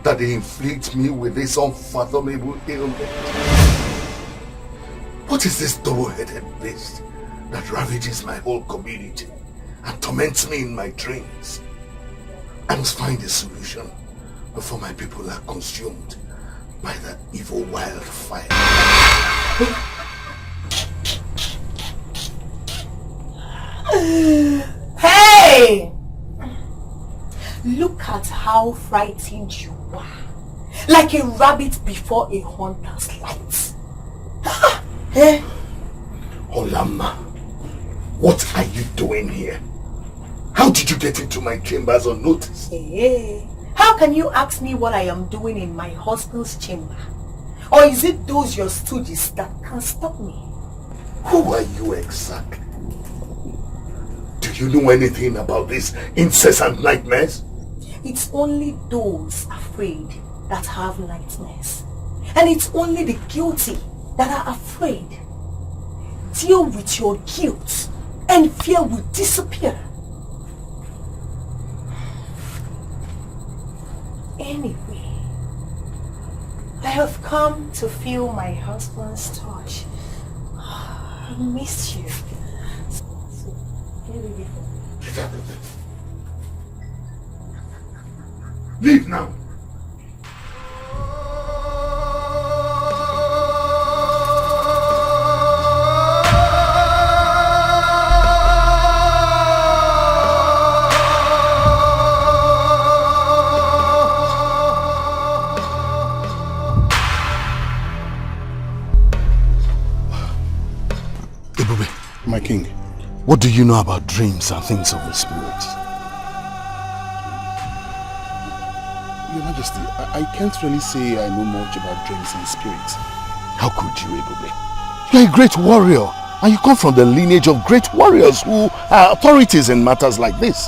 that they inflict me with this unfathomable ailment? What is this double-headed beast that ravages my whole community and torments me in my dreams? I must find a solution before my people are consumed by the evil wildfire. Hey! Look at how frightened you are. Like a rabbit before a hunter's light. Hey! Olama, what are you doing here? How did you get into my chambers unnoticed? Hey! How can you ask me what I am doing in my husband's chamber? Or is it those your stooges that can stop me? Who are you exactly? Do you know anything about these incessant nightmares? It's only those afraid that have nightmares. And it's only the guilty that are afraid. Deal with your guilt and fear will disappear. Anyway, I have come to feel my husband's touch. I miss you. So, Get out of there. Leave now. My king. What do you know about dreams and things of the spirit? Your Majesty, I can't really say I know much about dreams and spirits. How could you, Ebube? You're a great warrior, and you come from the lineage of great warriors who are authorities in matters like this.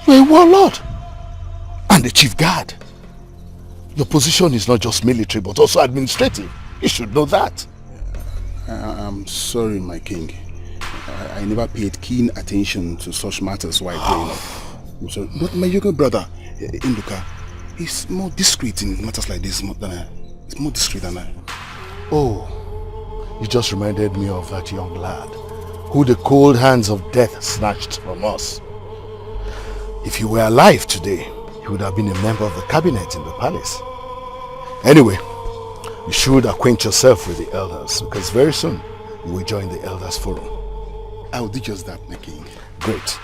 You're a warlord and the chief guard. Your position is not just military but also administrative. You should know that. I'm sorry, my king. I never paid keen attention to such matters while growing up. I'm sorry. But my younger brother, Induka, is more discreet in matters like this than I. He's more discreet than I. Oh, you just reminded me of that young lad who the cold hands of death snatched from us. If he were alive today, he would have been a member of the cabinet in the palace. Anyway, you should acquaint yourself with the elders, because very soon you will join the elders forum. I will do just that, my king. Great.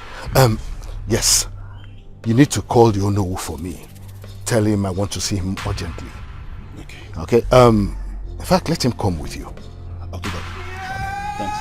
Yes, you need to call the Onowu for me. Tell him I want to see him urgently. Okay. In fact, let him come with you. I'll do that. Thanks.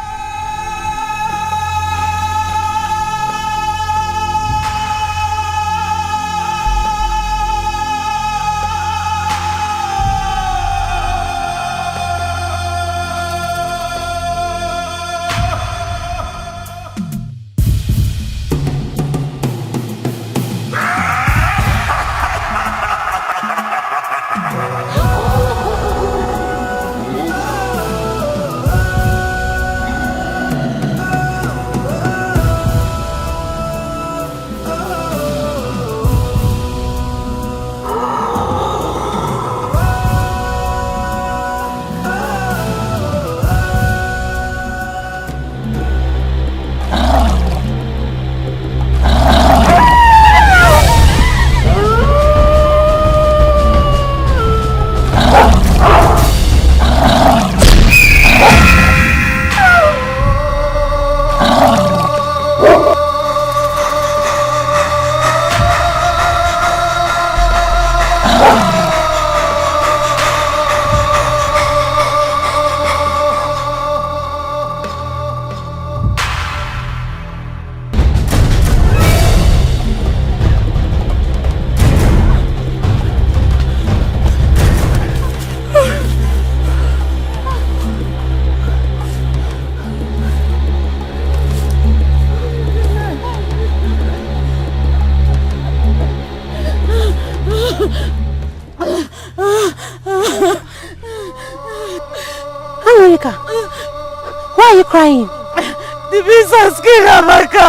Why are you crying? The beast has killed Amaka.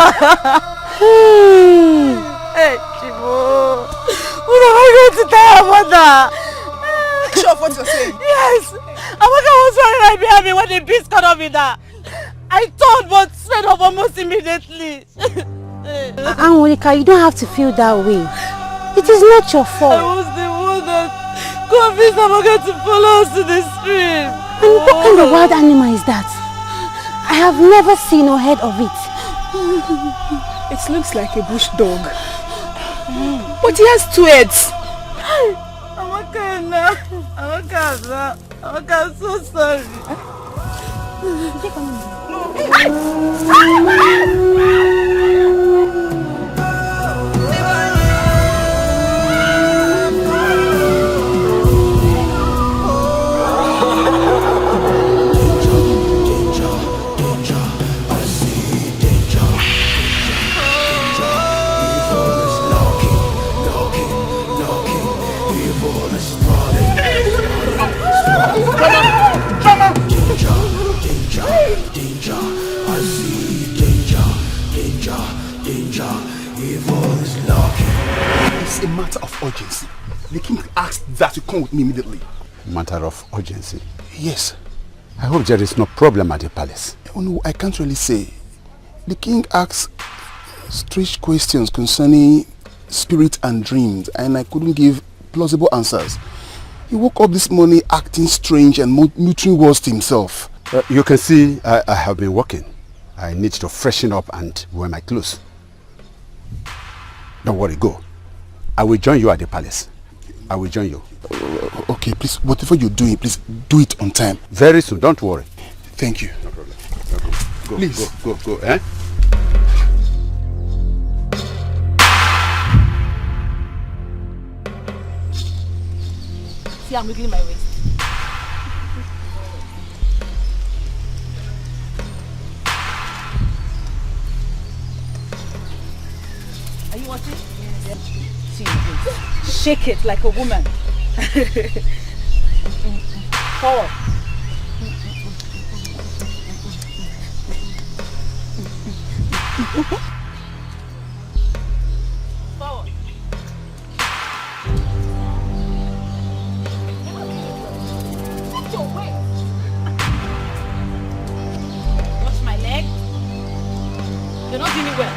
Hey. Hey, Chibo. What to tell her mother. Sure of what you're saying? Yes. Amaka was running right behind me when the beast caught up with her. I turned but sped up almost immediately. Monica, you don't have to feel that way. It is not your fault. I was the one that convinced Amaka to follow us to the stream. And what kind of wild animal is that? I have never seen or heard of it. It looks like a bush dog. But he has 2 heads. Amaka, I'm so sorry. It's a matter of urgency. The king asked that you come with me immediately. Matter of urgency? Yes. I hope there is no problem at the palace. Oh no, I can't really say. The king asked strange questions concerning spirit and dreams, and I couldn't give plausible answers. He woke up this morning acting strange and muttering words to himself. You can see I have been working. I need to freshen up and wear my clothes. Don't worry, go. I will join you at the palace. I will join you. Okay, please, whatever you're doing, please do it on time. Very soon, don't worry. Thank you. No problem. Go, Please. Go, eh? See, I'm wiggling my waist. Are you watching? Yes. Shake it like a woman. Forward. Forward. Watch your waist. Watch my leg. You're not doing it well.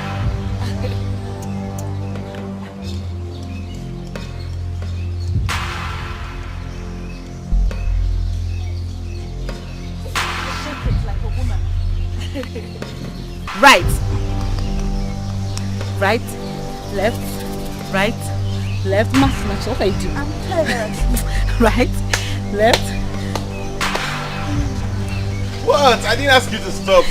Right, right, left, right, left. Match. What are you doing? I'm tired. Right, left. What? I didn't ask you to stop.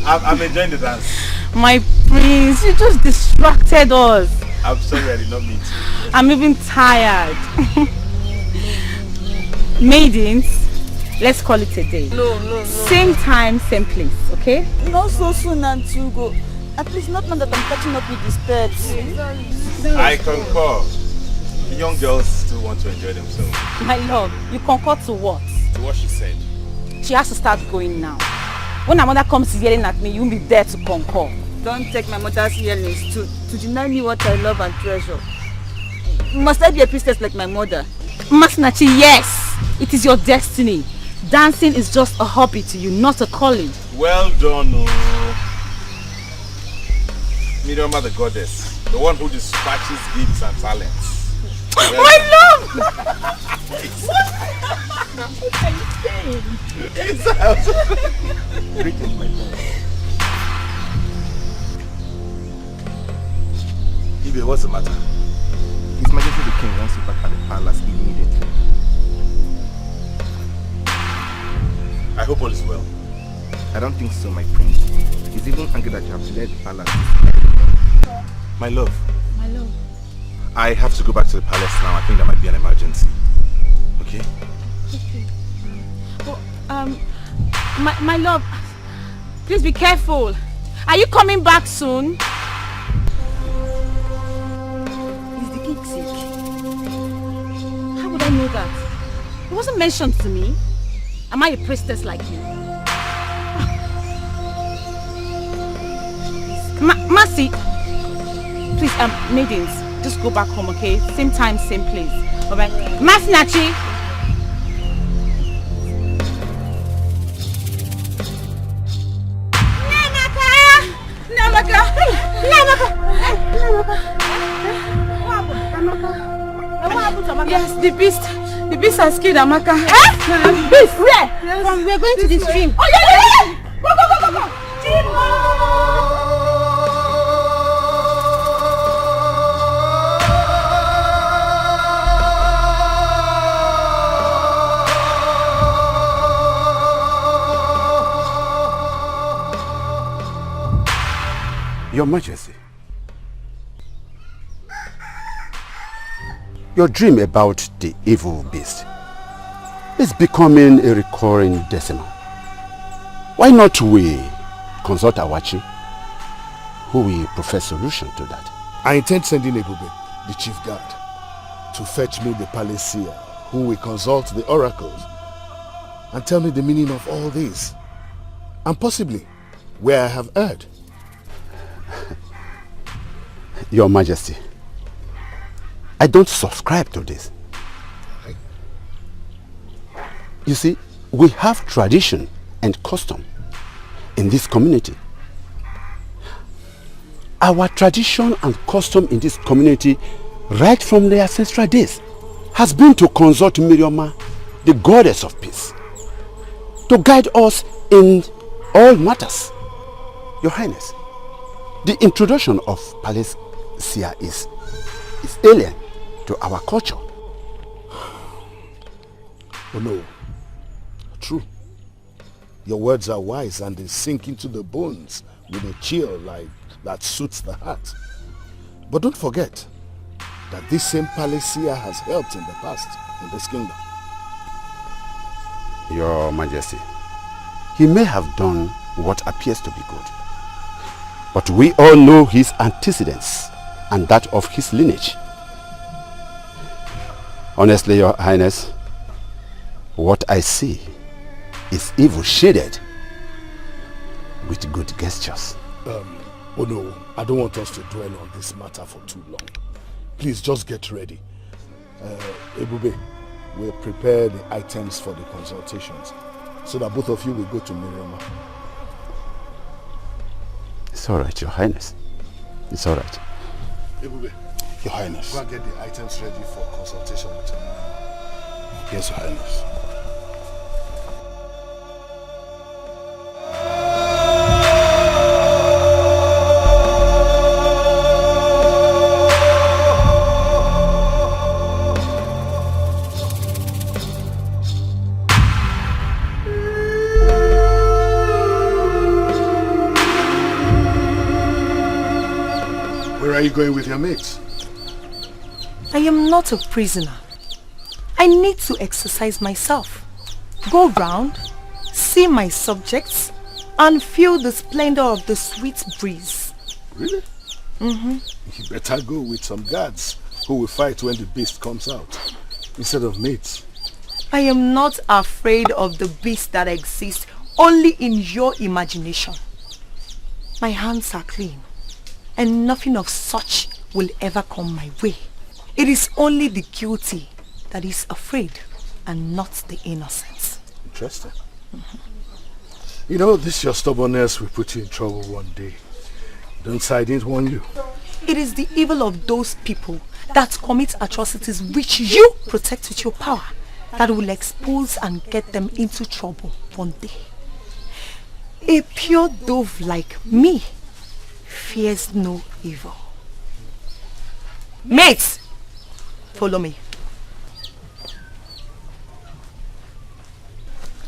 I'm enjoying the dance. My prince, you just distracted us. I'm sorry, I did not mean to. I'm even tired. Maidens, let's call it a day. No. Same time, same place, okay? Not so soon, Auntie Ugo. At least not now that I'm catching up with these pets. I concur. The young girls still want to enjoy themselves. My love, you concur to what? To what she said. She has to start going now. When her mother comes yelling at me, you won't be there to concur. Don't take my mother's yellings to deny me what I love and treasure. Must I be a priestess like my mother? Masinachi, yes! It is your destiny. Dancing is just a hobby to you, not a calling. Well done, Miriama the goddess. The one who dispatches gifts and talents. Well, My love! What are you saying? Greetings, my friend. Ibe, what's the matter? His Majesty the King wants you back at the palace immediately. I hope all is well. I don't think so, my prince. He's even angry that you have led the palace. My love. My love. I have to go back to the palace now. I think there might be an emergency. Okay? Okay. Oh, my love, please be careful. Are you coming back soon? Is the king sick? How would I know that? It wasn't mentioned to me. Am I a priestess like you? Mercy, please, maidens, just go back home, okay? Same time, same place. Alright? Masinachi! Yes, the beast has killed Amaka. Beast, where? We're going to the stream. Oh, yeah! Go! Your Majesty, your dream about the evil beast is becoming a recurring decimal. Why not we consult Awachi, who will profess solution to that? I intend sending Ebube, the chief guard, to fetch me the Palacia, who will consult the oracles and tell me the meaning of all this, and possibly where I have erred. Your Majesty, I don't subscribe to this. You see, we have tradition and custom in this community. Our tradition and custom in this community, right from the ancestral days, has been to consult Mirioma, the goddess of peace, to guide us in all matters. Your Highness, the introduction of Palacia is alien to our culture. Oh no, true. Your words are wise and they sink into the bones with a chill like that suits the heart. But don't forget that this same Palacia has helped in the past in this kingdom. Your Majesty, he may have done what appears to be good, but we all know his antecedents and that of his lineage. Honestly, Your Highness, what I see is evil shaded with good gestures. Oh no, I don't want us to dwell on this matter for too long. Please just get ready. Ebube, we'll prepare the items for the consultations so that both of you will go to Miriama. It's all right, Your Highness. It's all right. Ebube, Your Highness. go and get the items ready for consultation with your man. Yes, Your Highness. Where are you going with your mates? I am not a prisoner. I need to exercise myself. Go round, see my subjects, and feel the splendor of the sweet breeze. Really? You better go with some guards who will fight when the beast comes out, instead of mates. I am not afraid of the beast that exists only in your imagination. My hands are clean, and nothing of such will ever come my way. It is only the guilty that is afraid and not the innocent. Interesting. You know, this your stubbornness will put you in trouble one day. Don't say I didn't warn you. It is the evil of those people that commit atrocities which you protect with your power that will expose and get them into trouble one day. A pure dove like me fears no evil. Mates, follow me.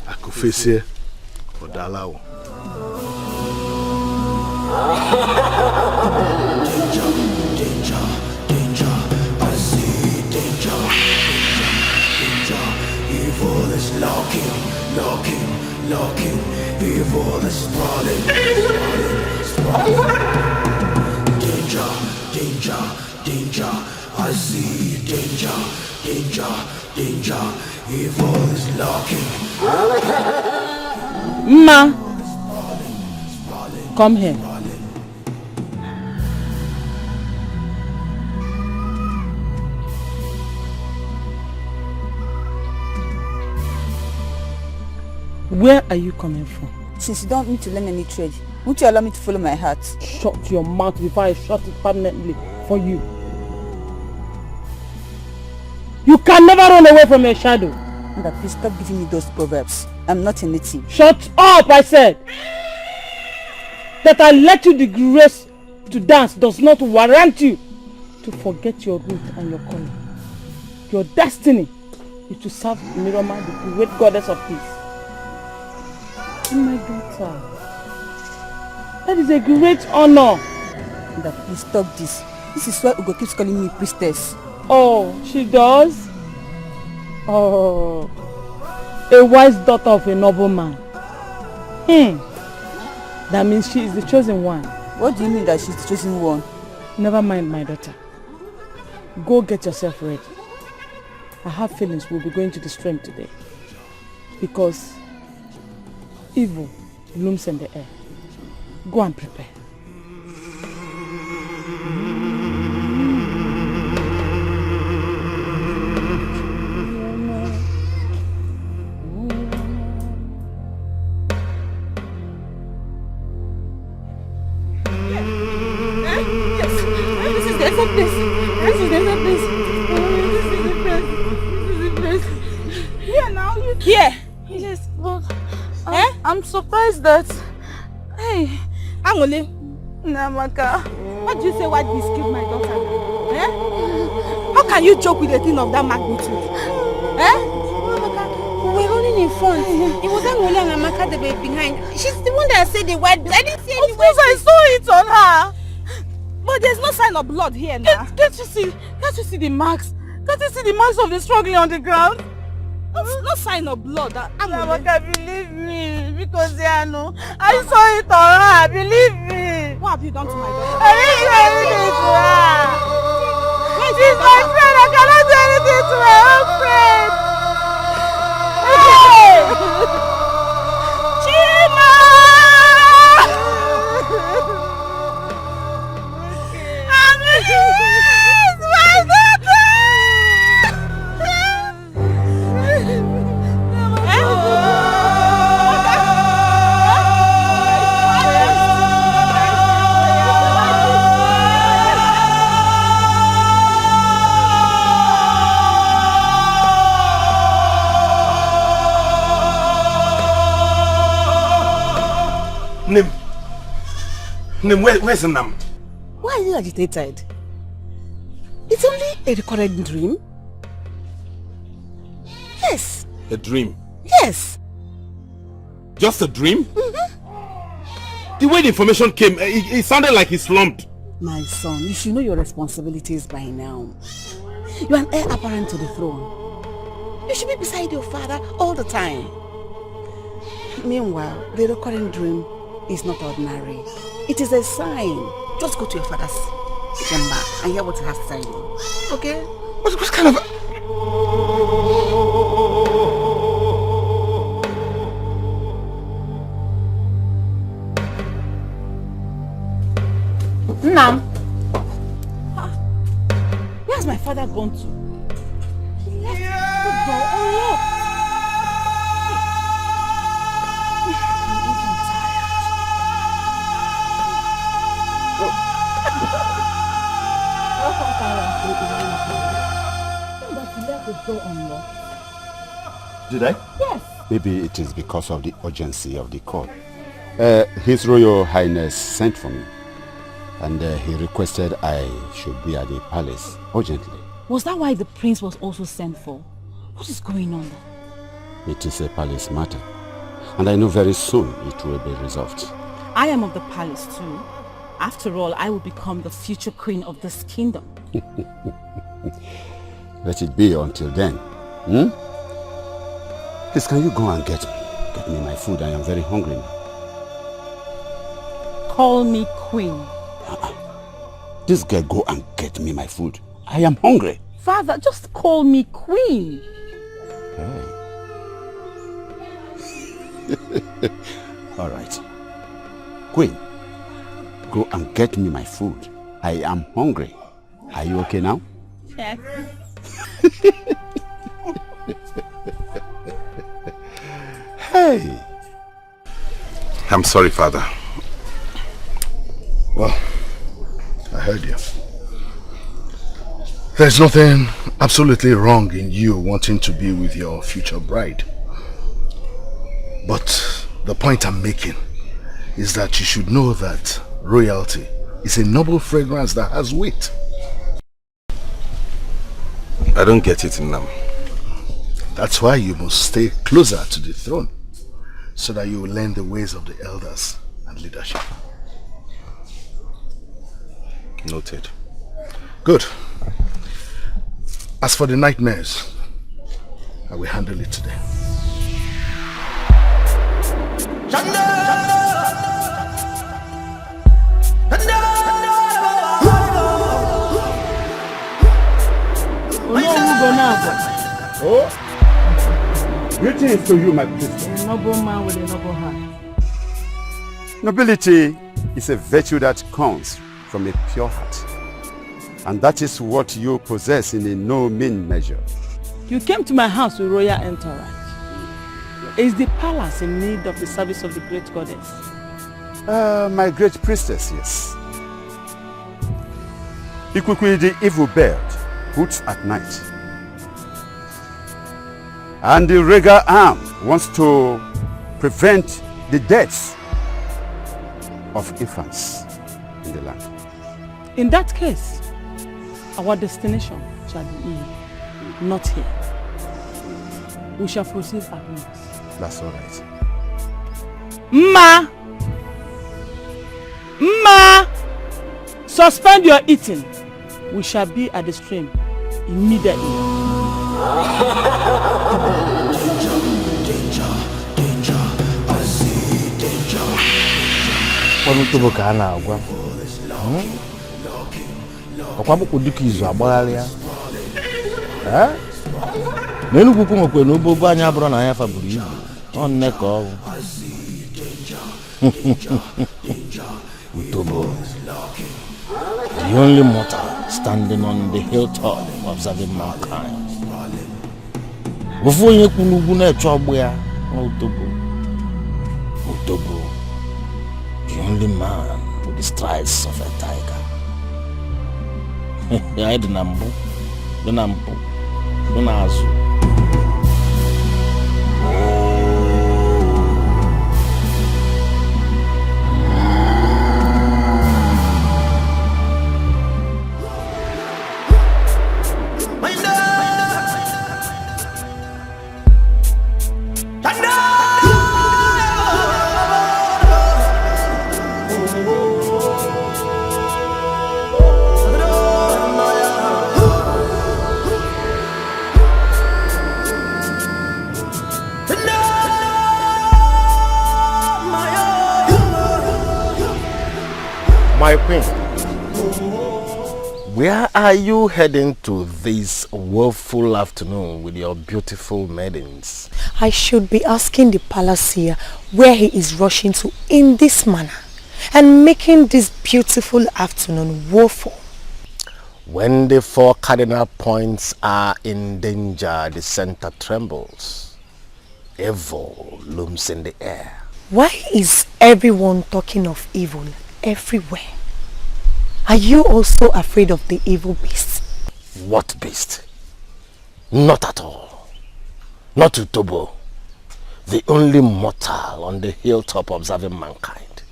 Akufese Odalawo. Danger, I see danger, evil is lurking, evil is sprawling, danger, I see danger, evil is lurking. Ma, come here. Where are you coming from? Since you don't want me to learn any trade, won't you allow me to follow my heart? Shut your mouth before I shut it permanently for you. You can never run away from your shadow. Mother, please stop giving me those proverbs. I'm not a native. Shut up, I said. That I let you the grace to dance does not warrant you to forget your root and your calling. Your destiny is to serve Miroma, the great goddess of peace. And my daughter, that is a great honor. Mother, please stop this. This is why Ugo keeps calling me priestess. Oh, she does? Oh, a wise daughter of a noble man. That means she is the chosen one. What do you mean that she's the chosen one? Never mind, my daughter. Go get yourself ready. I have feelings we'll be going to the stream today. Because evil looms in the air. Go and prepare. Here. Yes, but I'm surprised that. Hey, Angole, Namaka, what do you say white beast killed my daughter? How can you joke with a thing of that magnitude? Namaka, we were running in front. It was Angole and Namaka that were behind. She's the one that said the white beast. I didn't see any. Of course, I saw it on her. But there's no sign of blood here now. Can't you see? Can't you see the marks? Can't you see the marks of the struggling on the ground? No sign of blood. Namaka, believe me, because I know. I saw it on her. Believe me. What have you done to my daughter? I didn't do anything to her. She's my friend. I cannot do anything to my own friend. Hey! Chima! Nim, where's Nam? Why are you agitated? It's only a recurrent dream. Yes. A dream? Yes. Just a dream? The way the information came, it sounded like he slumped. My son, you should know your responsibilities by now. You are an heir apparent to the throne. You should be beside your father all the time. Meanwhile, the recurring dream is not ordinary. It is a sign. Just go to your father's chamber and hear what he has to tell you. Okay? What kind of... Nam, where's my father gone to? He left the door unlocked. Did I? Yes. Maybe it is because of the urgency of the call. His Royal Highness sent for me, and he requested I should be at the palace urgently. Was that why the prince was also sent for? What is going on? It is a palace matter, and I know very soon it will be resolved. I am of the palace too. After all, I will become the future queen of this kingdom. Let it be until then. Please, can you go and get me my food? I am very hungry now. Call me queen. This girl, go and get me my food. I am hungry. Father, just call me queen. Hey. All right. Queen, go and get me my food. I am hungry. Are you okay now? Yes. Hey. I'm sorry, Father. Well, I heard you. There's nothing absolutely wrong in you wanting to be with your future bride. But the point I'm making is that you should know that royalty is a noble fragrance that has weight. I don't get it, Nam. That's why you must stay closer to the throne, so that you will learn the ways of the elders and leadership. Noted. Good. As for the nightmares, I will handle it today. Oh, greetings to you, my priestess. A noble man with a noble heart. Nobility is a virtue that comes from a pure heart. And that is what you possess in a no mean measure. You came to my house with royal entourage. Is the palace in need of the service of the great goddess? My great priestess, yes. Ikuku, the evil bird, hoots at night. And the regal arm wants to prevent the deaths of infants in the land. In that case, our destination shall be Eve, not here. We shall proceed at once. That's all right. Ma! Ma! Suspend your eating. We shall be at the stream immediately. Tubo ka na agwa. Okwa bu Dikeh izu agbagharị ya. N'Enugu kwu nwekwe na obogo anya abụrụ na anya faburu ibu. Ọ nne ka ọ bụ. Utobo, the only mortal standing on the hilltop observing mankind. Before you kwu n'ugwu na-eche ọgbụ ya, Utobo, the only man with the strides of a tiger. I dị na mbụ, dị na mpụ, dị n'azụ. My queen, where are you heading to this woeful afternoon with your beautiful maidens? I should be asking the palace here where he is rushing to in this manner and making this beautiful afternoon woeful. When the four cardinal points are in danger, the center trembles. Evil looms in the air. Why is everyone talking of evil everywhere? Are you also afraid of the evil beast? What beast? Not at all. Not Utobo, the only mortal on the hilltop observing mankind.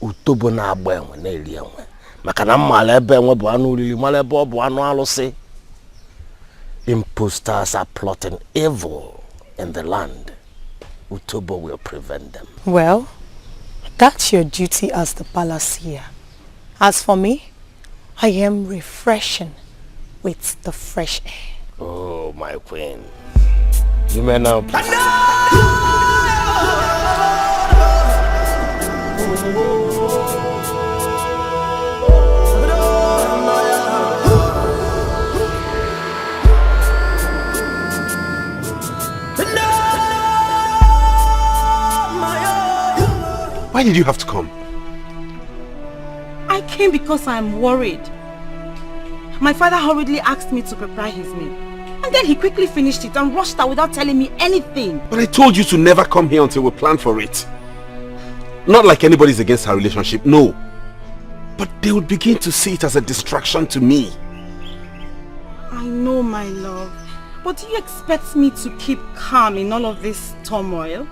Utobo na agba enwe na eli enwe. Maka na mmala ebe enwe bụ anụ oriri, mmala ebe ọ bụ anụ alụsị. Imposters are plotting evil in the land. Utobo will prevent them. Well, that's your duty as the palace here. As for me, I am refreshing with the fresh air. Oh, my queen. You may now proceed. Why did you have to come? I came because I'm worried. My father hurriedly asked me to prepare his meal. And then he quickly finished it and rushed out without telling me anything. But I told you to never come here until we plan for it. Not like anybody's against our relationship, no. But they would begin to see it as a distraction to me. I know, my love. But do you expect me to keep calm in all of this turmoil?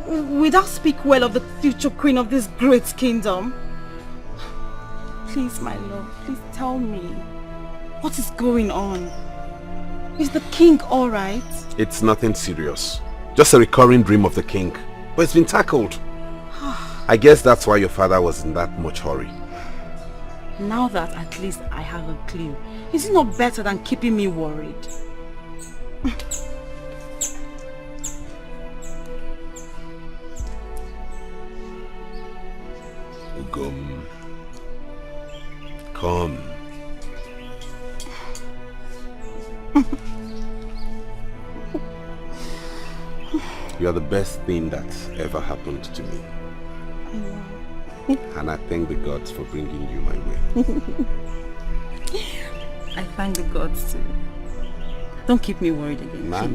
Without speak well of the future queen of this great kingdom? Please, my love, please tell me. What is going on? Is the king alright? It's nothing serious. Just a recurring dream of the king. But it's been tackled. I guess that's why your father was in that much hurry. Now that at least I have a clue, is it not better than keeping me worried? Ugom. Come. You are the best thing that's ever happened to me. I know. And I thank the gods for bringing you my way. I thank the gods too. Don't keep me worried again. Nah.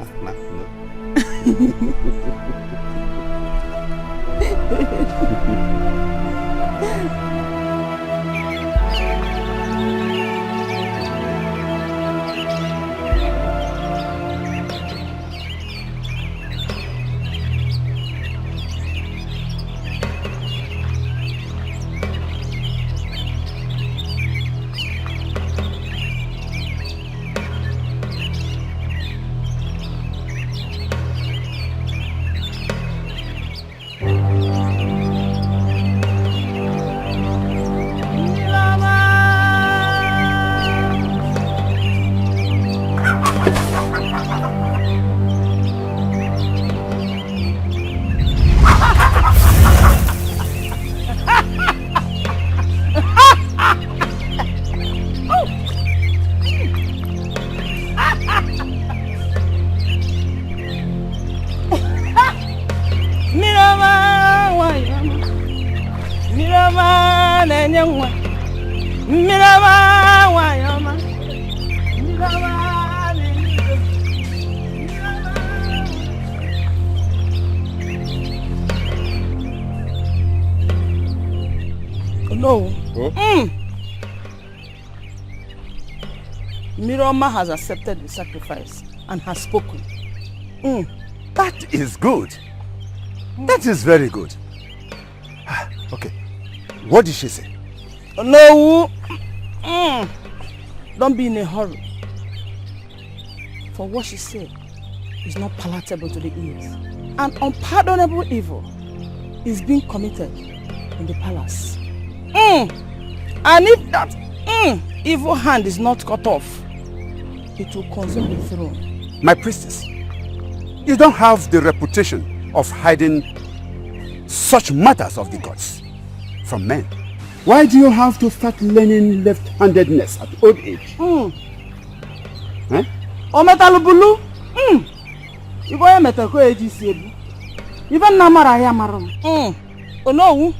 Miroma has accepted the sacrifice and has spoken. That is good. That is very good. Okay. What did she say? No. Don't be in a hurry. For what she said is not palatable to the ears. An unpardonable evil is being committed in the palace. And if that evil hand is not cut off, it will consume the throne. My priestess, you don't have the reputation of hiding such matters of the gods from men. Why do you have to start learning left-handedness at old age? Ometalubulu? Iboya metako eji sebu. Even namara ya maram. Oh no.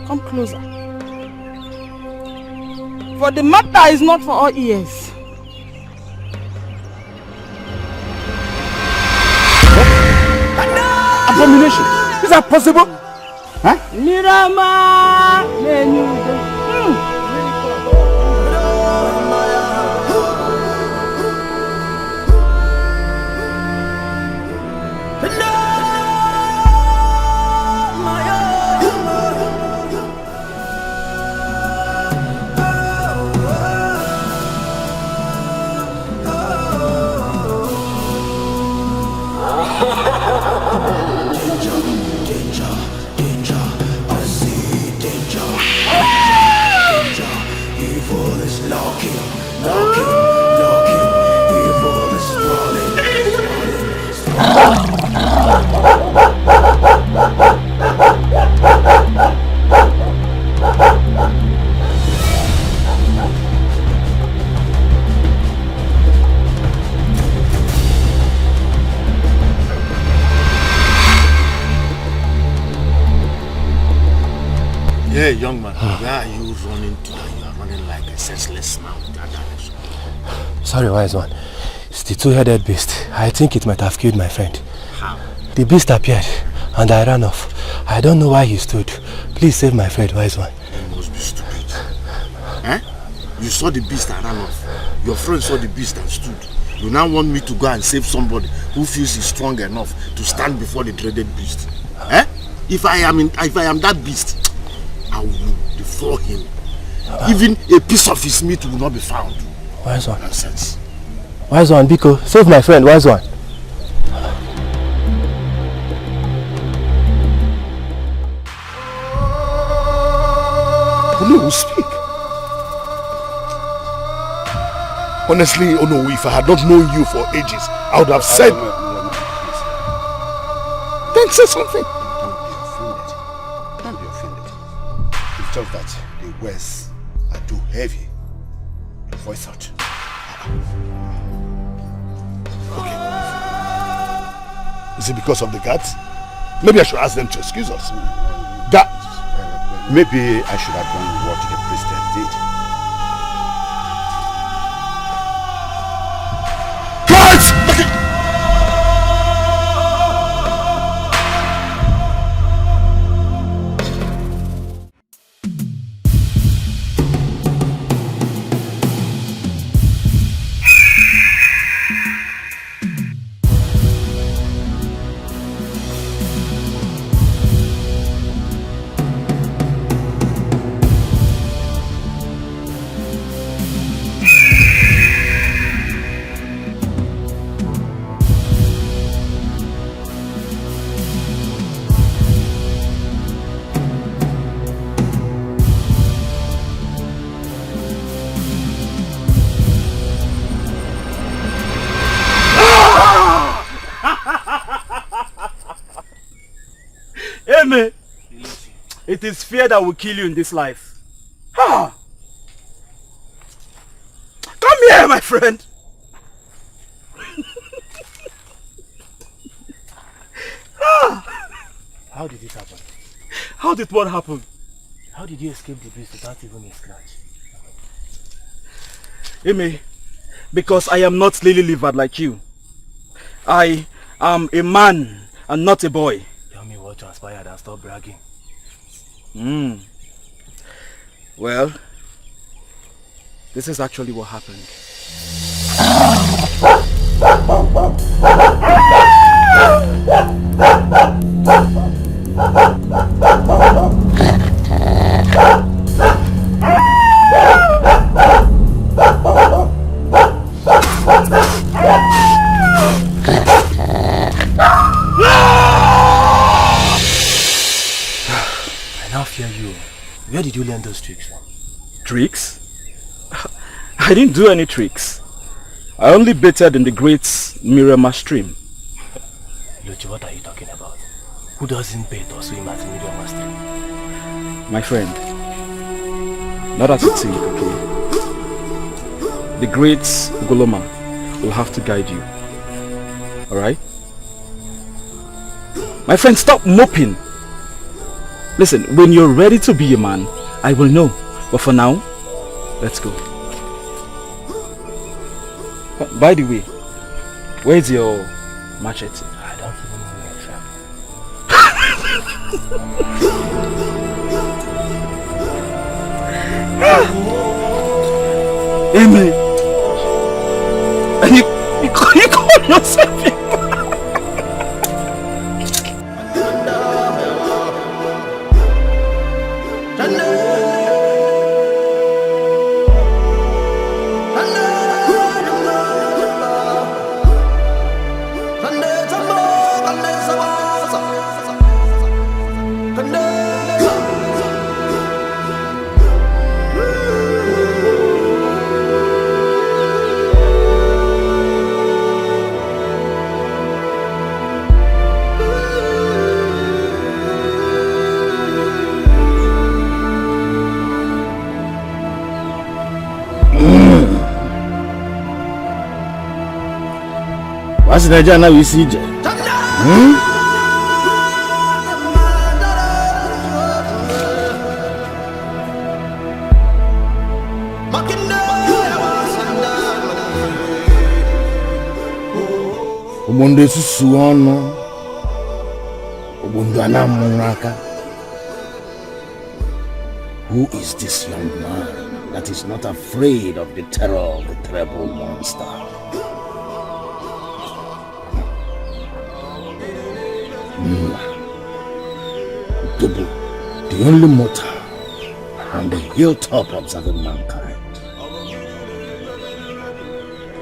Come closer. For the matter is not for all ears. Abomination! Is that possible? Huh? Mirama! Hey, young man, where are you running to? You are running like a senseless now in that direction. Sorry, wise one. It's the two-headed beast. I think it might have killed my friend. How? The beast appeared and I ran off. I don't know why he stood. Please save my friend, wise one. You must be stupid. Eh? You saw the beast and ran off. Your friend saw the beast and stood. You now want me to go and save somebody who feels he's strong enough to stand before the dreaded beast. Eh? If I am that beast, I will defloor him. Even a piece of his meat will not be found. Wise one. Nonsense. Wise one, Biko, save my friend, wise one. Ono will speak. Honestly, Ono, if I had not known you for ages, I would have said... Then say something. Don't be offended. It's just that the words are too heavy to voice out. Okay. Is it because of the guards? Maybe I should ask them to excuse us. Maybe I should have done what the priestess did. Guards! Amen. It is fear that will kill you in this life. Come here, my friend. How did it happen? How did what happen? How did you escape the beast without even a scratch? Amy, because I am not lily-livered like you. I am a man and not a boy. Tell me what transpired and stop bragging. Well, this is actually what happened. I now fear you. Where did you learn those tricks from? Tricks? I didn't do any tricks. I only baited in the great Miriam stream. Luchi, what are you talking about? Who doesn't bait or swim at Miriam stream? My friend, not as you think, okay? The great Goloma will have to guide you. Alright? My friend, stop moping. Listen, when you're ready to be a man, I will know. But for now, let's go. By the way, where's your machete? I don't even know where it's at. Amen. And you call yourself a What's the idea now we see? Monday Suano Who is this young man that is not afraid of the terror of the terrible monster? Utobo, the only mortal on the hilltop observing mankind.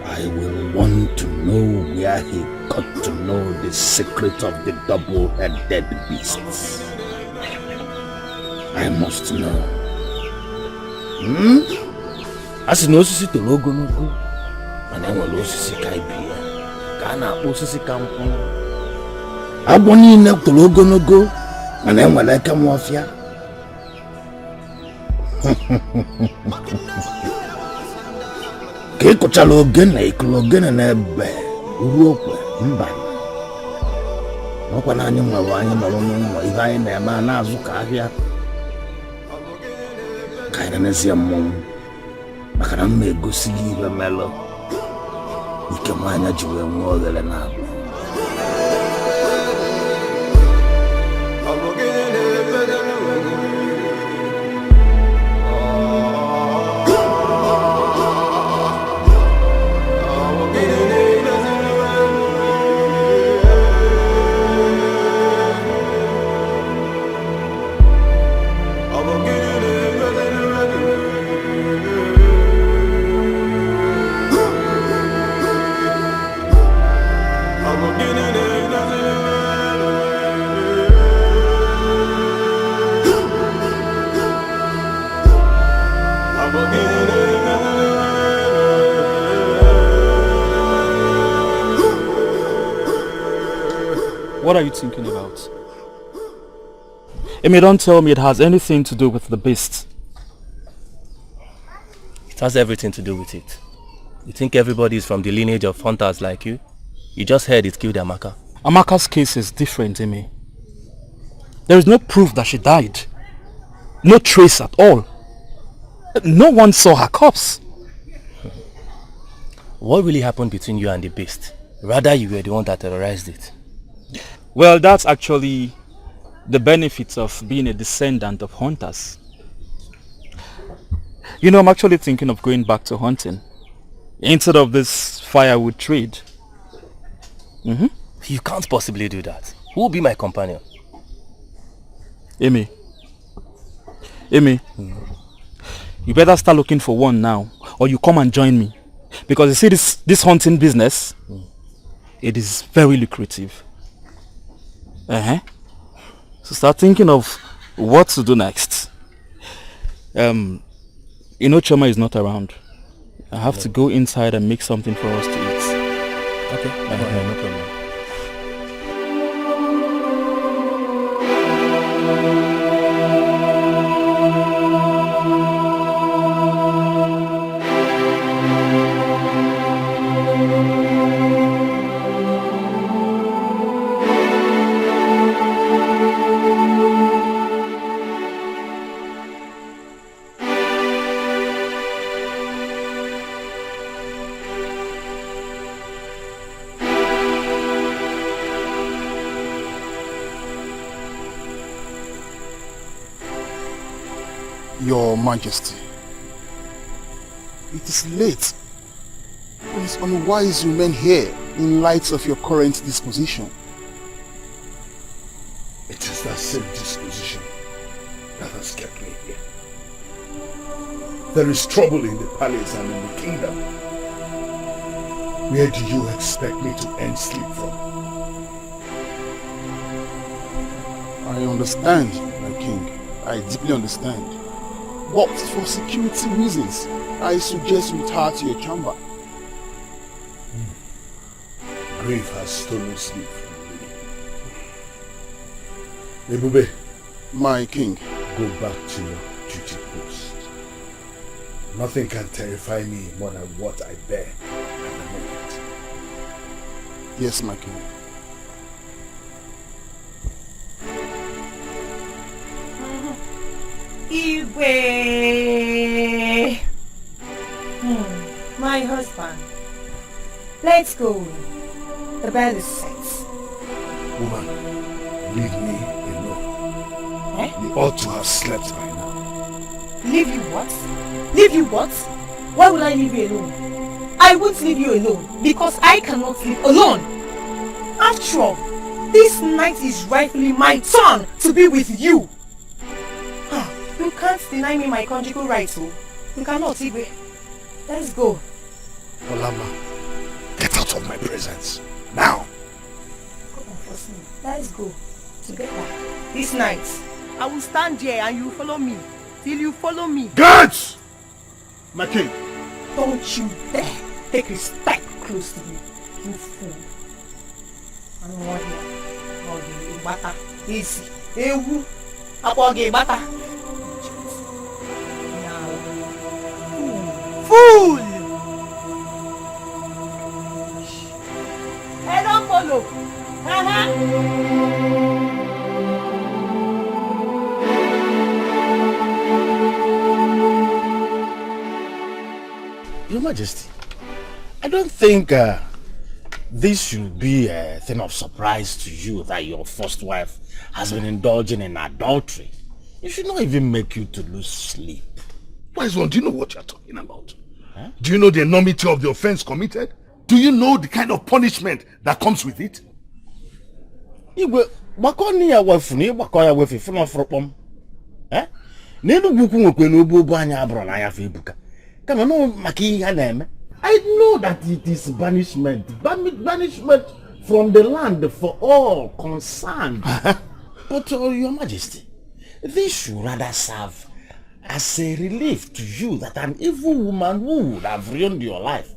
I will want to know where he got to know the secret of the double-headed beasts. I must know. As in osisi toro ogologo, mana enwere osisi ka ibe ya, ka a na-akpọ osisi ka nkwụ. Agwọ niile toro ogologo, mana enwere eke nwọfịa. Ka ịkụchala ogene ikụrụ ogene n'ebe uru okwe mba. Ọkwa na anyị nwere anyị nọrọ n'ụlọ ihe anyị na-eme a na-azụ ka ahịa. Ka anyị na-ezie mmọnwụ maka na mma egosi gị ihe melụ ike nwaanyị ji wee nwee oghere na-abụ. What are you thinking about? Amy, don't tell me it has anything to do with the beast. It has everything to do with it. You think everybody is from the lineage of hunters like you? You just heard it killed Amaka. Amaka's case is different, Amy. There is no proof that she died. No trace at all. No one saw her corpse. What really happened between you and the beast? Rather, you were the one that terrorized it. Well, that's actually the benefits of being a descendant of hunters. You know, I'm actually thinking of going back to hunting instead of this firewood trade. You can't possibly do that. Who will be my companion? Amy, you better start looking for one now, or you come and join me. Because you see, this hunting business, it is very lucrative. So start thinking of what to do next. You know Choma is not around. I have to go inside and make something for us to eat. Okay, no problem. Your Majesty, it is late. It is unwise to remain here in light of your current disposition. It is that same disposition that has kept me here. There is trouble in the palace and in the kingdom. Where do you expect me to end sleep from? I understand, my king. I deeply understand. But for security reasons, I suggest you retire to your chamber. Grief has stolen sleep from me. Ebube, my king, go back to your duty post. Nothing can terrify me more than what I bear at the moment. Yes, my king. Igwe! My husband. Let's go. The bed is set. Woman, Leave me alone. Eh? You ought to have slept by now. Leave you what? Leave you what? Why would I leave you alone? I won't leave you alone because I cannot sleep alone. After all, this night is rightfully my turn to be with you. You can't deny me my conjugal rights, oh. You cannot, Igwe. Let's go. Olama, get out of my presence. Now. Come on, first me. Let's go. Together. This night, I will stand here and you follow me. Till you follow me. Guards! My king. Don't you dare take a step close to me. You fool. I don't want you. Bata. Easy. Ewu. Apoge bata. Fool! Hey, don't follow. Your Majesty, I don't think this should be a thing of surprise to you that your first wife has been indulging in adultery. It should not even make you to lose sleep. Wise one, do you know what you're talking about? Huh? Do you know the enormity of the offense committed? Do you know the kind of punishment that comes with it? Igwe, bakoni ya wife ni bakoni ya wife funa fropom. Eh? Nenu buku nwekwe n'obo anya abro na ya fa ebuka. Kama no maki ha na eme. I know that it is banishment. Banishment from the land for all concerned. But Your Majesty, this should rather serve as a relief to you that an evil woman who would have ruined your life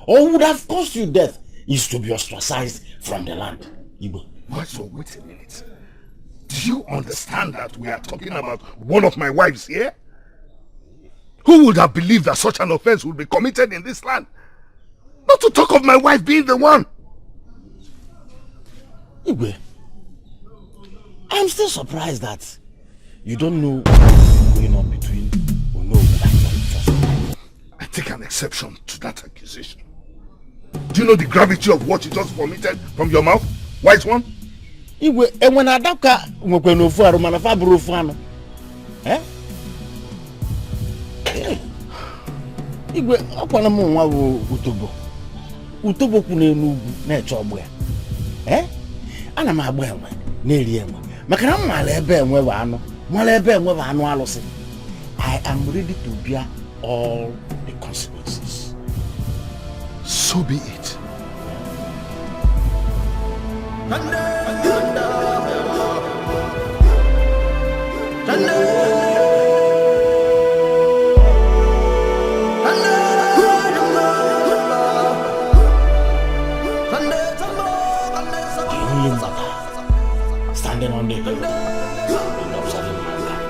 or would have caused you death is to be ostracized from the land. Igbo. What? So wait a minute. Do you understand that we are talking about one of my wives here? Who would have believed that such an offense would be committed in this land? Not to talk of my wife being the one. Igwe, I'm still surprised that you don't know what's going on between Ono and I take an exception to that accusation. Do you know the gravity of what you just vomited from your mouth, wise one? Igwe, and when I daka nwekwe n'ofu arụ mana fa bụrụ ofu anụ. Eh? Igwe, ọkwana m nwa bụ Utobo. Utobo kwụ n'elu ugwu na-eche ọgbụ ya. Eh? Ana m agba enwe na-eri enwe. Maka na m mara ebe enwe bụ anụ, mara ebe enwe bụ anụ alụsị. I am ready to bear all the consequences. So be it. Standing on the hill and observing mankind.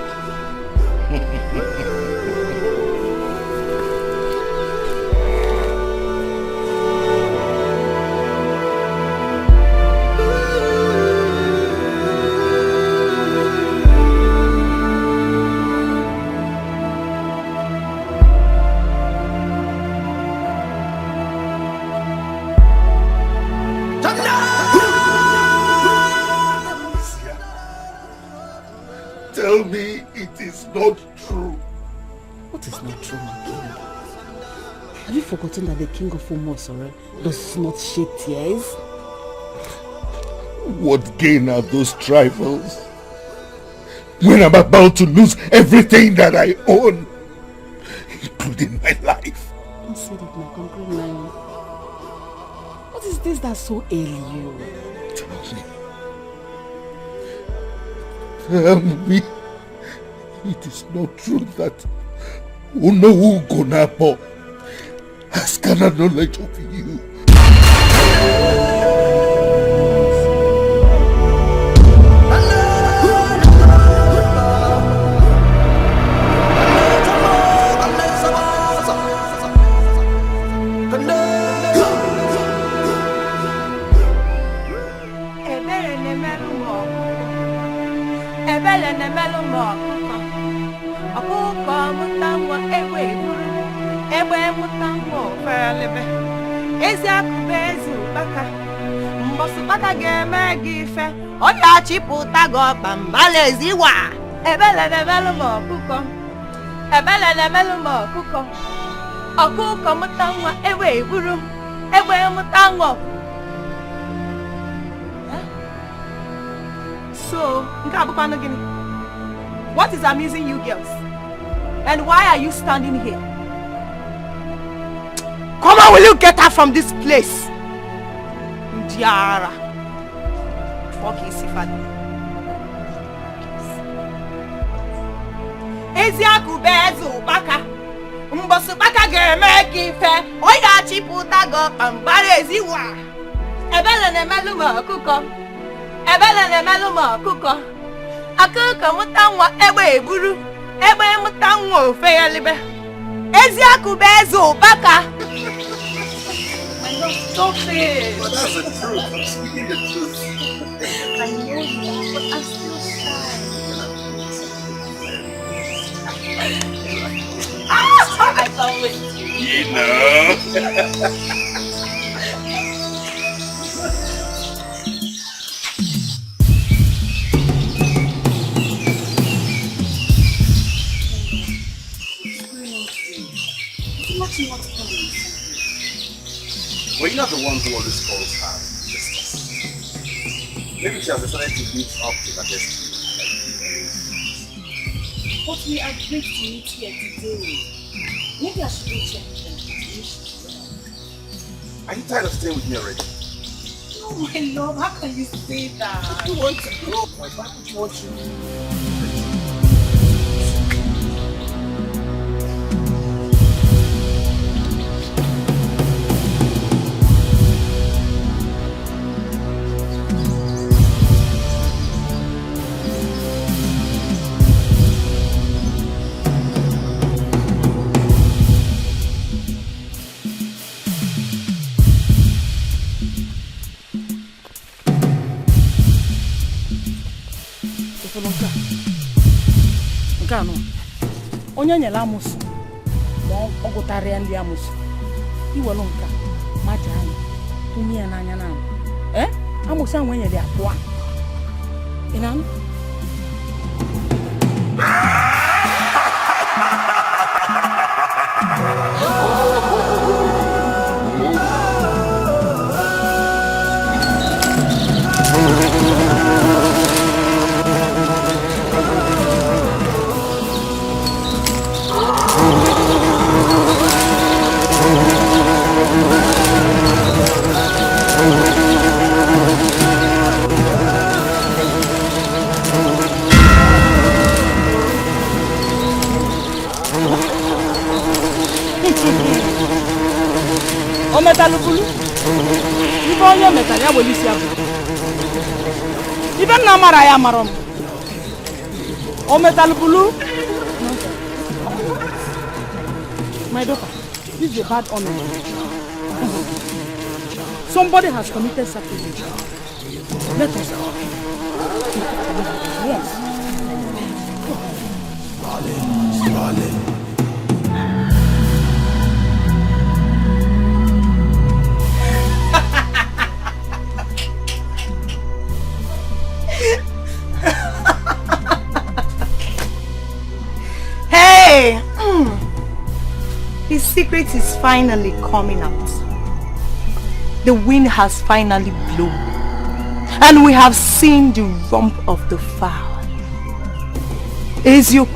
Tell me it is not true. What is not true, my king? Have you forgotten that the king of Umosore does not shed tears? What gain are those trifles when I'm about to lose everything that I own, including my life? Don't say that, my conquering lion. What is this that so ail you? Tell me it is not true that Uno Gonapo has gathered knowledge of you. Mbosubaka game gife. Oya chiputa go bambale ziwa. Ebele de melumo kuko. Ebele de melumo kuko. Okuko mutangwa ewe buru. Ewe mutango. So, what is amusing you girls? And why are you standing here? Come on, will you get her from this place? Ndiara. Fuck is Sifado. Eziaku bezu baka. Mbosu baka geme kife. Oya chiputa go pambare ziwa. Ebele ne meluma kuko. Ebele ne meluma kuko. Akuko mutanwa ewe buru. Ewe mutanwa ofeyalibe. Eziaku bezu baka. Stop it. But that's the truth. I'm speaking the truth. I know you are, but I'm still shy. I can't wait. You know. Well, you're not the one who always calls her priestess. Maybe she has decided to meet up with her destiny. But we agreed to meet here today. Maybe I should go check them. Are you tired of staying with me already? Oh my love, how can you say that? You want to go. Why would you want to? onye nyela amusu ma ọ gụtarịa ndị amusu iwelu nka maja anya tụnye ya n'anya na amusu ahụ enyere abụọ ị na o metalu bulu ibe onye metara ya weli isi abụ ibe m na mara ya mara m o metalu bulu my daughter, this is a bad omen. Somebody has committed sacrilege. Let us go. Yes. Hey! His secret is finally coming out. The wind has finally blown. And we have seen the rump of the fowl. Ezio.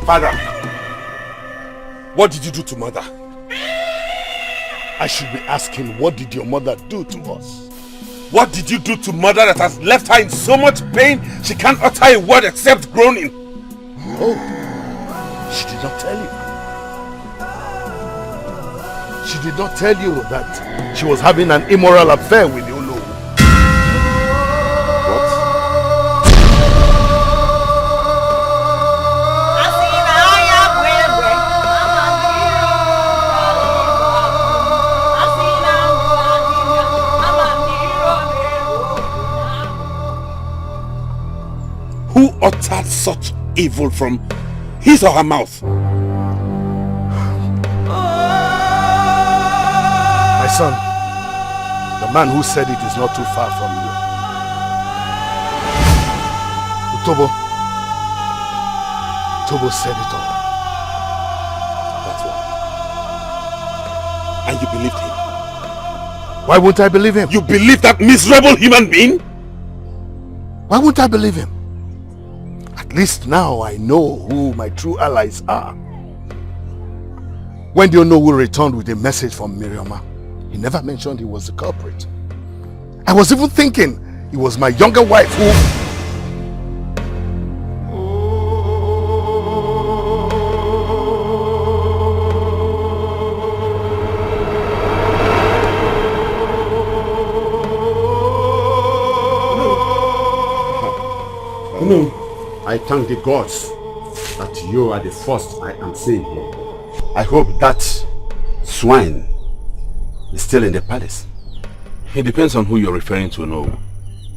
Father, what did you do to mother? I should be asking, what did your mother do to us? What did you do to mother that has left her in so much pain she can't utter a word except groaning? Oh, she did not tell you. She did not tell you that she was having an immoral affair with you. such evil from his or her mouth? My son, the man who said it is not too far from you. Utobo said it all. That's all. And you believed him? Why won't I believe him? You believe that miserable human being? Why won't I believe him? At least now I know who my true allies are. When do you know who returned with a message from Miriama? He never mentioned he was the culprit. I was even thinking it was my younger wife who... No. I thank the gods that you are the first I am seeing here. I hope that swine is still in the palace. It depends on who you're referring to, no.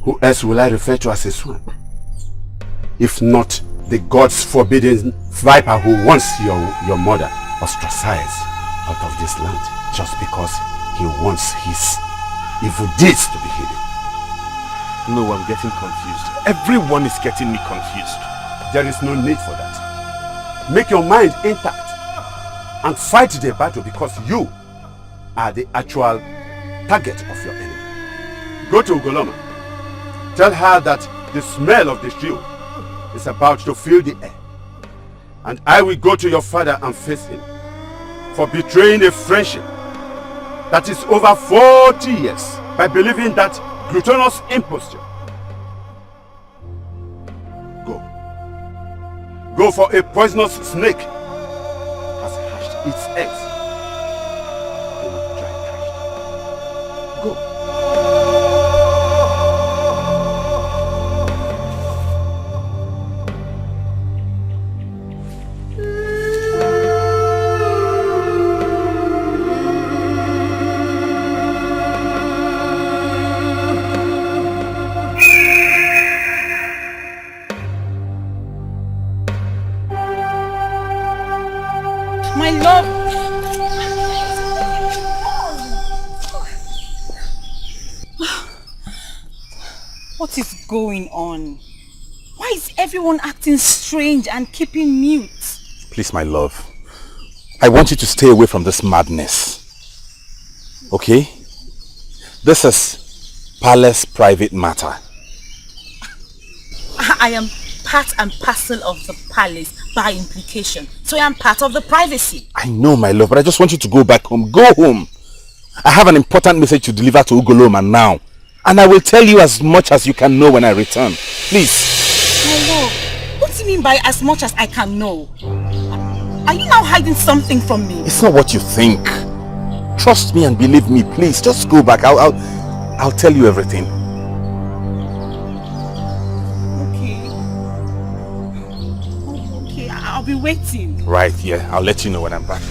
Who else will I refer to as a swine? If not the gods forbidden viper who wants your mother ostracized out of this land just because he wants his evil deeds to be hidden. No, I'm getting confused. Everyone is getting me confused. There is no need for that. Make your mind intact and fight the battle because you are the actual target of your enemy. Go to Ugoloma. Tell her that the smell of the stew is about to fill the air. And I will go to your father and face him for betraying a friendship that is over 40 years by believing that gluttonous imposture. Go for a poisonous snake has hatched its eggs in dry trash. Go. What is going on? Why is everyone acting strange and keeping mute? Please, my love. I want you to stay away from this madness. Okay? This is palace private matter. I am part and parcel of the palace by implication. So I am part of the privacy. I know, my love, but I just want you to go back home. Go home. I have an important message to deliver to Ugoloma now. And I will tell you as much as you can know when I return. Please. My love, what do you mean by as much as I can know? Are you now hiding something from me? It's not what you think. Trust me and believe me, please. Just go back. I'll tell you everything. Okay, I'll be waiting. Right, yeah. I'll let you know when I'm back.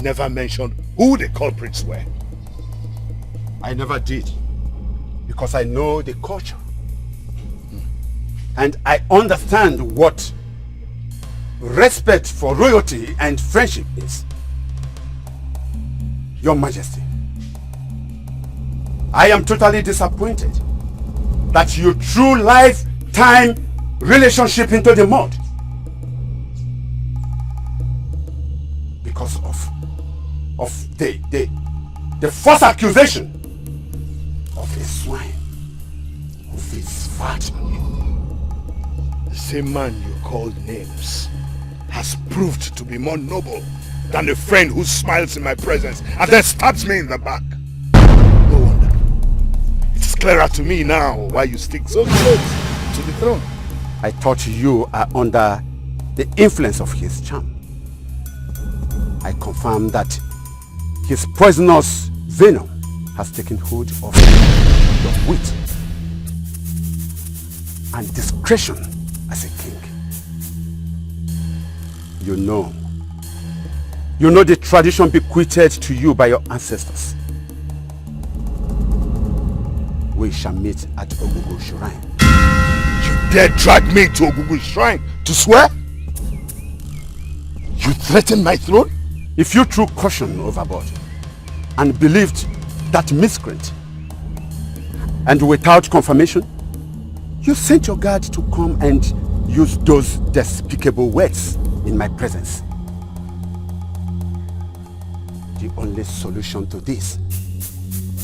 never mentioned who the culprits were. I never did, because I know the culture. And I understand what respect for royalty and friendship is. Your Majesty, I am totally disappointed that you threw lifetime relationship into the mud because of the false accusation of a swine who feeds fat on you. The same man you called names has proved to be more noble than a friend who smiles in my presence and then stabs me in the back. No wonder. It's clearer to me now why you stick so close to the throne. I thought you are under the influence of his charm. I confirm that his poisonous venom has taken hold of your wit and discretion as a king. You know the tradition bequeathed to you by your ancestors. We shall meet at Ugezu shrine. You dare drag me to Ugezu shrine to swear? You threaten my throne? If you threw caution overboard and believed that miscreant, and without confirmation, you sent your guard to come and use those despicable words in my presence. The only solution to this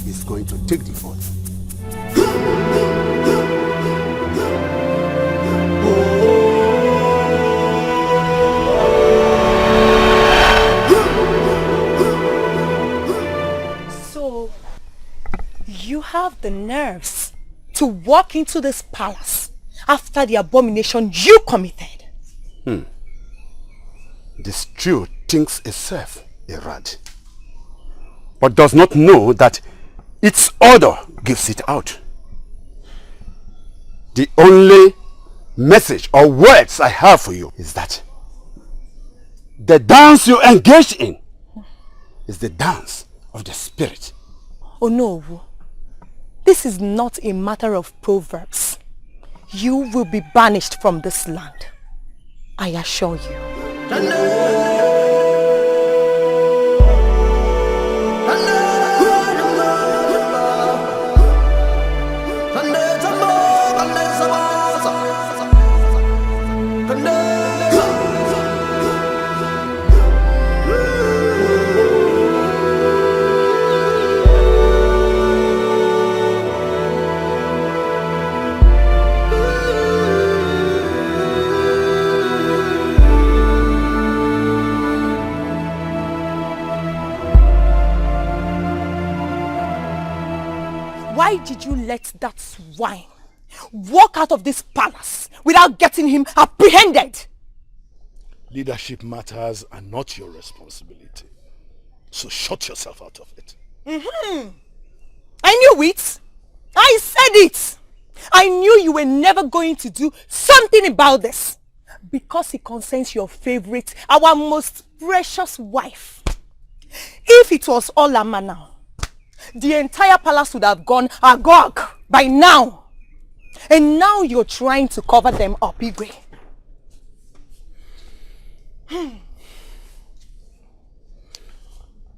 is going to take the oath. So, you have the nerves to walk into this palace after the abomination you committed. This Jew thinks itself a rat, but does not know that its order gives it out. The only message or words I have for you is that the dance you engage in is the dance of the spirit. Oh no, this is not a matter of proverbs. You will be banished from this land. I assure you. Why did you let that swine walk out of this palace without getting him apprehended? Leadership matters are not your responsibility. So shut yourself out of it. I knew it. I said it. I knew you were never going to do something about this. Because it concerns your favorite, our most precious wife. If it was all Amma now, the entire palace would have gone agog by now. And now you're trying to cover them up, Igwe.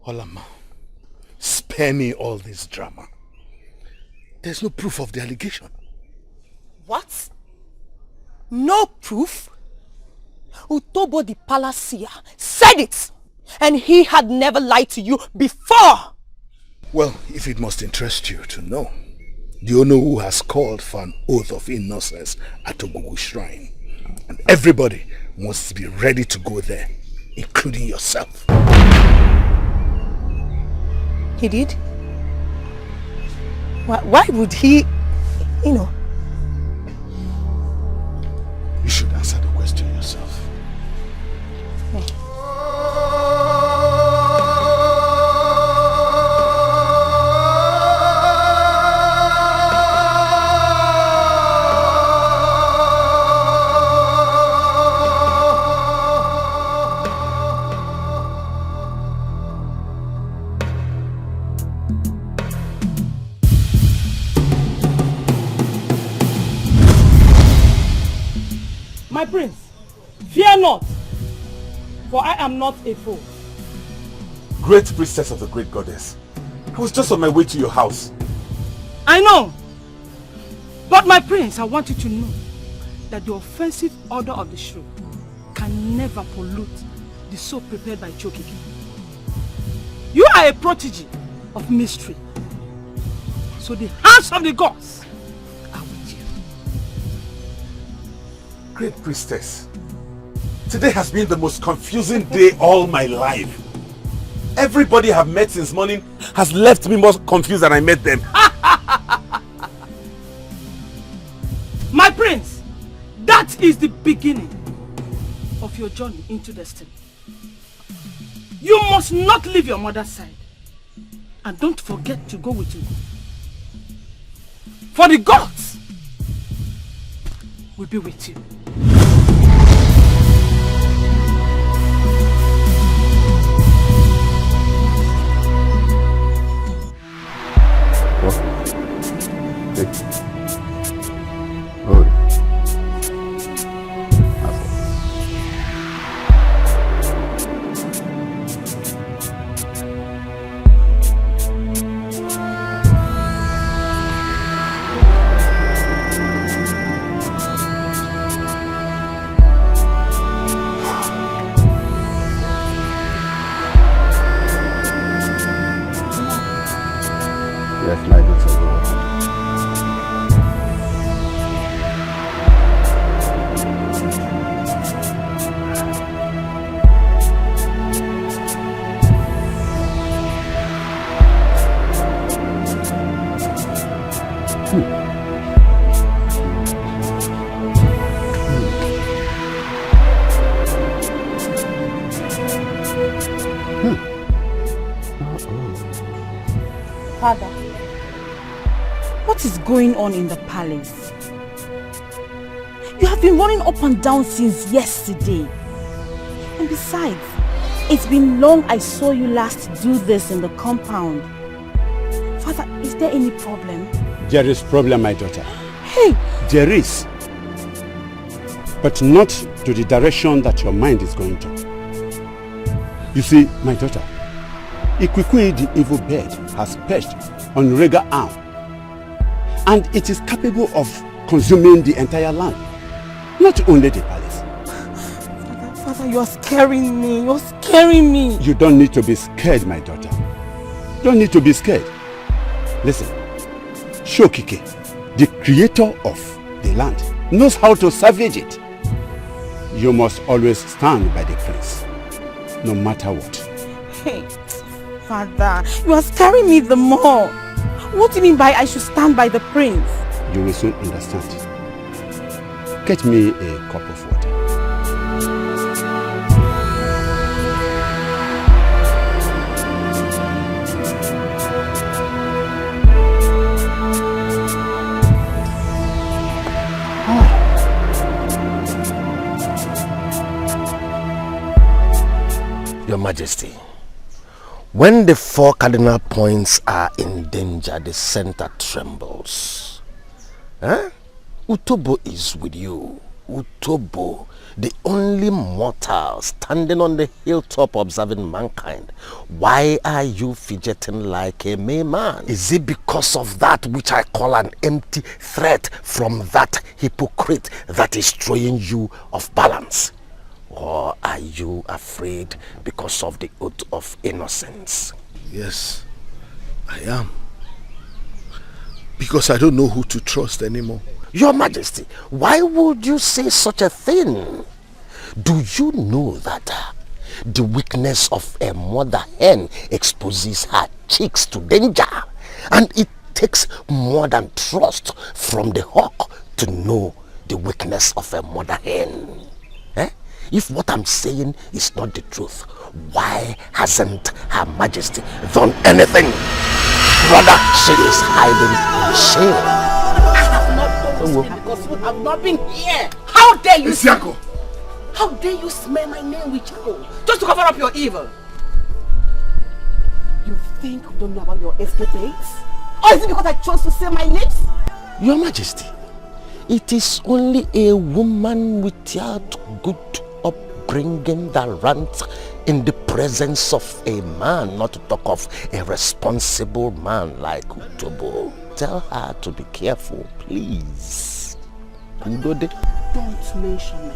Olama, spare me all this drama. There's no proof of the allegation. What? No proof? Utobo the palace seer said it, and he had never lied to you before. Well, if it must interest you to know, the Onowu has called for an oath of innocence at Ugezu shrine, and everybody must be ready to go there, including yourself. He did? Why would he, You should answer the question yourself. My prince, fear not, for I am not a fool. Great priestess of the great goddess, I was just on my way to your house. I know. But my prince, I want you to know that the offensive order of the shrew can never pollute the soap prepared by Chokiki. You are a prodigy of mystery. So the hands of the gods are with you. Great priestess, today has been the most confusing day all my life. Everybody I've met since morning has left me more confused than I met them. My prince, that is the beginning of your journey into destiny. You must not leave your mother's side. And don't forget to go with you. For the gods will be with you. Father, what is going on in the palace? You have been running up and down since yesterday. And besides, it's been long I saw you last do this in the compound. Father, is there any problem? There is problem, my daughter. Hey! There is. But not to the direction that your mind is going to. You see, my daughter, Ikwikwi, the evil bird, has perched on Rega arm, and it is capable of consuming the entire land, not only the palace. Father, you are scaring me. You're scaring me. You don't need to be scared, my daughter. You don't need to be scared. Listen, Shokike, the creator of the land, knows how to savage it. You must always stand by the prince, no matter what. Hey, Father, you are scaring me the more. What do you mean by I should stand by the prince? You will soon understand. Get me a cup of water. Your Majesty, when the four cardinal points are in danger, the center trembles. Utobo is with you. Utobo, the only mortal standing on the hilltop observing mankind. Why are you fidgeting like a man? Is it because of that which I call an empty threat from that hypocrite that is throwing you off balance? Or are you afraid because of the oath of innocence? Yes, I am. Because I don't know who to trust anymore. Your Majesty, why would you say such a thing? Do you know that the weakness of a mother hen exposes her chicks to danger? And it takes more than trust from the hawk to know the weakness of a mother hen. If what I'm saying is not the truth, why hasn't Her Majesty done anything? Rather, she is hiding shame. I have not done this because you have not been here. How dare you? Isiako! How dare you smear my name with charcoal just to cover up your evil? You think we don't know about your escapades? Or is it because I chose to say my lips? Your Majesty, It is only a woman without good upbringing that runs in the presence of a man, not to talk of a responsible man like Utobo. Tell her to be careful, please. Don't mention me.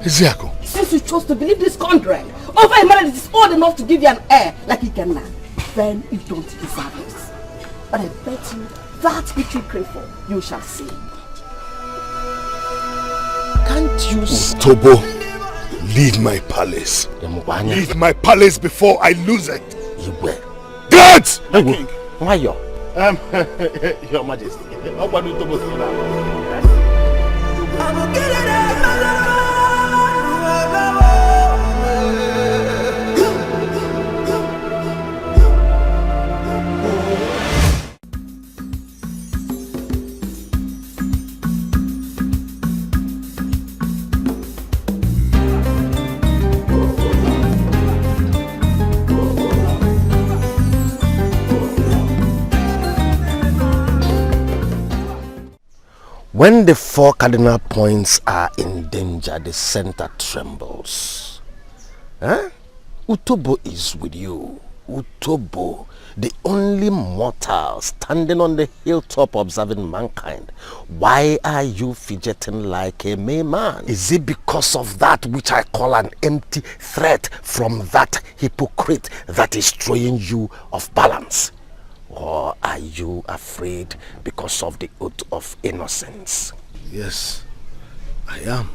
Ezeaku. Since you chose to believe this contract, over a man that is old enough to give you an heir like he can now, then you don't deserve this. But I bet you that which you crave for, you shall see. Can't you Utobo, leave my palace. Leave my palace before I lose it. You will. Guards! King. Why you? Your Majesty. When the four cardinal points are in danger, the center trembles. Utobo is with you. Utobo, the only mortal standing on the hilltop observing mankind. Why are you fidgeting like a May man? Is it because of that which I call an empty threat from that hypocrite that is throwing you off balance? Or are you afraid because of the oath of innocence? Yes, I am.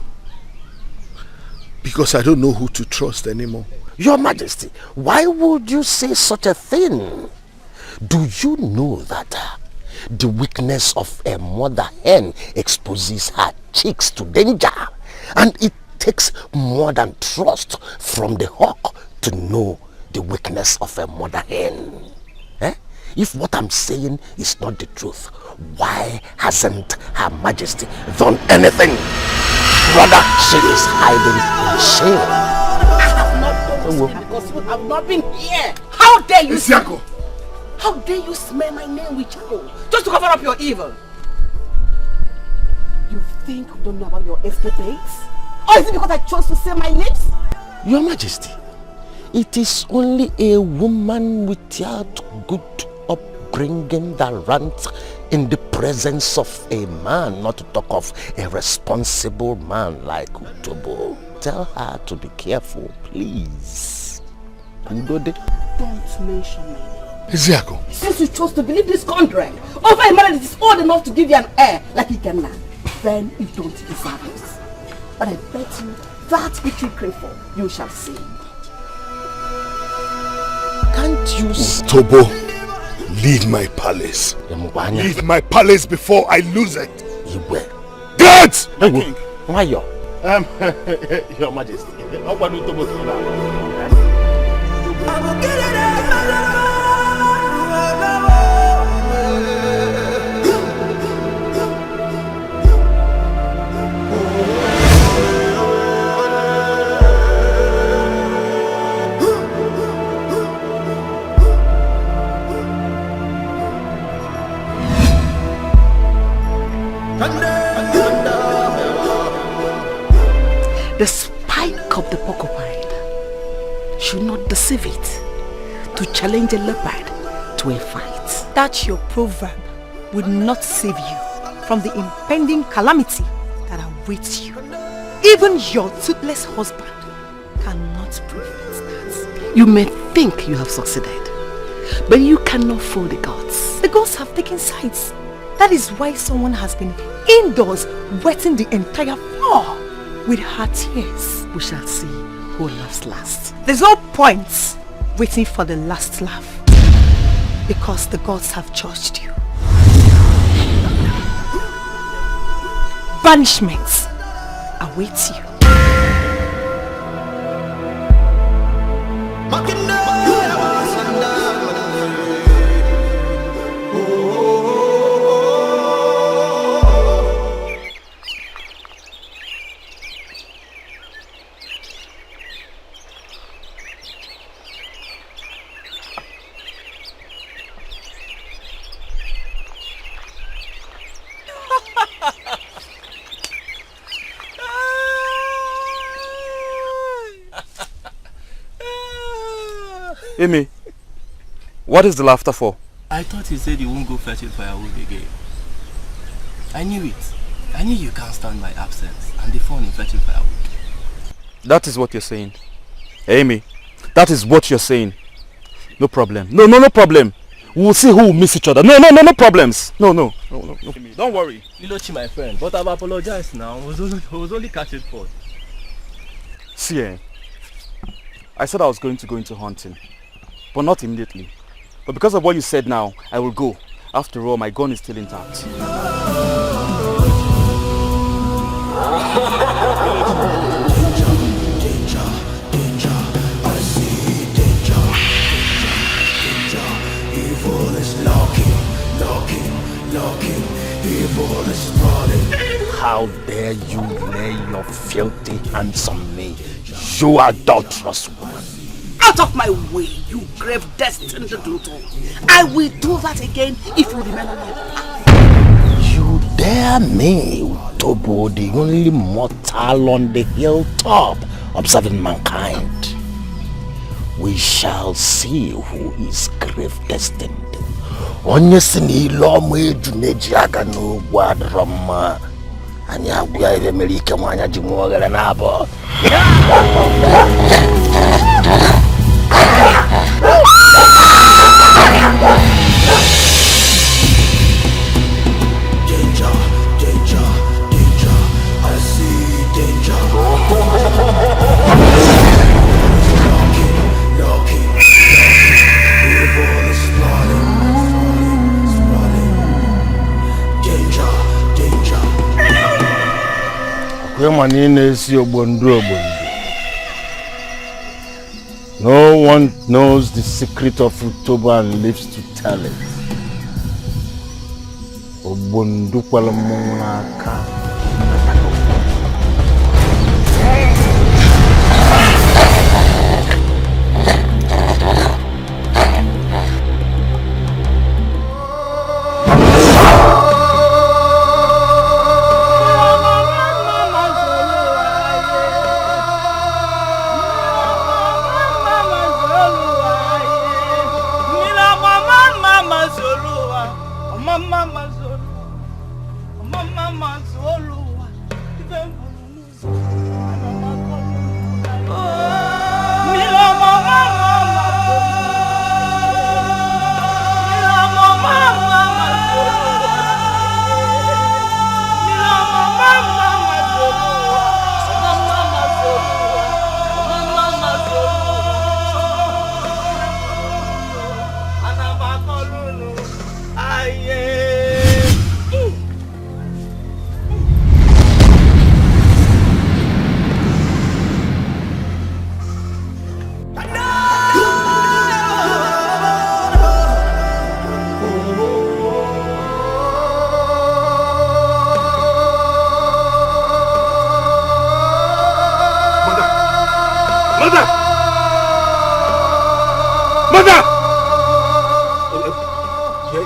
Because I don't know who to trust anymore. Your Majesty, why would you say such a thing? Do you know that the weakness of a mother hen exposes her chicks to danger? And it takes more than trust from the hawk to know the weakness of a mother hen. If what I'm saying is not the truth, why hasn't Her Majesty done anything? Rather, she is hiding in shame. I have not done this because you have not been here. How dare you? Ezeaku! How dare you smear my name with charcoal just to cover up your evil? You think we don't know about your escapades? Or is it because I chose to say my lips? Your Majesty, it is only a woman without good upbringing that runs in the presence of a man, not to talk of a responsible man like Utobo. Tell her to be careful, please. Don't mention me. Ezeaku. Since you chose to believe this contract, over a man that is old enough to give you an heir like he can now, then you don't deserve this. But I bet you that which you crave for, you shall see. Can't you Utobo, leave my palace. Leave my palace before I lose it. You will. Guards! King. Why you? Your Majesty. The spike of the porcupine should not deceive it to challenge a leopard to a fight. That your proverb would not save you from the impending calamity that awaits you. Even your toothless husband cannot prevent that. You may think you have succeeded, but you cannot fool the gods. The gods have taken sides. That is why someone has been indoors wetting the entire floor with her tears. We shall see who laughs last. There's no point waiting for the last laugh, because the gods have judged you. Banishment awaits you. Amy, what is the laughter for? I thought you said you won't go fetching firewood again. I knew it. I knew you can't stand my absence and the fun in fetching firewood. That is what you're saying. Amy, that is what you're saying. No problem. No problem. We'll see who will miss each other. No problems. No. Don't worry. Lilochi, my friend, but I've apologized now. I was only catching fun. See, I said I was going to go into hunting, but not immediately. But because of what you said now, I will go. After all, my gun is still intact. How dare you lay your filthy hands on me, you adulterous woman? Out of my way, you grave destined tonto. I will do that again if you remain alive. You dare me, Utobo, the only mortal on the hilltop, observing mankind. We shall see who is grave destined. Onye sini lomo ejuneji aga no gwadroma. Ani agwa ebe merike mwanya jimwogele nabo. Danger, I see danger. Knocking, evil is sprawling. Danger. No one knows the secret of Utobo and lives to tell it. Obundu kwala munaka.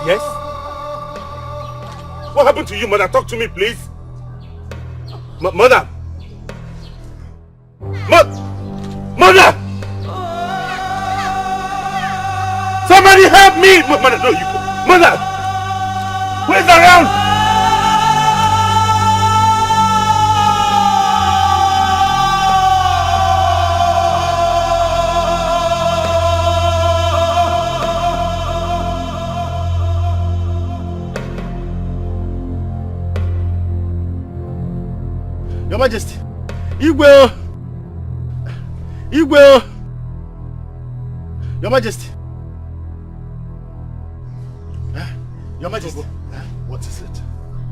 Yes? What happened to you, mother? Talk to me, please. Mother! Mother! Somebody help me! Mother, no, you... Mother! Where's around? Your Majesty, Igwe, Your Majesty, Your Majesty, What is it?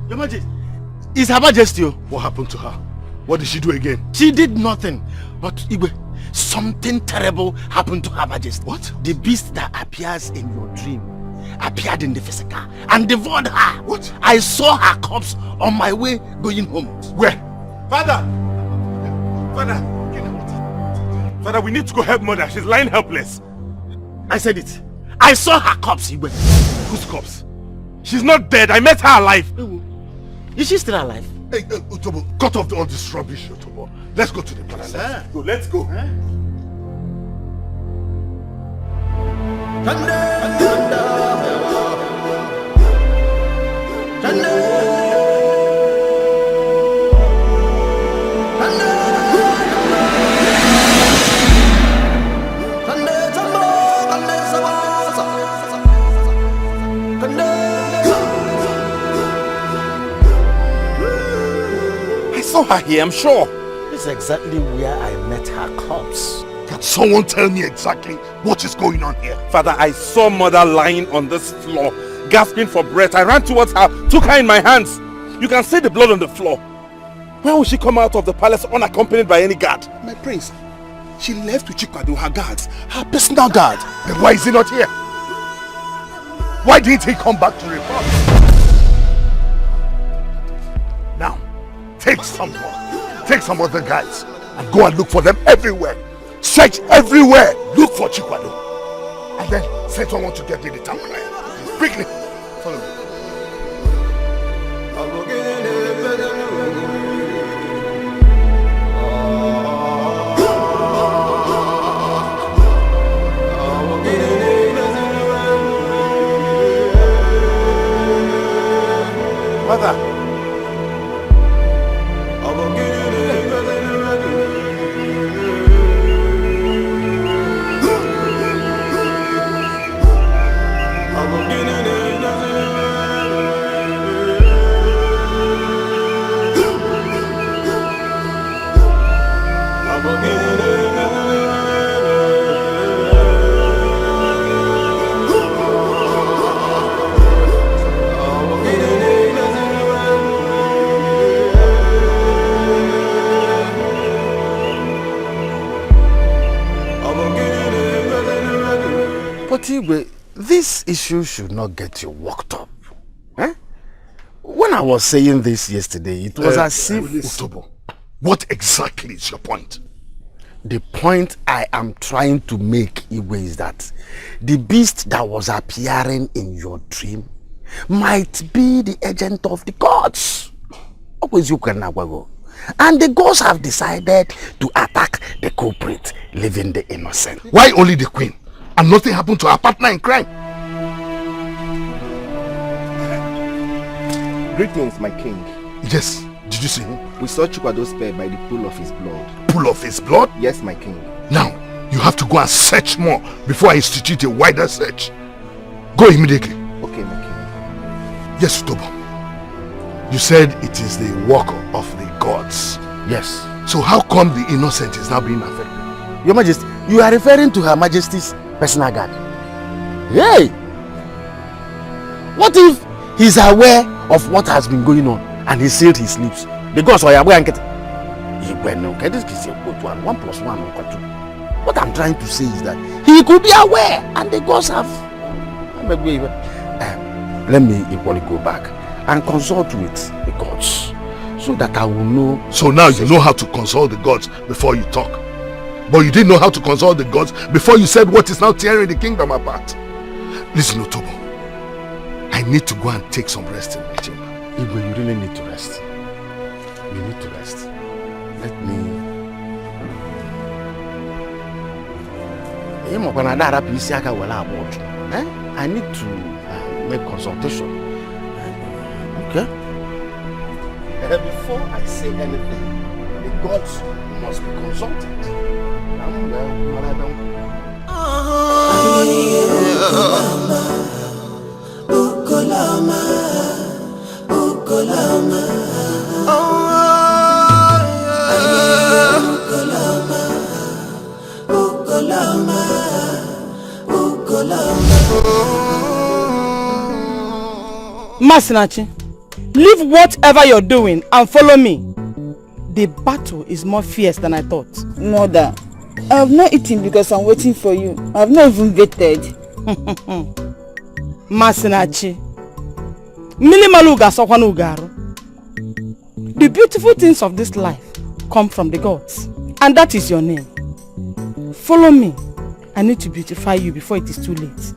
Your Majesty, it's Her Majesty. What happened to her? What did she do again? She did nothing, but Igwe, something terrible happened to Her Majesty. What? The beast that appears in your dream appeared in the physical and devoured her. What? I saw her corpse on my way going home. Where? Father, we need to go help mother. She's lying helpless. I said it. I saw her corpse, Igwe. Whose corpse? She's not dead. I met her alive. Is she still alive? Hey, Utobo, cut off all this rubbish, Utobo. Let's go to the palace. Let's go. I saw her here, I'm sure. This is exactly where I met her corpse. Can someone tell me exactly what is going on here? Father, I saw mother lying on this floor, gasping for breath. I ran towards her, took her in my hands. You can see the blood on the floor. Where will she come out of the palace unaccompanied by any guard? My prince, she left with Chikwado, her guards, her personal guard. Then why is he not here? Why didn't he come back to report? Now, take some other guys and go and look for them everywhere. Search everywhere. Look for Chikwado. And then send someone to get me the town crier. Quickly. Follow me. Mother. This issue should not get you worked up. Eh? When I was saying this yesterday, it was as if... Utobo, what exactly is your point? The point I am trying to make, Igwe, is that the beast that was appearing in your dream might be the agent of the gods. And the gods have decided to attack the culprit, leaving the innocent. Why only the queen? And nothing happened to her partner in crime? Greetings, my king. Yes, did you see him? We saw Chukwado's pair by the pool of his blood. Pool of his blood? Yes, my king. Now, you have to go and search more before I institute a wider search. Go immediately. Okay, my king. Yes, Utobo. You said it is the work of the gods. Yes. So how come the innocent is now being affected? Your Majesty, you are referring to Her Majesty's personal guard. Hey! What if he's aware of what has been going on and he sealed his lips? The gods are aware and get... 1 + 1 = 2. What I'm trying to say is that he could be aware and the gods have... let me equally go back and consult with the gods so that I will know... So now you know how to consult the gods before you talk. But you didn't know how to consult the gods before you said what is now tearing the kingdom apart. Listen, Utobo. I need to go and take some rest in my chamber. Igwe, you really need to rest. You need to rest. Let me... I need to make consultation. Okay? Before I say anything, the gods must be consulted. Masinachi, leave whatever you're doing and follow me. The battle is more fierce than I thought. Mother, I have not eaten because I'm waiting for you. I have not even waited. Masinachi, the beautiful things of this life come from the gods, and that is your name. Follow me. I need to beautify you before it is too late.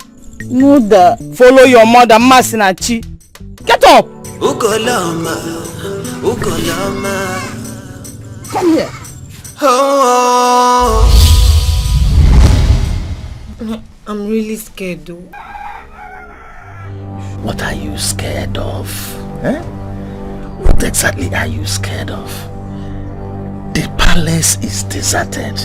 Mother, follow your mother, Masinachi. Get up! Ukolama, Ukolama. Come here. Oh. I'm really scared though. What are you scared of? Eh? What exactly are you scared of? The palace is deserted.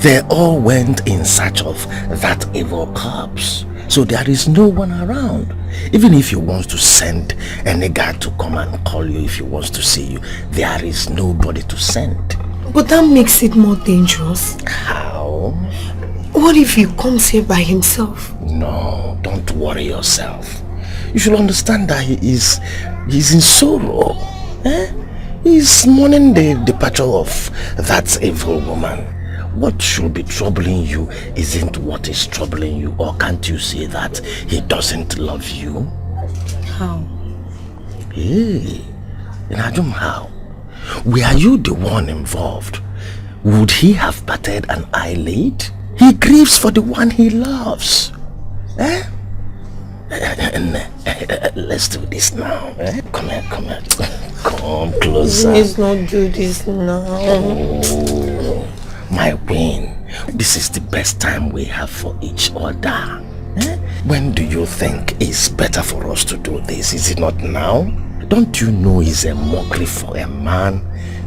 They all went in search of that evil corpse. So there is no one around. Even if you want to send any guy to come and call you if he wants to see you, there is nobody to send. But that makes it more dangerous. How? What if he comes here by himself? No, don't worry yourself. You should understand that he's in sorrow. Eh? He's mourning the departure of that evil woman. What should be troubling you isn't what is troubling you, or can't you see that he doesn't love you? How? Hey, Najum, how? Were you the one involved? Would he have batted an eyelid? He grieves for the one he loves. Eh? Let's do this now. Eh? Come here. Come closer. Please not do this now. Oh, my queen, this is the best time we have for each other. Eh? When do you think is better for us to do this? Is it not now? Don't you know it's a mockery for a man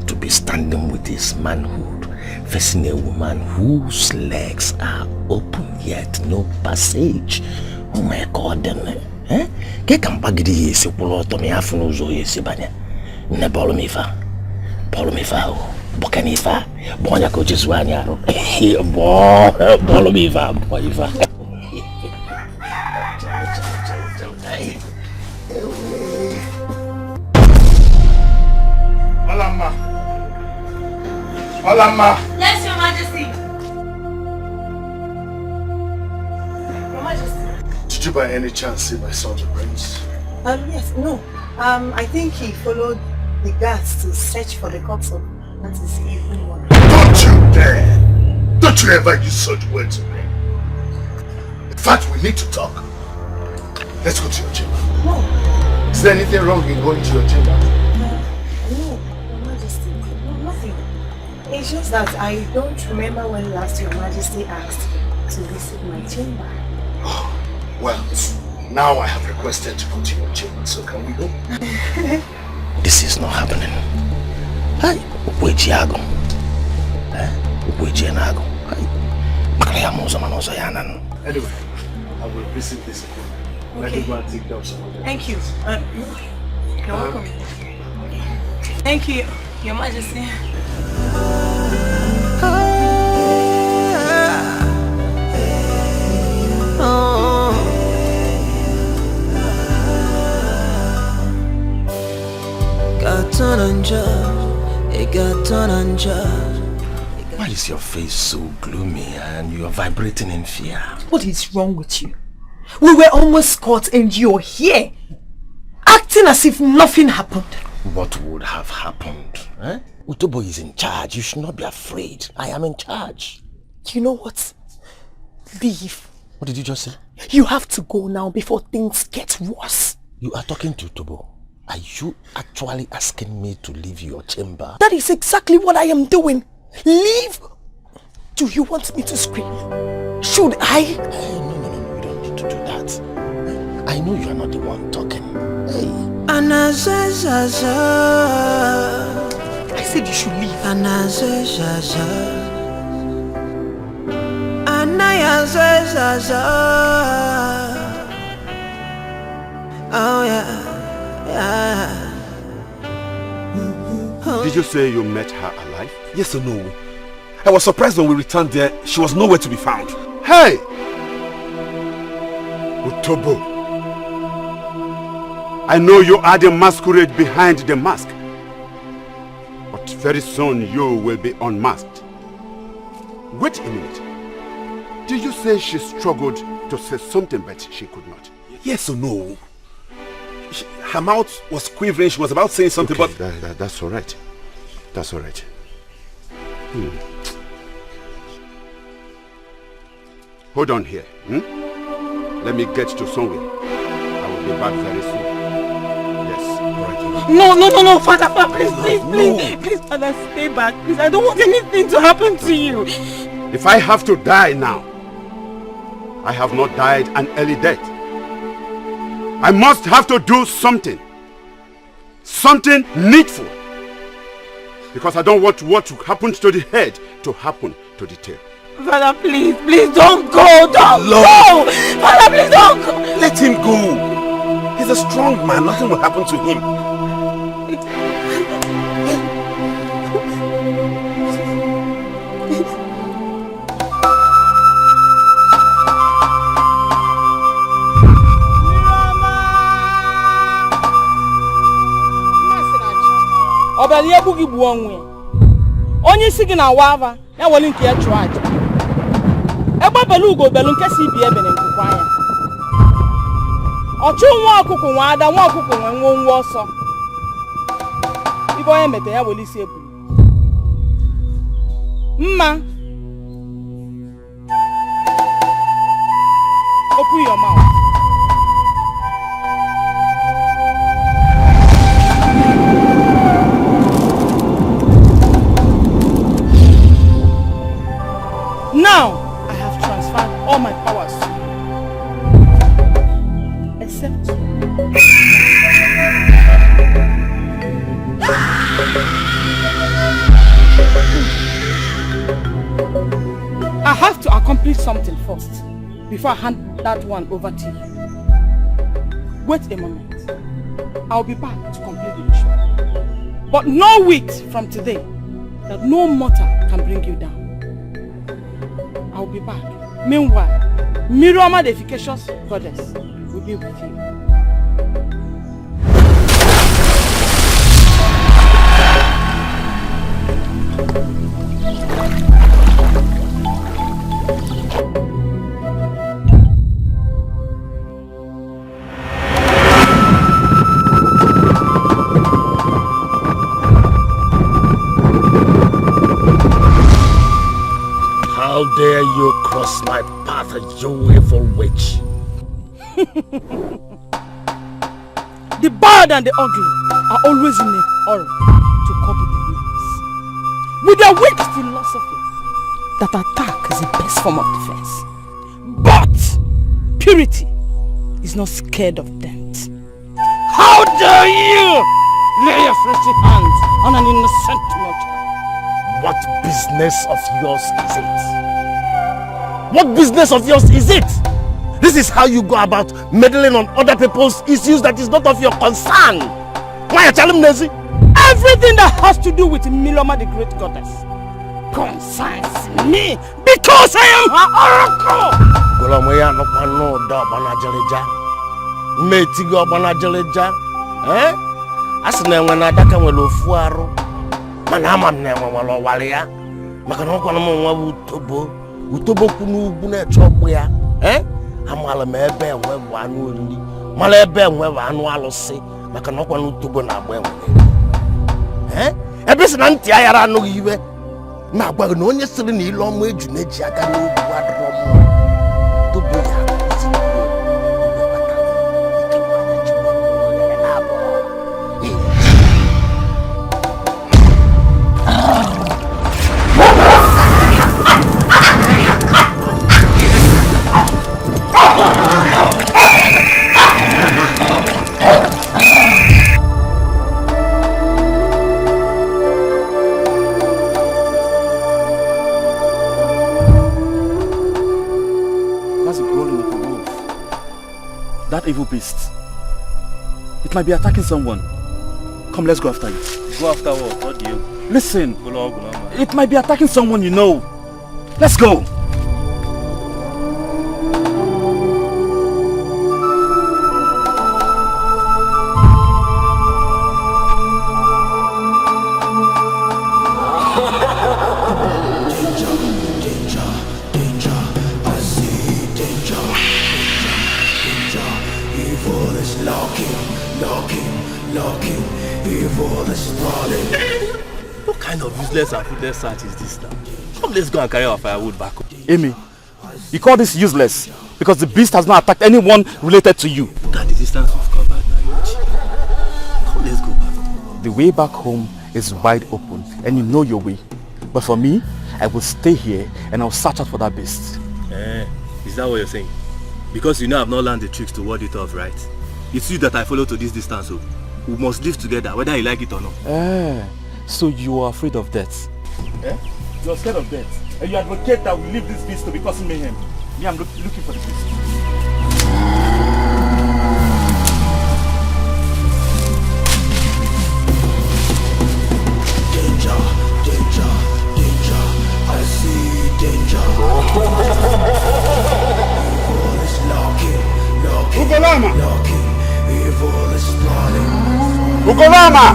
to be standing with his manhood, facing a woman whose legs are open yet no passage? Oh my God, eh? Ke kambagidi yesi kuloto mi afunu zo yesi banya. Ne bolo mi fa o. Bokani fa. Bonya ko Ugezu anyaro. Bolo mi fa, boy fa. Olama. Yes, Your Majesty. Your Majesty. Did you by any chance see my son the prince? Yes, no. I think he followed the guards to search for the corpse of that is evil one. Don't you dare! Don't you ever use such words to me. In fact, we need to talk. Let's go to your chamber. No. Is there anything wrong in going to your chamber? No, Your Majesty. No, nothing. It's just that I don't remember when last Your Majesty asked to visit my chamber. Oh, well, now I have requested to go to your chamber, so can we go? This is not happening. Hi, Ugezu. Ugezu. Anyway, I will visit this again. Let me go and take care of some of them. Thank you. You're welcome. Thank you, Your Majesty. Why is your face so gloomy and you are vibrating in fear? What is wrong with you? We were almost caught and you're here, acting as if nothing happened. What would have happened? Eh? Utobo is in charge. You should not be afraid. I am in charge. You know what? Leave. What did you just say? You have to go now before things get worse. You are talking to Utobo. Are you actually asking me to leave your chamber? That is exactly what I am doing. Leave. Do you want me to scream? Should I? No, you don't need to do that. I know you are not the one talking. Hey. I said you should leave. Oh yeah. Did you say you met her alive? Yes or no? I was surprised when we returned there. She was nowhere to be found. Hey! Utobo. I know you are the masquerade behind the mask. But very soon you will be unmasked. Wait a minute. Did you say she struggled to say something but she could not? Yes or no? Her mouth was quivering. She was about saying something, okay, but... That's all right. That's all right. Hold on here. Let me get to somewhere. I will be back very soon. Yes, right. No, Father, please, Father, stay back. Please, I don't want anything to happen to you. If I have to die now, I have not died an early death. I must have to do something. Something needful. Because I don't want what happened to the head to happen to the tail. Father, please, please don't go, don't go! Father, please don't go! Let him go. He's a strong man, nothing will happen to him. Obali ebugi bu onwe. Onye isi gị na wava, ya wole nke ya chụọ aja. Egbe belu ugo belu nke si bi ebe nkukwa anya. Ọchụ nwa ọkụkụ nwa ada nwa ọkụkụ nwe nwa ọsọ. Ibe onye mete ya wole isi ebu. Mma. Open your mouth. Now, I have transferred all my powers to you. Except I have to accomplish something first before I hand that one over to you. Wait a moment. I'll be back to complete the mission. But know it from today that no mortal can bring you down. I'll be back. Meanwhile, Miriam the efficacious goddess will be with you. How dare you cross my path, you evil witch? The bad and the ugly are always in a hurry to copy the winners. With their weak philosophy that attack is the best form of defense. But purity is not scared of death. How dare you lay your fleshy hands on an innocent mortal? What business of yours is it? What business of yours is it? This is how you go about meddling on other people's issues that is not of your concern. Why are you telling me? Everything that has to do with Miloma the great goddess concerns me because I am her oracle. Utobo kunu ugwu na-echọgbu ya amala m ebe enwe bụ anụ oriri mala ebe enwe bụ anụ alụsị maka na ọkwa n'utobo na-agba enwe ebe si na ntị ayara anụghị iwe na-agwa gị na onye sịrị na ile ọma eju na-eji aka n'ogwu adịrọ mma tobo ya That evil beast. It might be attacking someone. Come, let's go after it. Go after what? What do you? Listen. It might be attacking someone you know. Let's go. What kind of useless and fruitless search is this now? Come, let's go and carry our firewood back home. Amy, you call this useless because the beast has not attacked anyone related to you. Look at the distance we've covered now, Yochi. Come, let's go back home. The way back home is wide open and you know your way. But for me, I will stay here and I'll search out for that beast. Is Is that what you're saying? Because you know I've not learned the tricks to ward it off, right? It's you that I follow to this distance, so we must live together, whether you like it or not. So you are afraid of death? Eh? You're scared of death? And you advocate that we leave this beast to be causing mayhem? Me, I'm looking for the beast. Danger, danger, danger. I see danger. Evil is knocking, knocking. Evil is spawning. Ukolama!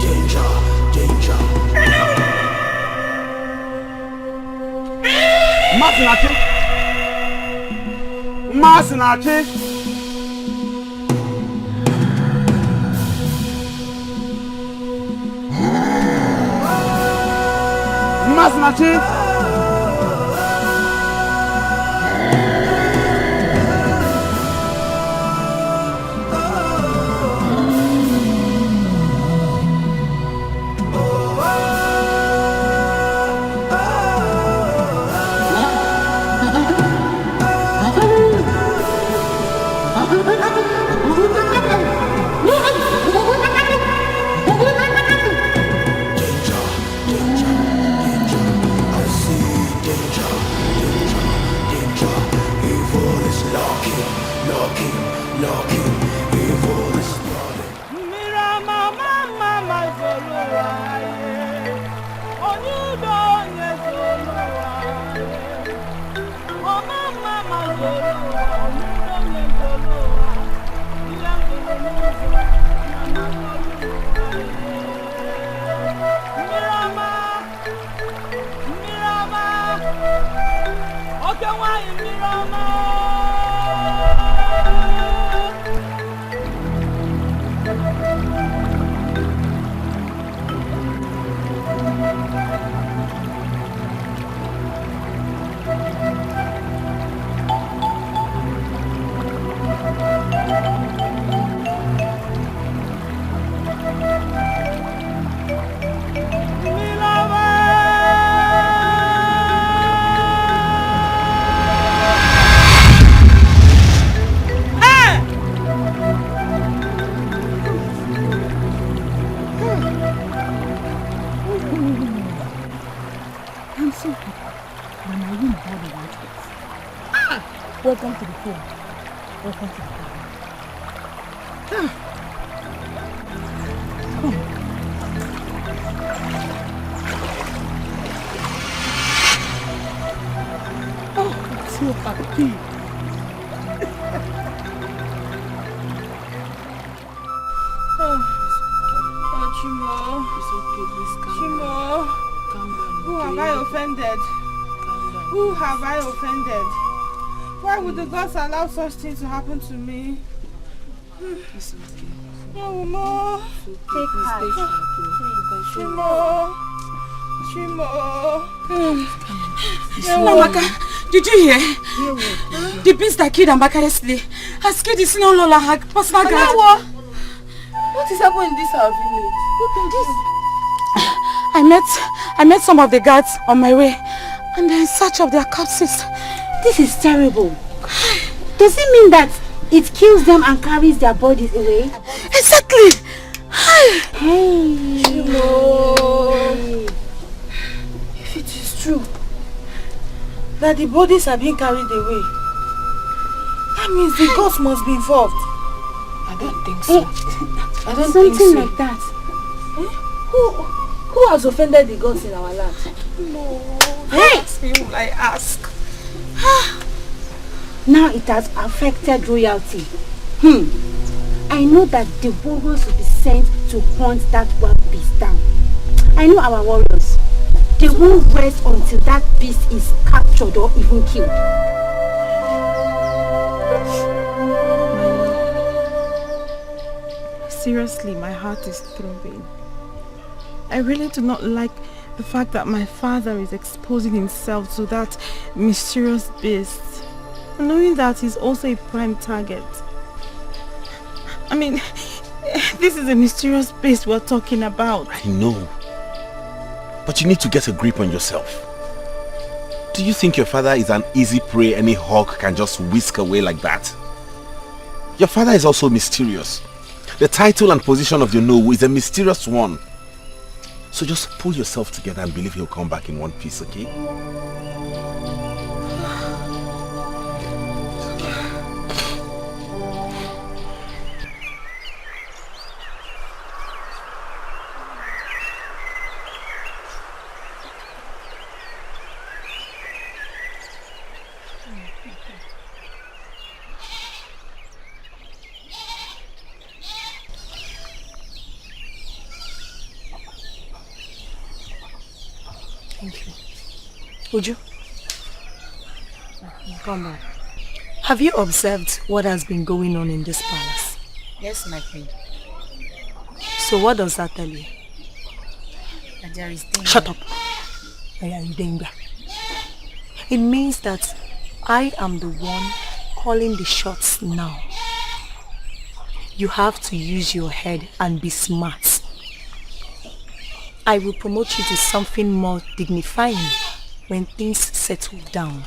Danger, danger. Masinachi! Masinachi! Masinachi! Welcome to the home. Welcome to the home. Come. Oh, I'm so happy. Chimo. It's okay, please calm Chimo. Calm down. Who have I offended? Who have I offended? Why would the gods allow such things to happen to me? It's okay. Oh, Mo. Take heart. Chimo. Chimo. Amaka, did you hear? The beast that killed Amaka yesterday has killed his senior Lola, her personal guard. What is happening in this our village? I met some of the guards on my way, and they're in search of their corpses. This is terrible. Does it mean that it kills them and carries their bodies away? Exactly. Hey. Chimo. If it is true that the bodies are being carried away, that means the gods must be involved. I don't think so. I don't think so. Something like that. Who has offended the gods in our land? No. Hey! Ask me who I ask. Now it has affected royalty. I know that the warriors will be sent to hunt that wild beast down. I know our warriors. They won't rest until that beast is captured or even killed. Seriously, my heart is throbbing. I really do not like the fact that my father is exposing himself to that mysterious beast, knowing that he's also a prime target. I mean, this is a mysterious beast we're talking about. I know. But you need to get a grip on yourself. Do you think your father is an easy prey any hawk can just whisk away like that? Your father is also mysterious. The title and position of the Onowu is a mysterious one. So just pull yourself together and believe he'll come back in one piece, okay? Uju, come on. Have you observed what has been going on in this palace? Yes, my friend. So what does that tell you? That there is danger. Shut up. I am danger. It means that I am the one calling the shots now. You have to use your head and be smart. I will promote you to something more dignifying when things settle down.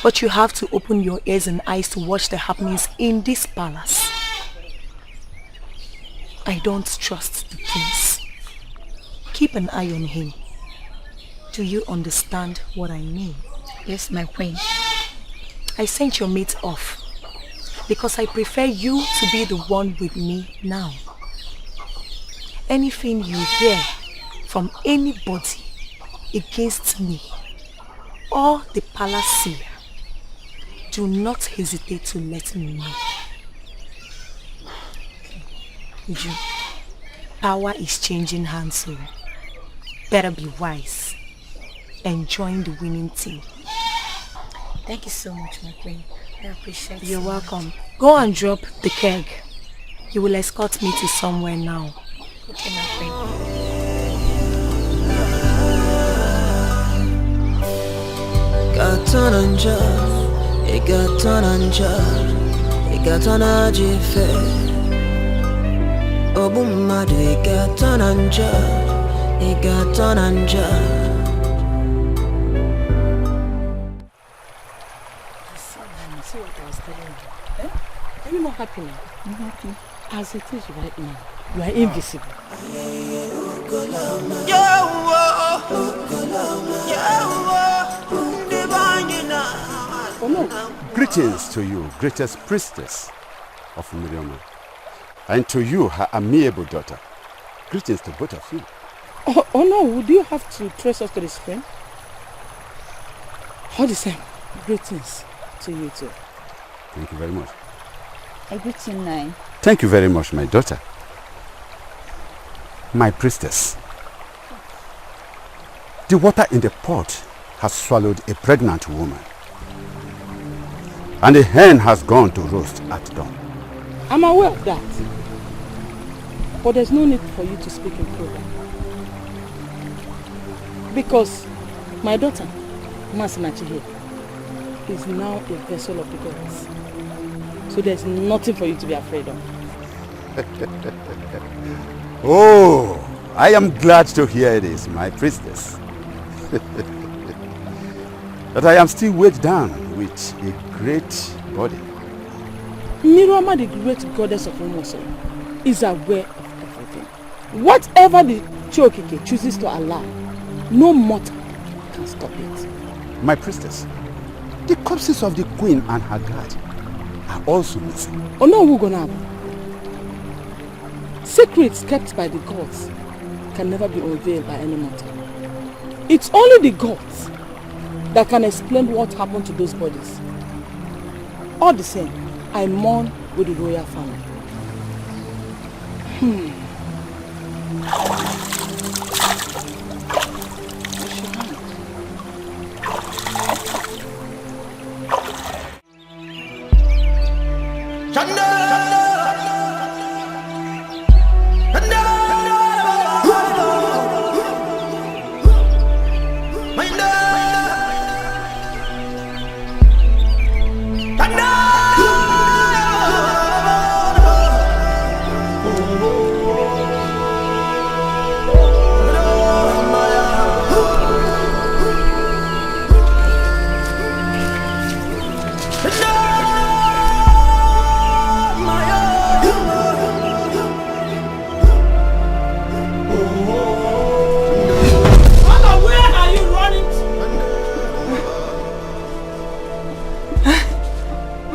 But you have to open your ears and eyes to watch the happenings in this palace. I don't trust the prince. Keep an eye on him. Do you understand what I mean? Yes, my queen. I sent your mate off because I prefer you to be the one with me now. Anything you hear from anybody against me or the palace seer, do not hesitate to let me know. Uju, power is changing hands, so better be wise and join the winning team. Thank you so much, my queen. I appreciate it. You're welcome. Go and drop the keg. You will escort me to somewhere now. Okay, my friend. Gaton anja, gaton anja, gaton ajife. Obumadu, gaton anja, gaton anja. See what I was telling you? Eh? Are you not happy now? I'm happy. As it is right now, you are invisible. Oh no. Greetings to you, greatest priestess of Mirioma, and to you, her amiable daughter. Greetings to both of you. Oh no, would you have to trace us to the screen? All the same, greetings to you too. Thank you very much. I greet you, Nai. Thank you very much, my daughter. My priestess. The water in the pot has swallowed a pregnant woman. And the hen has gone to roast at dawn. I'm aware of that. But there's no need for you to speak in program. Because my daughter, Masinachi here, is now a vessel of the gods. So there's nothing for you to be afraid of. Oh, I am glad to hear this, my priestess. That I am still weighed down with a great body. Mirioma, the great goddess of Umoso, is aware of everything. Whatever the Chokike chooses to allow, no mortal can stop it. My priestess, the corpses of the queen and her guard are also missing. Oh no, Ugonab. Secrets kept by the gods can never be unveiled by any mortal. It's only the gods that can explain what happened to those bodies. All the same, I mourn with the royal family.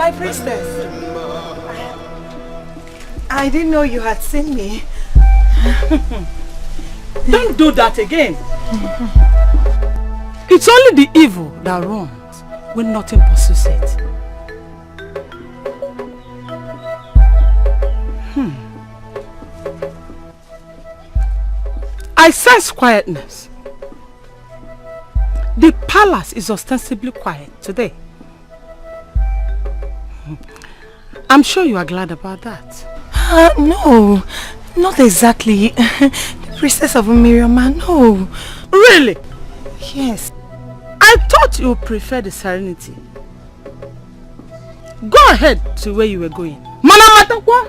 My priestess. I didn't know you had seen me. Don't do that again. It's only the evil that runs when nothing pursues it. I sense quietness. The palace is ostensibly quiet today. I'm sure you are glad about that. No, not exactly. The priestess of Miriama, no. Really? Yes. I thought you would prefer the serenity. Go ahead to where you were going. Mana matakwa.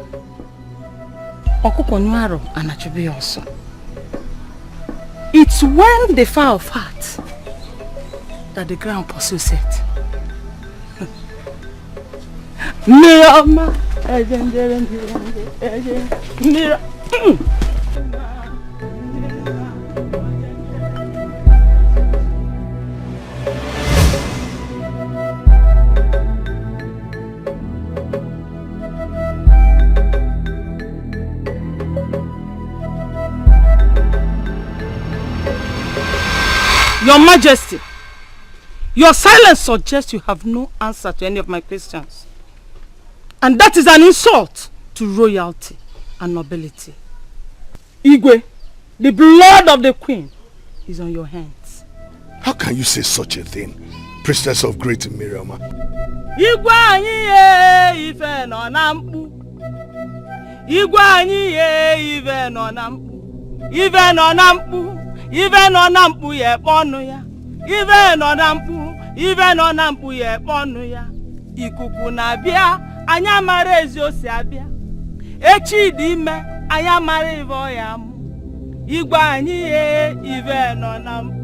Okuko nwaro anachubi also. It's when they fire of heart that the ground pursues it. Miriama. Your Majesty, your silence suggests you have no answer to any of my questions. And that is an insult to royalty and nobility. Igwe, the blood of the queen is on your hands. How can you say such a thing, priestess of great Miriama? Igwe anyị ye ife nọ na mkpu. Igwe anyị ye ife nọ na mkpu. Ife nọ na mkpu. Ife nọ na mkpu ye kpọnụ ya. Ife nọ na mkpu. Ife nọ na mkpu ye kpọnụ ya. Ikuku na-abịa, anyị amara ezi o si abịa. Echi dị ime, anyị amara ife ọ ya mụ. Igwe anyị ye ife nọ na mkpu.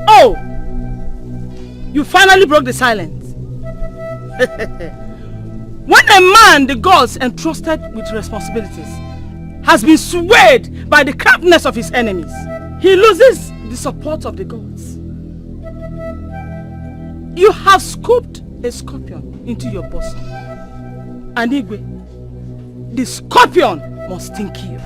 Oh! You finally broke the silence. When a man the gods entrusted with responsibilities has been swayed by the craftiness of his enemies, he loses the support of the gods. You have scooped a scorpion into your bosom. And Igwe, the scorpion must sting you.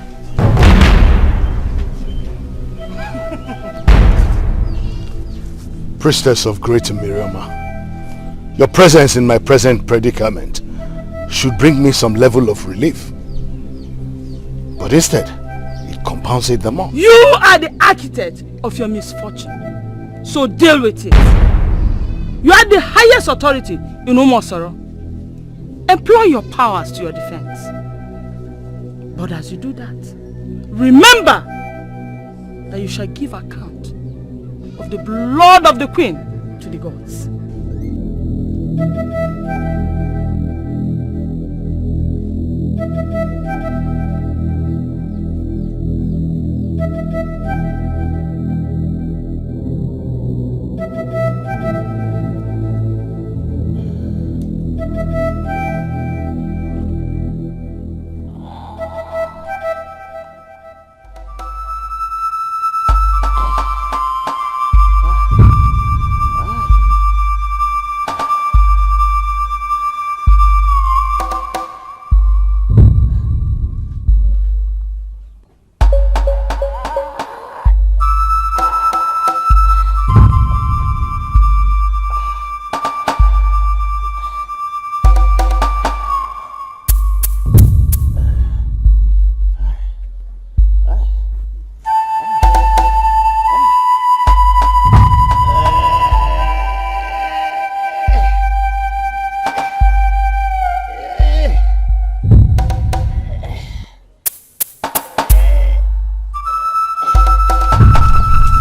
Priestess of great Miriama, your presence in my present predicament should bring me some level of relief. But instead, it compounds it the more. You are the architect of your misfortune. So deal with it. You are the highest authority in Umosoro. Employ your powers to your defense. But as you do that, remember that you shall give account of the blood of the queen to the gods.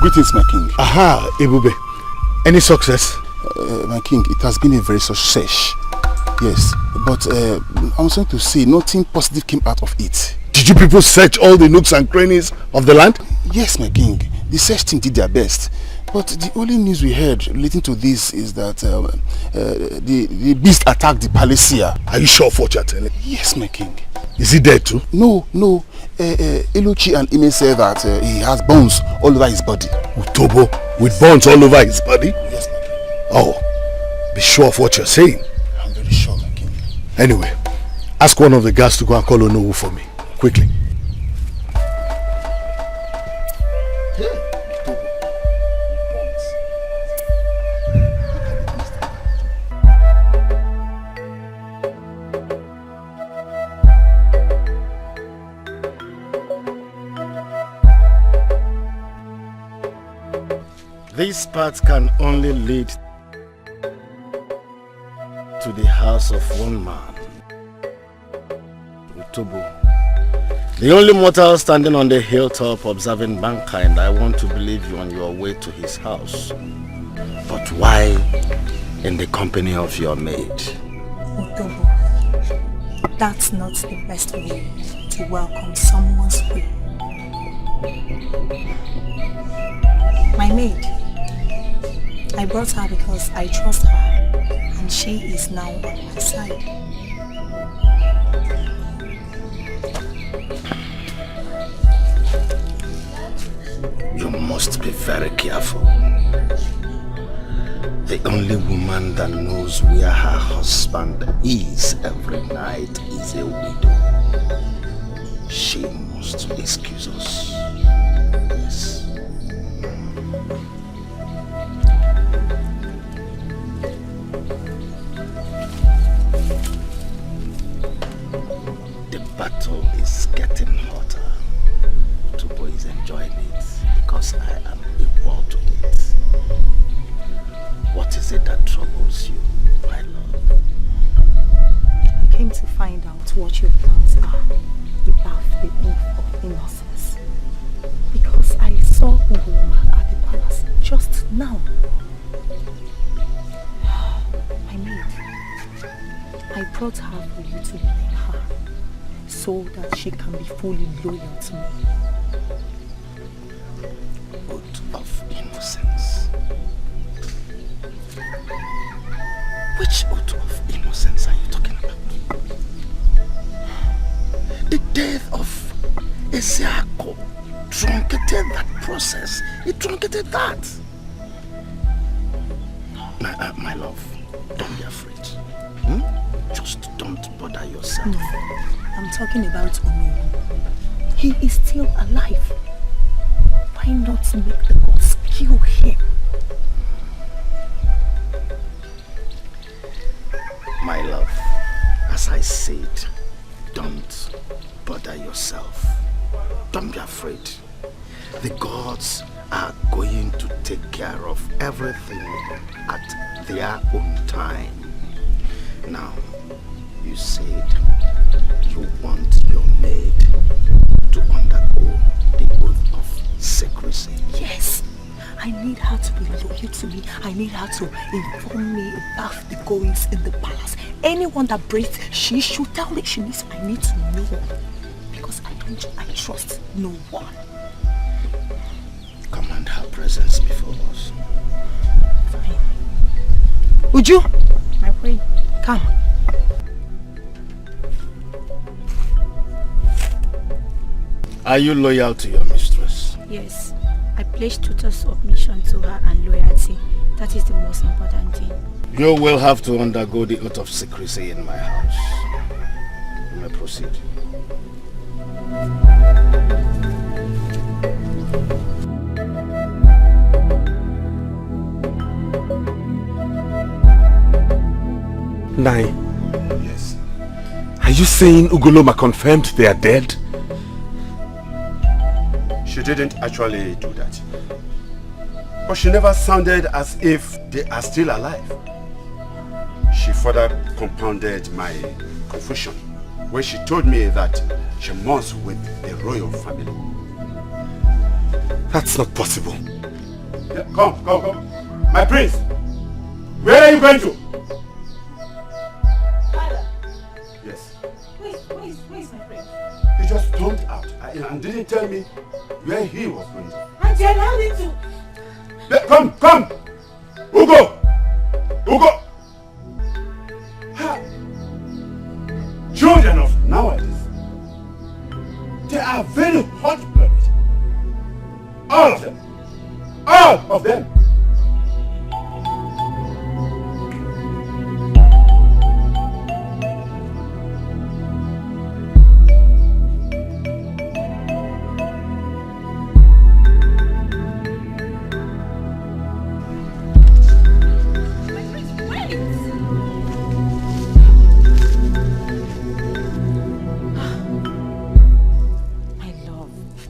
Greetings, my king. Aha, Ebube. Any success? My king, it has been a very success. Yes, but I'm sorry to say nothing positive came out of it. Did you people search all the nooks and crannies of the land? Yes, my king. The search team did their best. But the only news we heard relating to this is that the beast attacked the palace here. Are you sure of what you're telling? Yes, my king. Is he dead too? No. Eluchi and Ime say that he has bones all over his body. Utobo with bones all over his body? Yes, my king. Oh, Be sure of what you're saying. I'm very sure, my king. Anyway, ask one of the guards to go and call Onowu for me. Quickly. This path can only lead to the house of one man, Utobo. The only mortal standing on the hilltop observing mankind. I want to believe you on your way to his house. But why in the company of your maid? Utobo, that's not the best way to welcome someone's way. My maid, I brought her because I trust her, and she is now on my side. You must be very careful. The only woman that knows where her husband is every night is a widow. She must excuse us. Yes. The battle is getting hotter. Tubo is enjoying it because I am equal to it. What is it that troubles you, my love? I came to find out what your plans are about the oath of innocence. Because I saw Ugoloma at the palace just now. My maid, I brought her for you to blame her so that she can be fully loyal to me. Oath of innocence. Which oath of innocence are you talking about? The death of Esiako truncated that process. It truncated that. My love, don't be afraid. Just don't bother yourself. No, I'm talking about Omen. He is still alive. Why not make the gods kill him? My love, as I said, don't bother yourself. Don't be afraid. The gods are going to take care of everything at their own time. Now, you said you want your maid to undergo the oath of secrecy. Yes. I need her to be loyal to me. I need her to inform me about the goings in the palace. Anyone that breaks, she should tell me. I need to know. Because I trust no one. Command her presence before us. Fine. Uju, my queen, come. Are you loyal to your mistress? Yes. I pledge total submission to her and loyalty. That is the most important thing. You will have to undergo the oath of secrecy in my house. You may proceed. Nai. Yes. Are you saying Ugoloma confirmed they are dead? She didn't actually do that. But she never sounded as if they are still alive. She further compounded my confusion when she told me that she mourns with the royal family. That's not possible. Yeah, come. My prince, where are you going to? Father. Yes. Where is my friend? He just stormed out and didn't tell me where he was going to. Auntie, allow me to. Come! Ugo! Children of nowadays, they are very hot-blooded. All of them.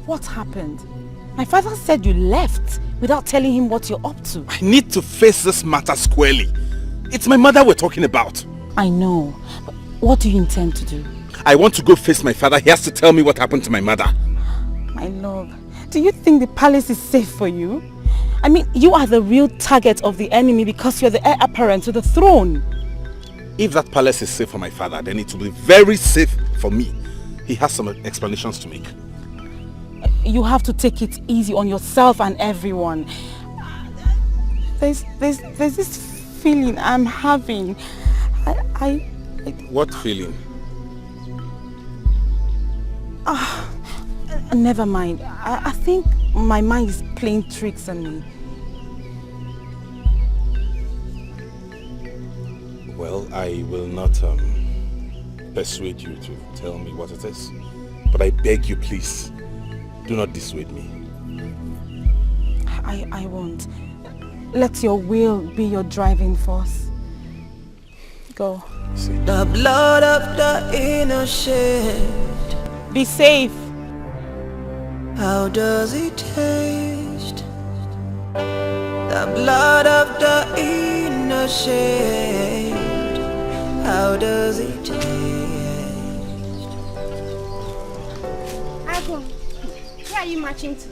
What happened? My father said you left without telling him what you're up to. I need to face this matter squarely. It's my mother we're talking about. I know, but what do you intend to do? I want to go face my father. He has to tell me what happened to my mother. My love, do you think the palace is safe for you? I mean, you are the real target of the enemy because you're the heir apparent to the throne. If that palace is safe for my father, then it will be very safe for me. He has some explanations to make. You have to take it easy on yourself and everyone. There's this feeling I'm having. What feeling? Never mind. I think my mind is playing tricks on me. Well, I will not persuade you to tell me what it is. But I beg you, please, do not dissuade me. I won't. Let your will be your driving force. Go. The blood of the innocent. Be safe. How does it taste? The blood of the innocent. How does it taste? Agum, where are you marching to?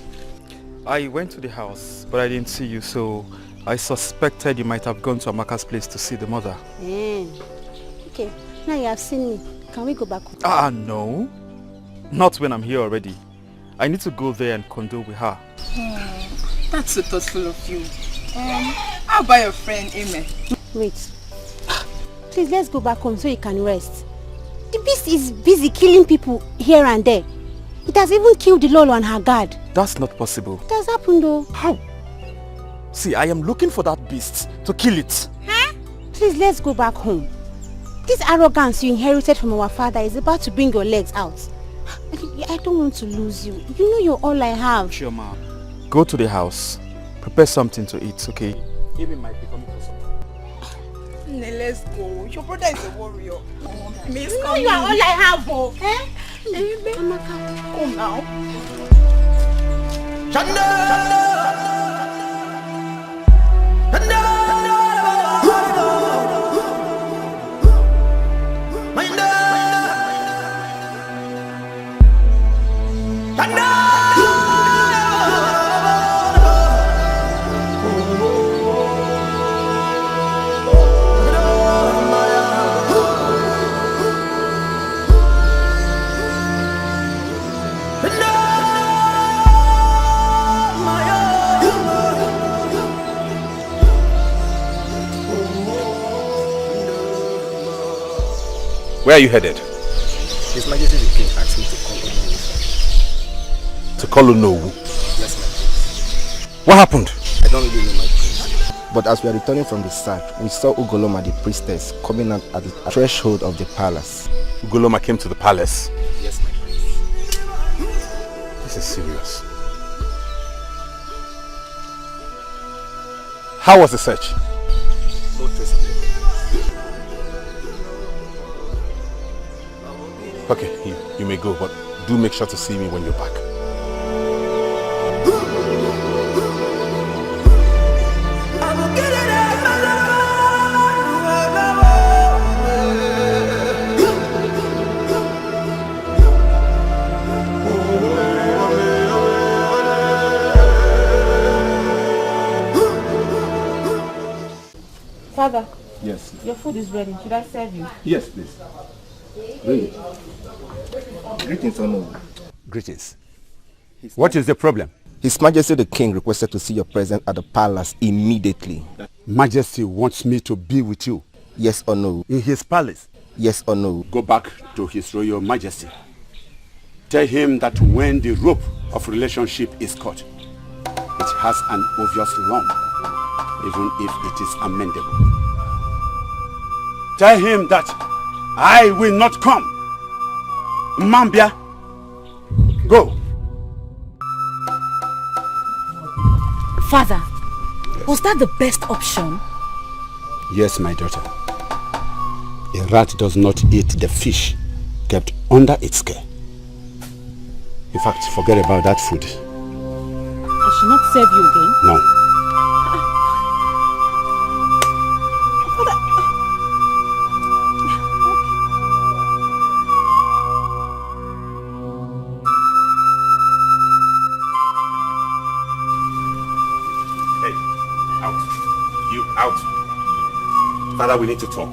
I went to the house, but I didn't see you, so I suspected you might have gone to Amaka's place to see the mother. Okay, now you have seen me. Can we go back home? No. Not when I'm here already. I need to go there and condole with her. That's so thoughtful of you. How about your friend, Amen? Wait. Please, let's go back home so you can rest. The beast is busy killing people here and there. It has even killed the Lolo and her guard. That's not possible. It has happened though. How? See, I am looking for that beast to kill it. Huh? Please, let's go back home. This arrogance you inherited from our father is about to bring your legs out. I don't want to lose you. You know you're all I have. Sure, ma. Go to the house. Prepare something to eat, okay? Even might be coming for something. Let's go. Your brother is a warrior. Miss, you know you are all I have, oh. Amaka, come now. Where are you headed? His Majesty the King asked me to call on you. To call Onowu? Yes, my prince. What happened? I don't really know, my prince. But as we are returning from the sack, we saw Ugoloma the priestess coming out at the threshold of the palace. Ugoloma came to the palace? Yes, my prince. This is serious. How was the search? No trace of it. Okay, you may go, but do make sure to see me when you're back. Father. Yes. Your food is ready. Should I serve you? Yes, please. Really? Greetings, Onowu. Greetings. What is the problem? His Majesty the King requested to see your presence at the palace immediately. Majesty wants me to be with you. Yes or no? In his palace? Yes or no? Go back to his royal majesty. Tell him that when the rope of relationship is cut, it has an obvious lump, even if it is amendable. Tell him that I will not come. Mambia, go. Father, was that the best option? Yes, my daughter. A rat does not eat the fish kept under its care. In fact, forget about that food. I should not serve you again? No. Father, we need to talk.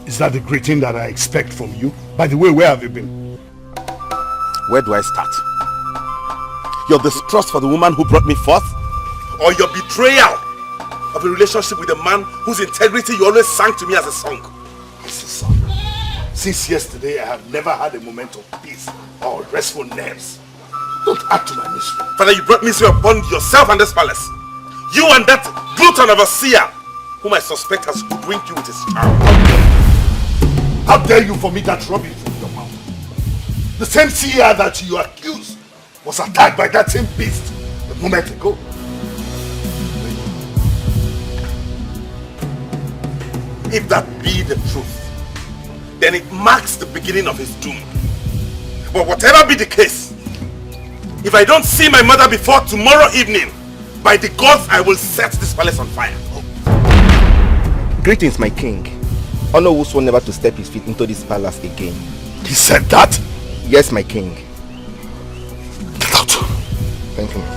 Is that the greeting that I expect from you? By the way, where have you been? Where do I start? Your distrust for the woman who brought me forth? Or your betrayal of a relationship with a man whose integrity you always sang to me as a song? Listen, son. Since yesterday, I have never had a moment of peace or restful nerves. Don't add to my misery. Father, you brought misery upon yourself and this palace. You and that glutton of a seer, whom I suspect has hoodwinked you with his charm. How dare you vomit that rubbish from your mouth? The same seer that you accuse was attacked by that same beast a moment ago. If that be the truth, then it marks the beginning of his doom. But whatever be the case, if I don't see my mother before tomorrow evening, by the gods I will set this palace on fire. Greetings, my king. Honor will sworn never to step his feet into this palace again. He said that? Yes, my king. Get out. Thank you, my king.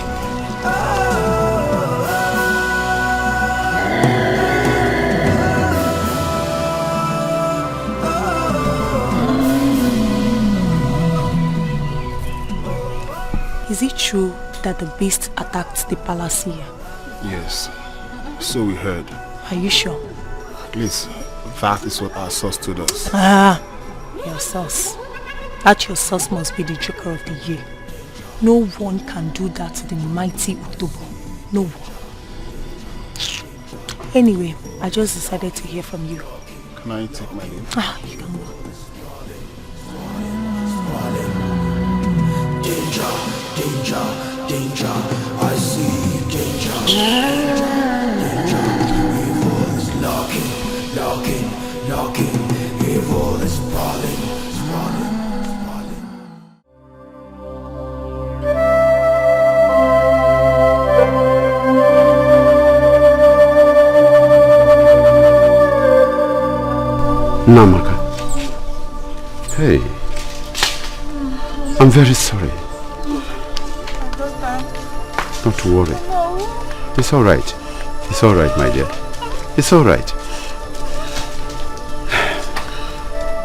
Is it true that the beast attacked the palace here? Yes, so we heard. Are you sure? Please, that is what our source told us. Ah, your source. That your source must be the joker of the year. No one can do that to the mighty Utobo. No one. Anyway, I just decided to hear from you. Can I take my leave? Ah, you can go. Danger, danger, danger, I see danger. Danger, evil is knocking, knocking, knocking. Evil is sprawling, sprawling, sprawling. Namaka. Hey. I'm very sorry. Don't worry. It's all right. It's all right, my dear. It's all right.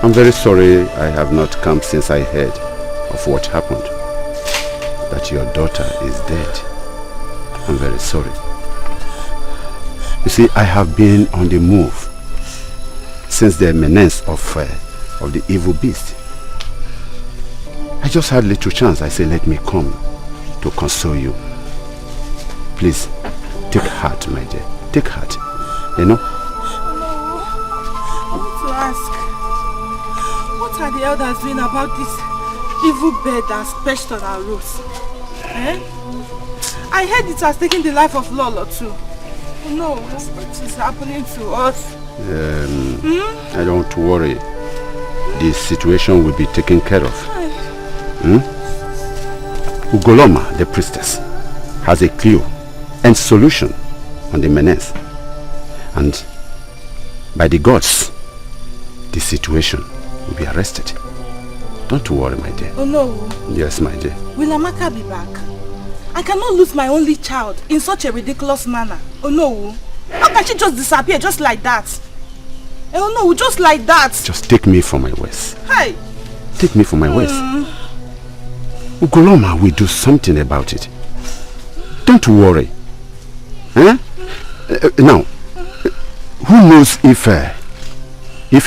I'm very sorry I have not come since I heard of what happened. That your daughter is dead. I'm very sorry. You see, I have been on the move since the menace of the evil beast. I just had little chance. I said, let me come to console you. Please, take heart, my dear. Take heart. You know? I want to ask, what are the elders doing about this evil bird that's perched on our roofs? Eh? I heard it has taken the life of Lolo too. Oh no, what is happening to us? I don't worry. The situation will be taken care of. Ugoloma, the priestess, has a clue and solution on the menace. And by the gods, the situation will be arrested. Don't worry, my dear. Oh no. Yes, my dear. Will Amaka be back? I cannot lose my only child in such a ridiculous manner. Oh no. How can she just disappear just like that? Oh no, just like that. Just take me for my words. Hey. Take me for my words. Ugoloma will do something about it. Don't worry. Now, who knows if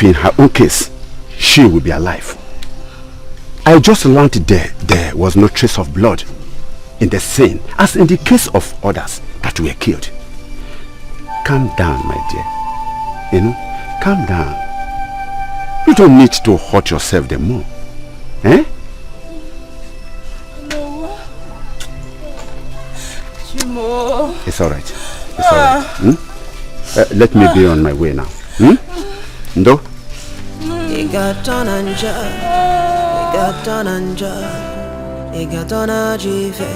in her own case, she will be alive. I just learned there was no trace of blood in the scene, as in the case of others that were killed. Calm down, my dear. You know, calm down. You don't need to hurt yourself the more. Eh? Chimo. It's alright. It's alright. Let me be on my way now. Ndo? Igatona jife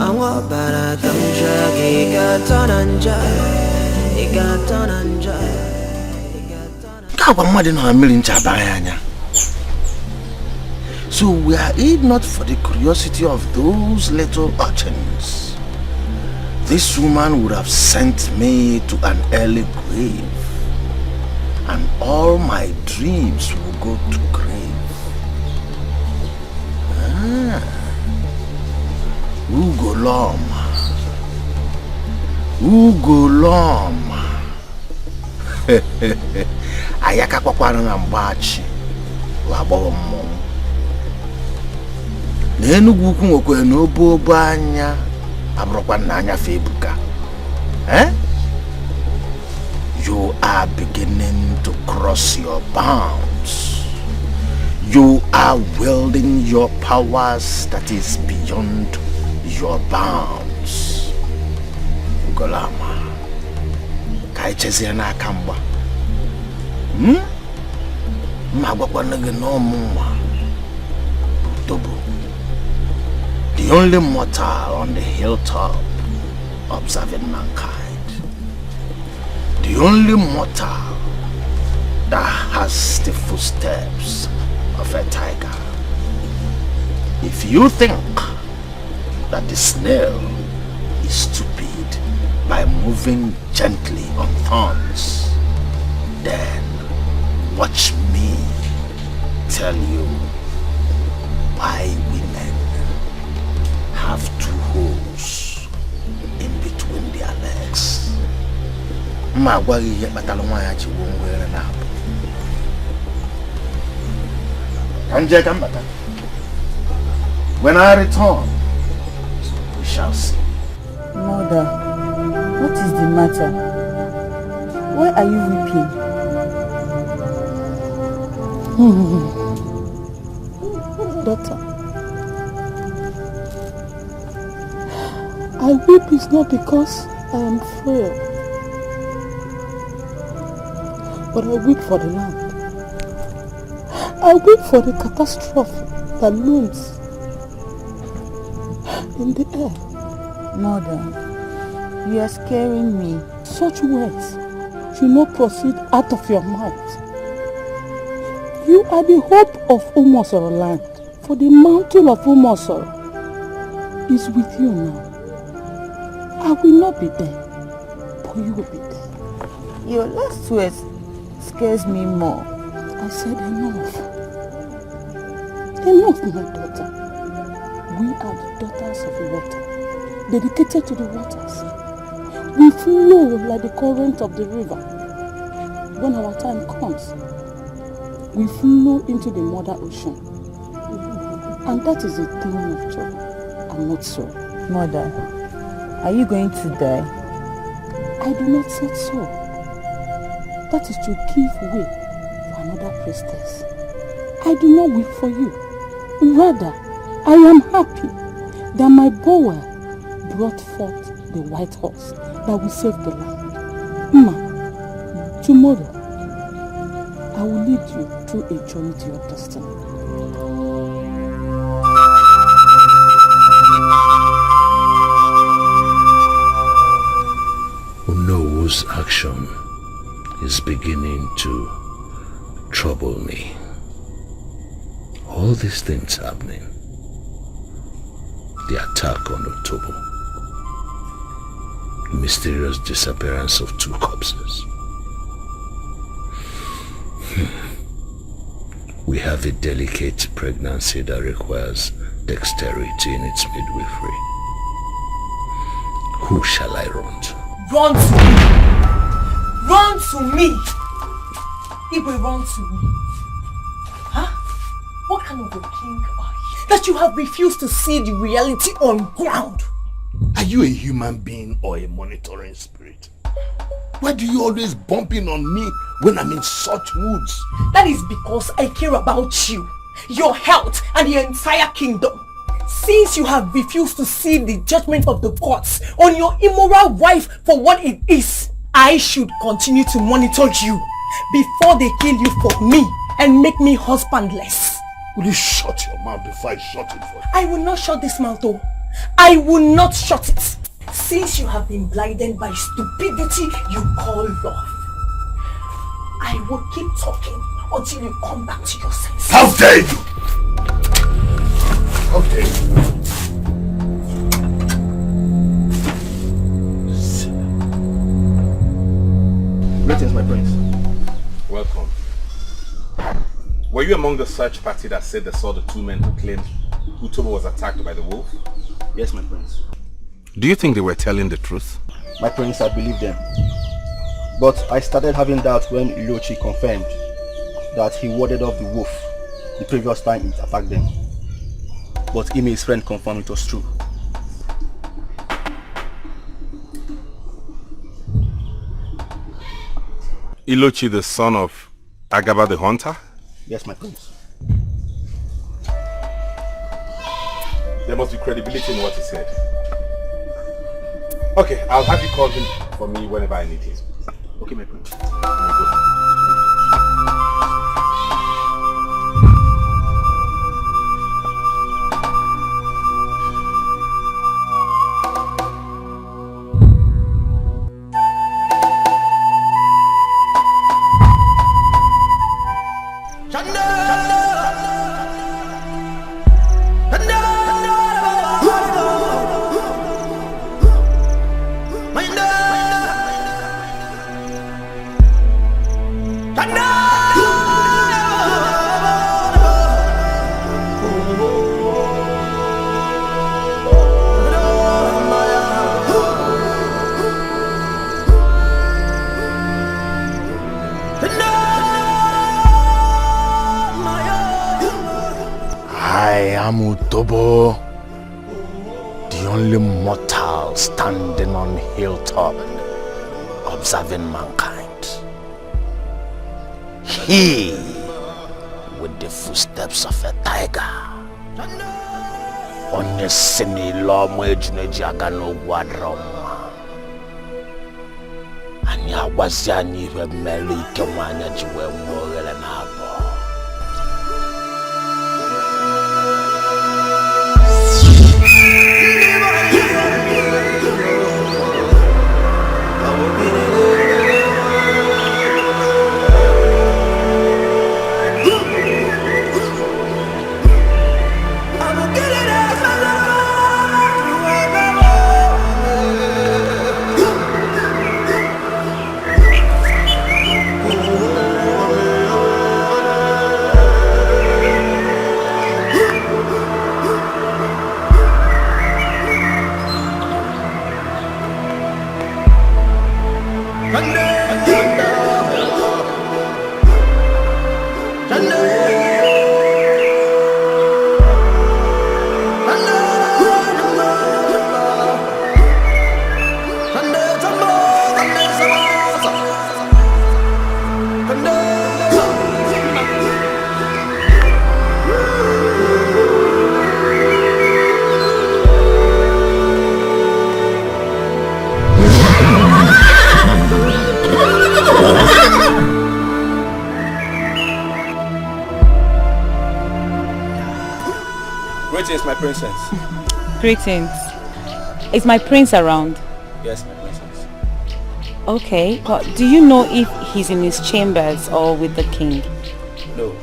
Awa bara tamja Igatona nja Igatona nja Kawa mwade no amili ncha baranya. So were it not for the curiosity of those little urchins, this woman would have sent me to an early grave, and all my dreams will go to grave. Ugolom. Ayaka kwakwana na mbachi wabo mmo. N'enugwu ukwu nwekwe n'obo anya abrokwa n'anya febuka. You are beginning to cross your bounds. You are wielding your powers that is beyond your bounds. Ugolama. Kaichezia na akamba. The only mortal on the hilltop observing mankind. The only mortal that has the footsteps of a tiger. If you think that the snail is stupid by moving gently on thorns, then watch me tell you why women have two holes in between their legs. When I return, we shall see. Mother, what is the matter? Why are you weeping? Daughter, I weep is not because I am frail, but I weep for the land. I weep for the catastrophe that looms in the air. Mother, you are scaring me. Such words should not proceed out of your mouth. You are the hope of Umosoro land, for the mountain of Umosoro is with you now. I will not be there, but you will be there. Your last words scares me more. I said enough. Enough, my daughter. We are the daughters of the water, dedicated to the waters. We flow like the current of the river. When our time comes, we flow into the mother ocean. And that is a throne of joy. I'm not so. Mother, are you going to die? I do not say so. That is to give way for another priestess. I do not weep for you. Rather, I am happy that my boy brought forth the white horse that will save the land. Ma, tomorrow, I will lead you through a journey to your destiny. Unowo's action is beginning to trouble me. All these things happening. The attack on Otobo. The mysterious disappearance of 2 corpses. We have a delicate pregnancy that requires dexterity in its midwifery. Who shall I run to? Run to me! Run to me! Igwe, run to me. Huh? What kind of a king are you? That you have refused to see the reality on ground? Are you a human being or a monitoring spirit? Why do you always bump in on me when I'm in such moods? That is because I care about you, your health, and the entire kingdom. Since you have refused to see the judgment of the gods on your immoral wife for what it is, I should continue to monitor you before they kill you for me and make me husbandless. Will you shut your mouth before I shut it for you? I will not shut this mouth, oh. I will not shut it. Since you have been blinded by stupidity you call love, I will keep talking until you come back to your senses. How dare you! How dare you! Greetings, my prince. Welcome. Were you among the search party that said they saw the two men who claimed Utobo was attacked by the wolf? Yes, my prince. Do you think they were telling the truth? My prince, I believe them. But I started having doubts when Ilochi confirmed that he warded off the wolf the previous time it attacked them. But Imi, his friend, confirmed it was true. Ilochi, the son of Agaba the hunter? Yes, my prince. There must be credibility in what he said. Okay, I'll have you call him for me whenever I need him. Okay, my prince. Utobo, the only mortal standing on hilltop, observing mankind. He, with the footsteps of a tiger, onye sini lomo ejuneji agano wadroma. Anya wazi ani we meli ike wanya jiwe mwogele na abo. Greetings, my princess. Greetings. Is my prince around? Yes, my princess. Okay, but do you know if he's in his chambers or with the king? No.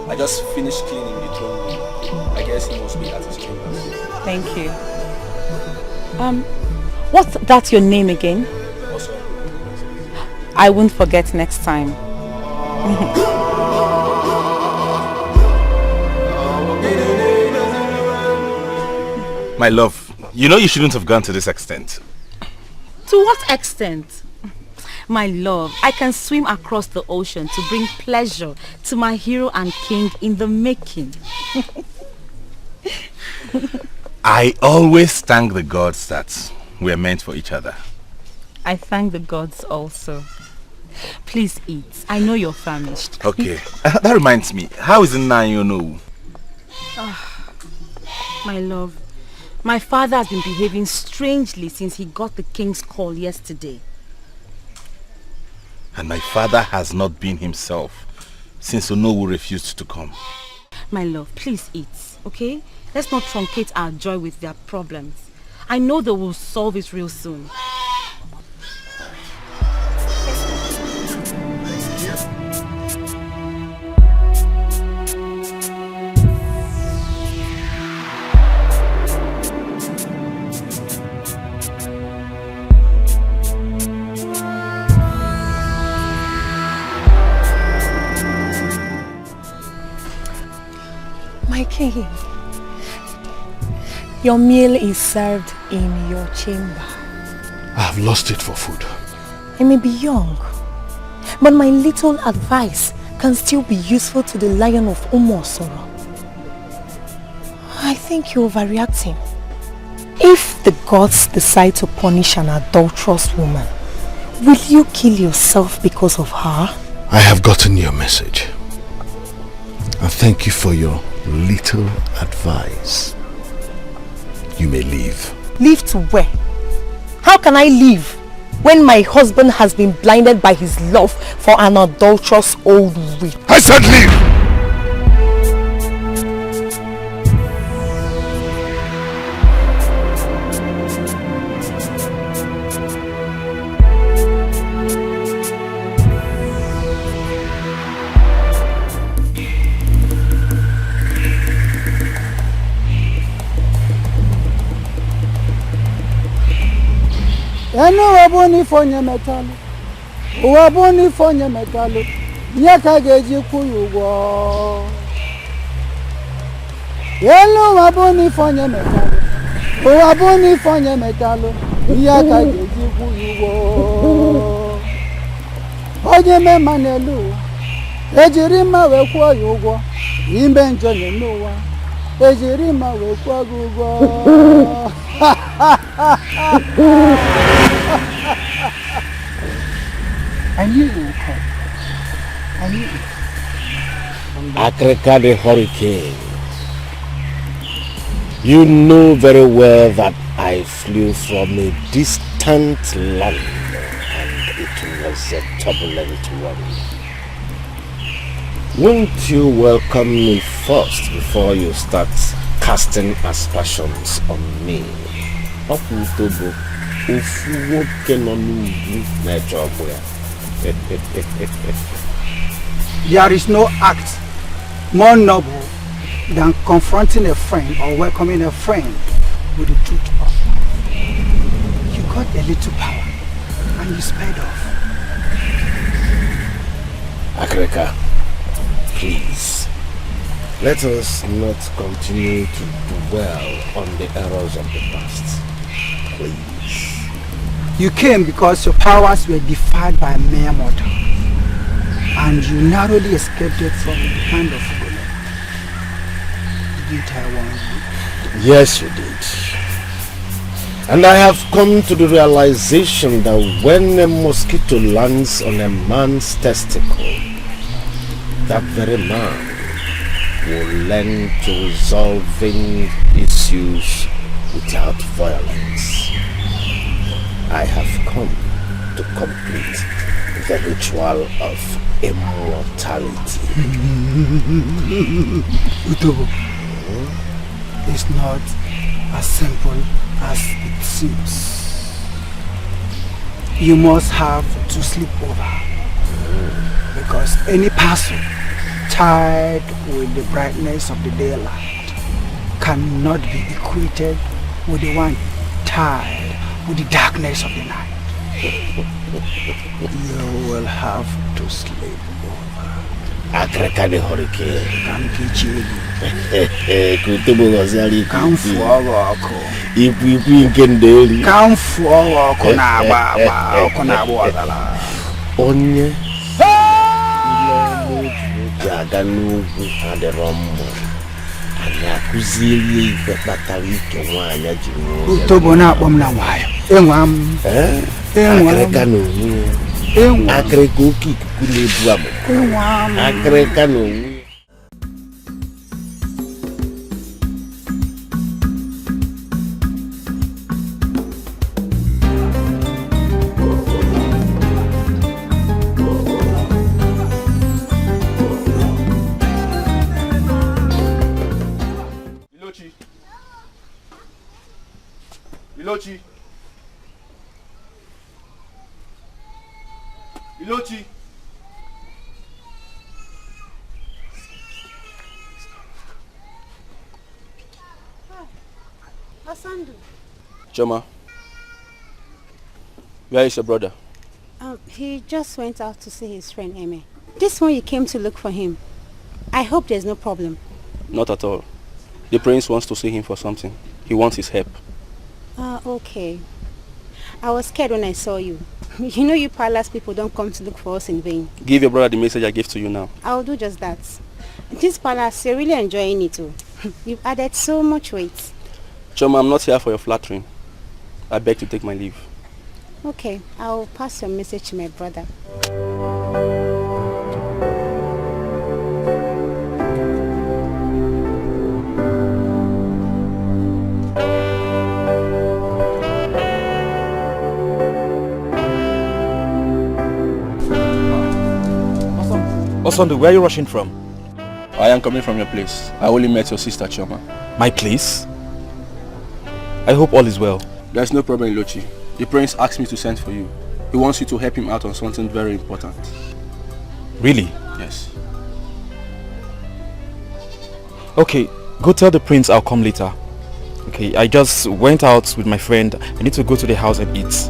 I just finished cleaning the throne room. I guess he must be at his chambers. Thank you. What's that your name again? Also, I won't forget next time. My love, you know you shouldn't have gone to this extent. To what extent? My love, I can swim across the ocean to bring pleasure to my hero and king in the making. I always thank the gods that we're meant for each other. I thank the gods also. Please eat. I know you're famished. Okay, that reminds me. How is it now you know? My love, my father has been behaving strangely since he got the king's call yesterday. And my father has not been himself since Onowu refused to come. My love, please eat, okay? Let's not truncate our joy with their problems. I know they will solve it real soon. My king, your meal is served in your chamber. I have lost it for food. I may be young, but my little advice can still be useful to the Lion of Umosoro. I think you're overreacting. If the gods decide to punish an adulterous woman, will you kill yourself because of her? I have gotten your message. And thank you for your little advice. You may leave. Leave to where? How can I leave when my husband has been blinded by his love for an adulterous old witch? I said leave! Enu wabuni fonye metalu, wabuni fonye metalu, nyaka geji kuyugo. Enu wabuni fonye metalu, wabuni fonye metalu, nyaka geji kuyugo. Oje me manelu, ejirima we kwa yugo, imbe njone nuwa, ejirima we kwa gugo. I knew you would come. I knew it. Akreka the hurricane. You know very well that I flew from a distant land and it was a turbulent one. Won't you welcome me first before you start casting aspersions on me? There is no act more noble than confronting a friend or welcoming a friend with the truth of life. You got a little power and you sped off. Akreka, please, let us not continue to dwell on the errors of the past. Please. You came because your powers were defied by a mere mortal, and you narrowly escaped it from the hand of God. Didn't I warn you? Yes, you did. And I have come to the realization that when a mosquito lands on a man's testicle, that very man will learn to resolving issues without violence. I have come to complete the ritual of immortality. Utobo, it's not as simple as it seems. You must have to sleep over, because any person tied with the brightness of the daylight cannot be equated with the one tied with the darkness of the night. You will have to sleep over. Akreka the hurricane. Come forward. Come forward. Onye jaga n'ugwu adịrọmma anyị akụzieri ife kpatara ike nwaanyị ji nwụọ Utobo na-akpọ m na nwayọ enwa m akịrịka na onwe ya akịrịka oke ikuku na-ebu amụ akịrịka na onwe ya. Ilochi. Ilochi. Asandu. Choma, where is your brother? He just went out to see his friend Eme. This one you came to look for him. I hope there's no problem. Not at all. The prince wants to see him for something. He wants his help. Okay. I was scared when I saw you. You know you palace people don't come to look for us in vain. Give your brother the message I gave to you now. I'll do just that. This palace, you're really enjoying it too. You've added so much weight. Choma, I'm not here for your flattering. I beg to take my leave. Okay, I'll pass your message to my brother. Osondu, where are you rushing from? I am coming from your place. I only met your sister, Choma. My place? I hope all is well. There's no problem, Ilochi. The prince asked me to send for you. He wants you to help him out on something very important. Really? Yes. Okay, go tell the prince I'll come later. Okay, I just went out with my friend. I need to go to the house and eat.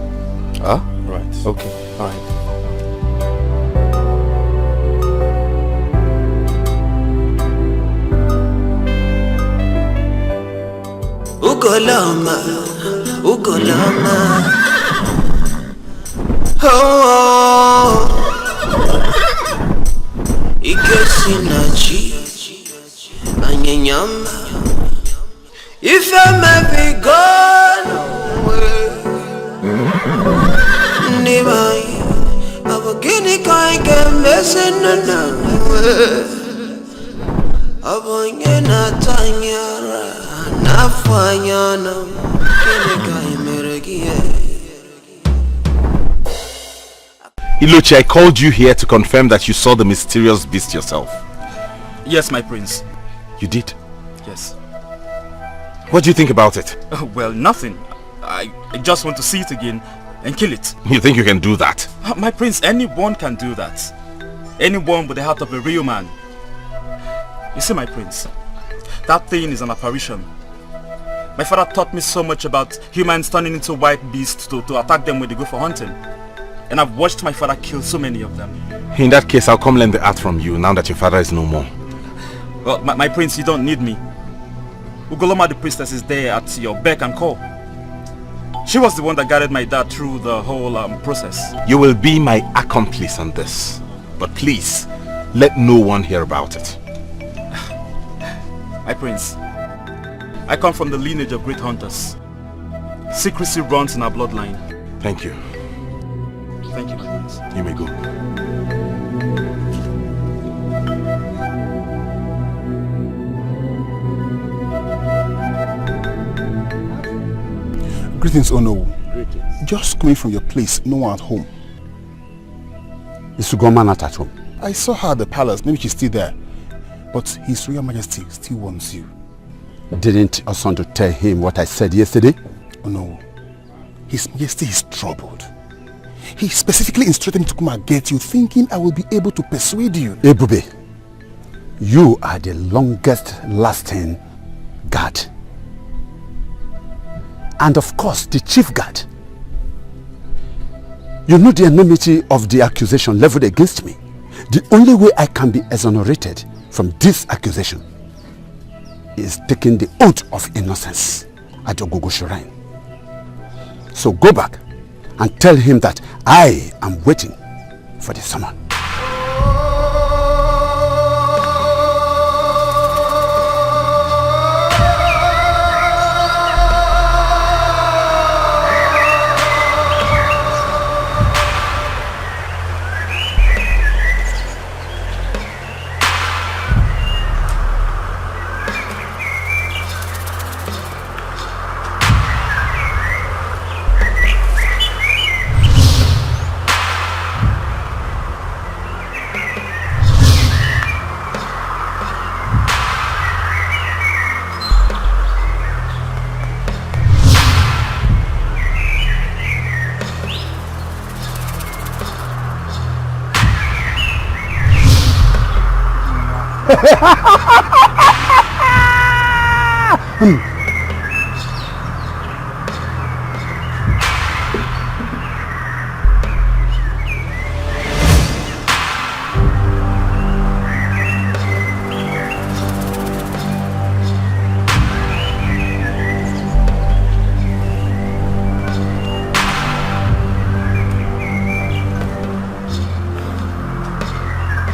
Huh? Right. Okay, alright. Ugolama, Ugolama. Oh, Ikesinachi, Anyanyama. If I may be gone, Nimai, Abagini Kaika Messinana, Abangena Tanyara. Ilochi, I called you here to confirm that you saw the mysterious beast yourself. Yes, my prince. You did? Yes. What do you think about it? Well, nothing. I just want to see it again and kill it. You think you can do that? My prince, anyone can do that. Anyone with the heart of a real man. You see, my prince, that thing is an apparition. My father taught me so much about humans turning into white beasts to attack them when they go for hunting. And I've watched my father kill so many of them. In that case, I'll come learn the art from you now that your father is no more. Well, my prince, you don't need me. Ugoloma the priestess is there at your beck and call. She was the one that guided my dad through the whole process. You will be my accomplice on this. But please, let no one hear about it. My prince, I come from the lineage of great hunters. Secrecy runs in our bloodline. Thank you. Thank you, my prince. You may go. Greetings, Ono. Greetings. Just coming from your place, no one at home. Is Ugoma not at home? I saw her at the palace. Maybe she's still there. But His Royal Majesty still wants you. Didn't Osondu tell him what I said yesterday? Oh no. His Majesty is troubled. He specifically instructed me to come and get you, thinking I will be able to persuade you. Ebube, you are the longest lasting guard. And of course, the chief guard. You know the enormity of the accusation leveled against me. The only way I can be exonerated from this accusation is taking the oath of innocence at Ogogo Shrine. So go back and tell him that I am waiting for the summon.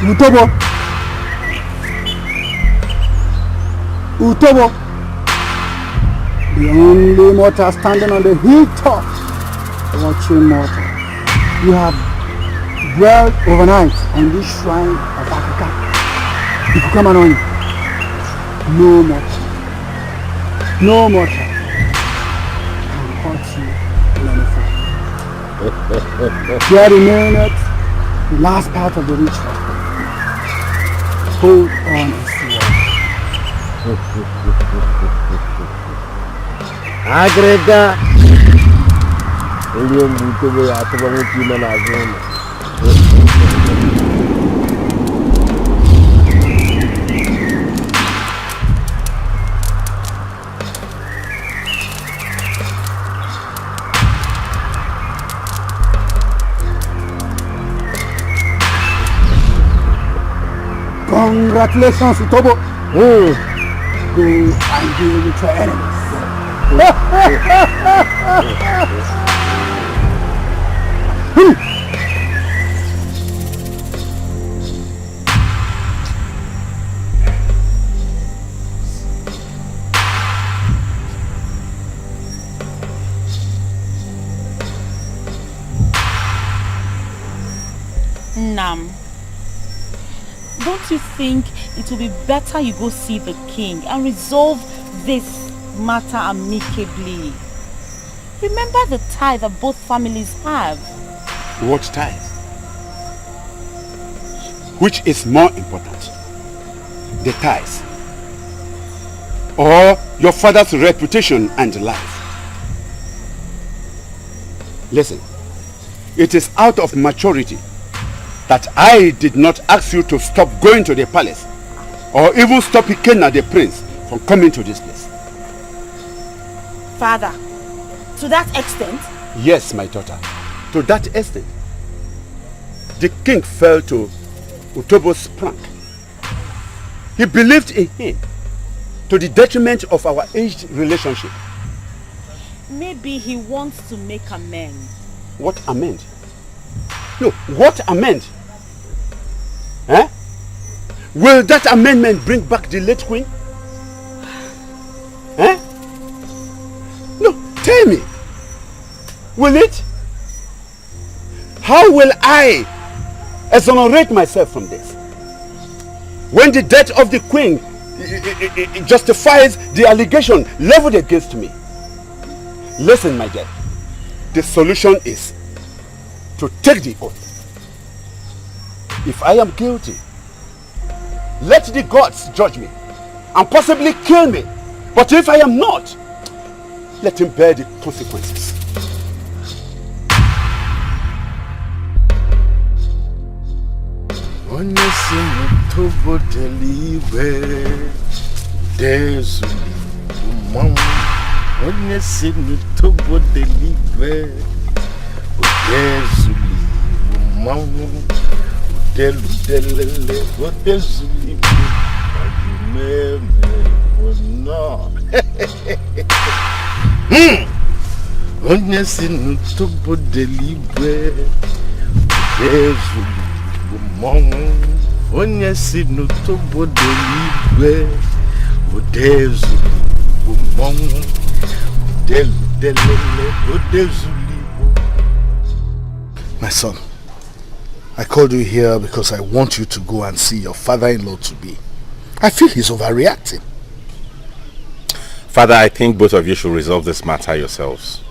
Utobo! Utobo! The only mortal standing on the hilltop, watching mortal. You have dwelled overnight on this shrine of Africa. You could come on. No mortal. No mortal can hurt you in any form. There remaineth the last part of the ritual. Hold on and see. Agrega. Ele muito bem, a tua rotina na zona. Congratulations, Utobo. Go and deal with your enemies. Nam, don't you think it will be better you go see the king and resolve this matter amicably? Remember the tie that both families have. What ties? Which is more important? The ties or your father's reputation and life? Listen, it is out of maturity that I did not ask you to stop going to the palace or even stop Ikenna the prince from coming to this place. Father, to that extent? Yes, my daughter, to that extent. The king fell to Utobo's prank. He believed in him to the detriment of our aged relationship. Maybe he wants to make amends. What amend? No, what amend? Eh? Will that amendment bring back the late queen? Eh? No, tell me. Will it? How will I exonerate myself from this? When the death of the queen it justifies the allegation leveled against me. Listen, my dear. The solution is to take the oath. If I am guilty, let the gods judge me and possibly kill me. But if I am not, let him bear the consequences. Onye si n'utobo delibe Ugezu mmanwụ Onye si n'utobo delibe Ugezu mmanwụ Ugezu. My son, I called you here because I want you to go and see your father-in-law to be. I feel he's overreacting. Father, I think both of you should resolve this matter yourselves.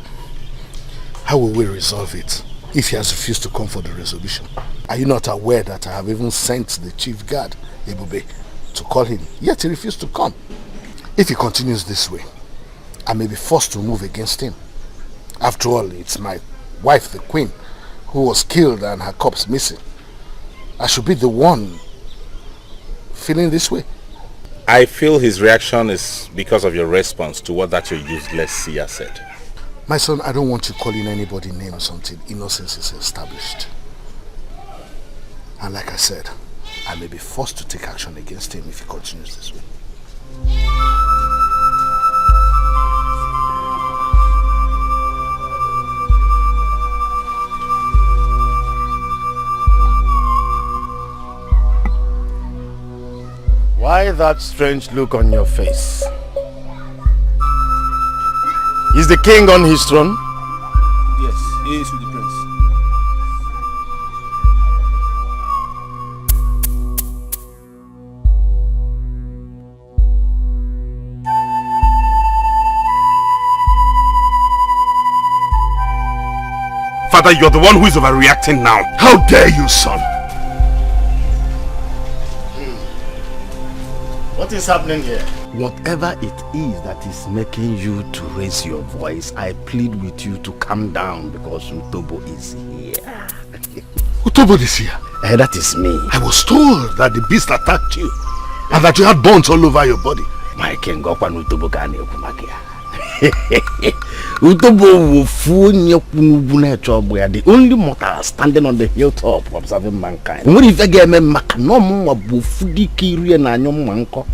How will we resolve it if he has refused to come for the resolution? Are you not aware that I have even sent the chief guard, Ebube, to call him, yet he refused to come? If he continues this way, I may be forced to move against him. After all, it's my wife, the queen, who was killed and her corpse missing. I should be the one feeling this way? I feel his reaction is because of your response to what that your useless seer said. My son, I don't want you calling anybody names until innocence is established. And like I said, I may be forced to take action against him if he continues this way. Why that strange look on your face? Is the king on his throne? Yes, he is with the prince. Father, you're the one who is overreacting now. How dare you, son? What is happening here? Whatever it is that is making you to raise your voice, I plead with you to calm down because Utobo is here. Utobo is here? That is me. I was told that the beast attacked you and that you had burns all over your body. My king, Utobo can Utobo will fool you the only mortal standing on the hilltop observing mankind. What if I get me makanomo bufudi kiri and manko?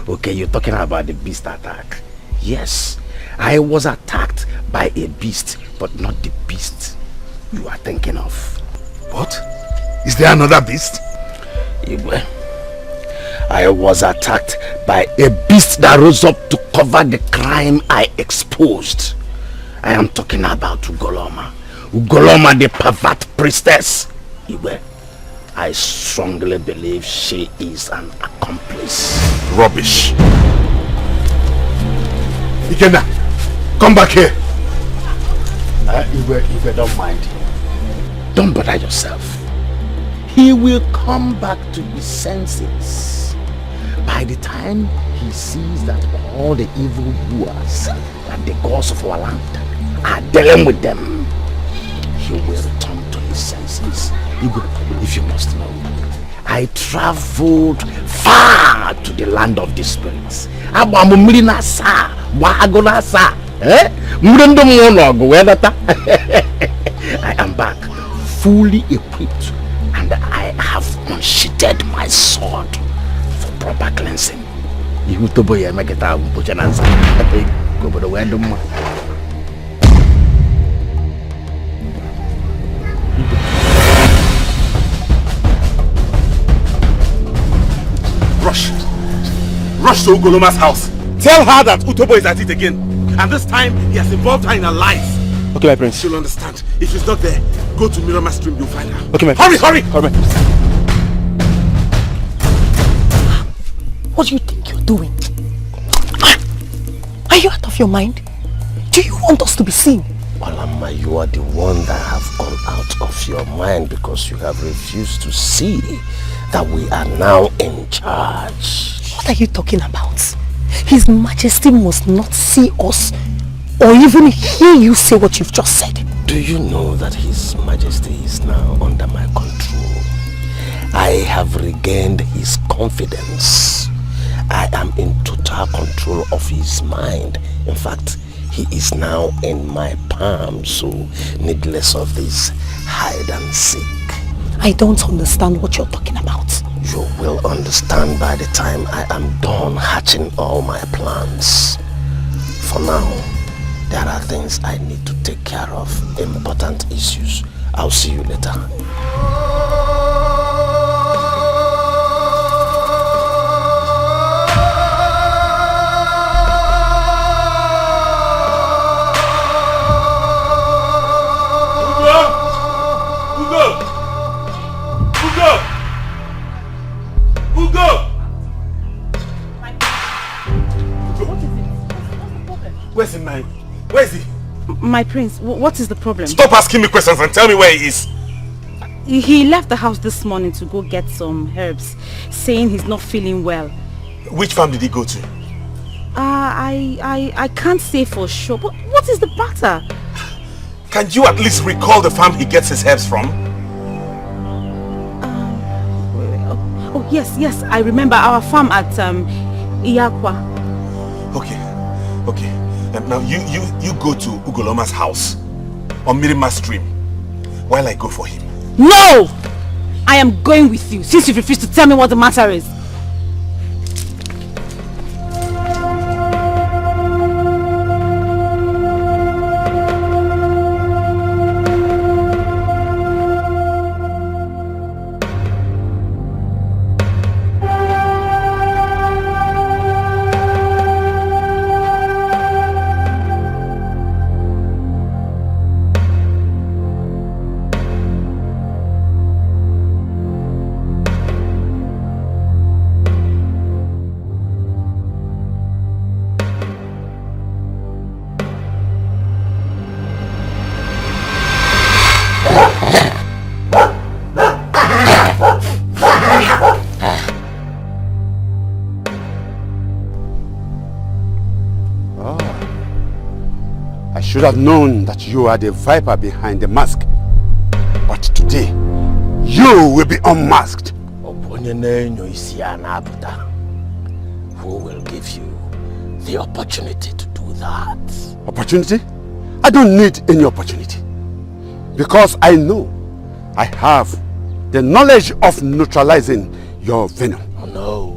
Okay, you're talking about the beast attack. Yes, I was attacked by a beast, but not the beast you are thinking of. What? Is there another beast? I was attacked by a beast that rose up to cover the crime I exposed. I am talking about Ugoloma. Ugoloma, the pervert priestess. I strongly believe she is an accomplice. Rubbish. Ikenna, come back here. If don't mind, don't bother yourself. He will come back to his senses. By the time he sees that all the evil doers and the gods of our land are dealing with them, he will return to his senses. If you must know, I traveled far to the land of the spirits. I am back, fully equipped, and I have unsheathed my sword for proper cleansing. Rush to Ugoloma's house. Tell her that Utobo is at it again. And this time, he has involved her in her lies. Okay, my prince. She'll understand. If she's not there, go to Miramar Stream, you'll find her. Okay, my hurry, prince. Hurry, my prince. What do you think you're doing? Are you out of your mind? Do you want us to be seen? Walama, you are the one that have gone out of your mind because you have refused to see that we are now in charge. What are you talking about? His Majesty must not see us or even hear you say what you've just said. Do you know that His Majesty is now under my control? I have regained his confidence. I am in total control of his mind. In fact, he is now in my palm, so needless of this hide and seek. I don't understand what you're talking about. You will understand by the time I am done hatching all my plans. For now, there are things I need to take care of, important issues. I'll see you later. Where's he, man? Where is he? My prince, what is the problem? Stop asking me questions and tell me where he is. He left the house this morning to go get some herbs, saying he's not feeling well. Which farm did he go to? I can't say for sure, but what is the matter? Can you at least recall the farm he gets his herbs from? Yes, I remember our farm at Iyakwa. Okay. Now you go to Ugoloma's house on Mirima Stream while I go for him. No! I am going with you since you refuse to tell me what the matter is. I should have known that you are the viper behind the mask. But today, you will be unmasked. Who will give you the opportunity to do that? Opportunity? I don't need any opportunity. Because I know I have the knowledge of neutralizing your venom. Oh, no.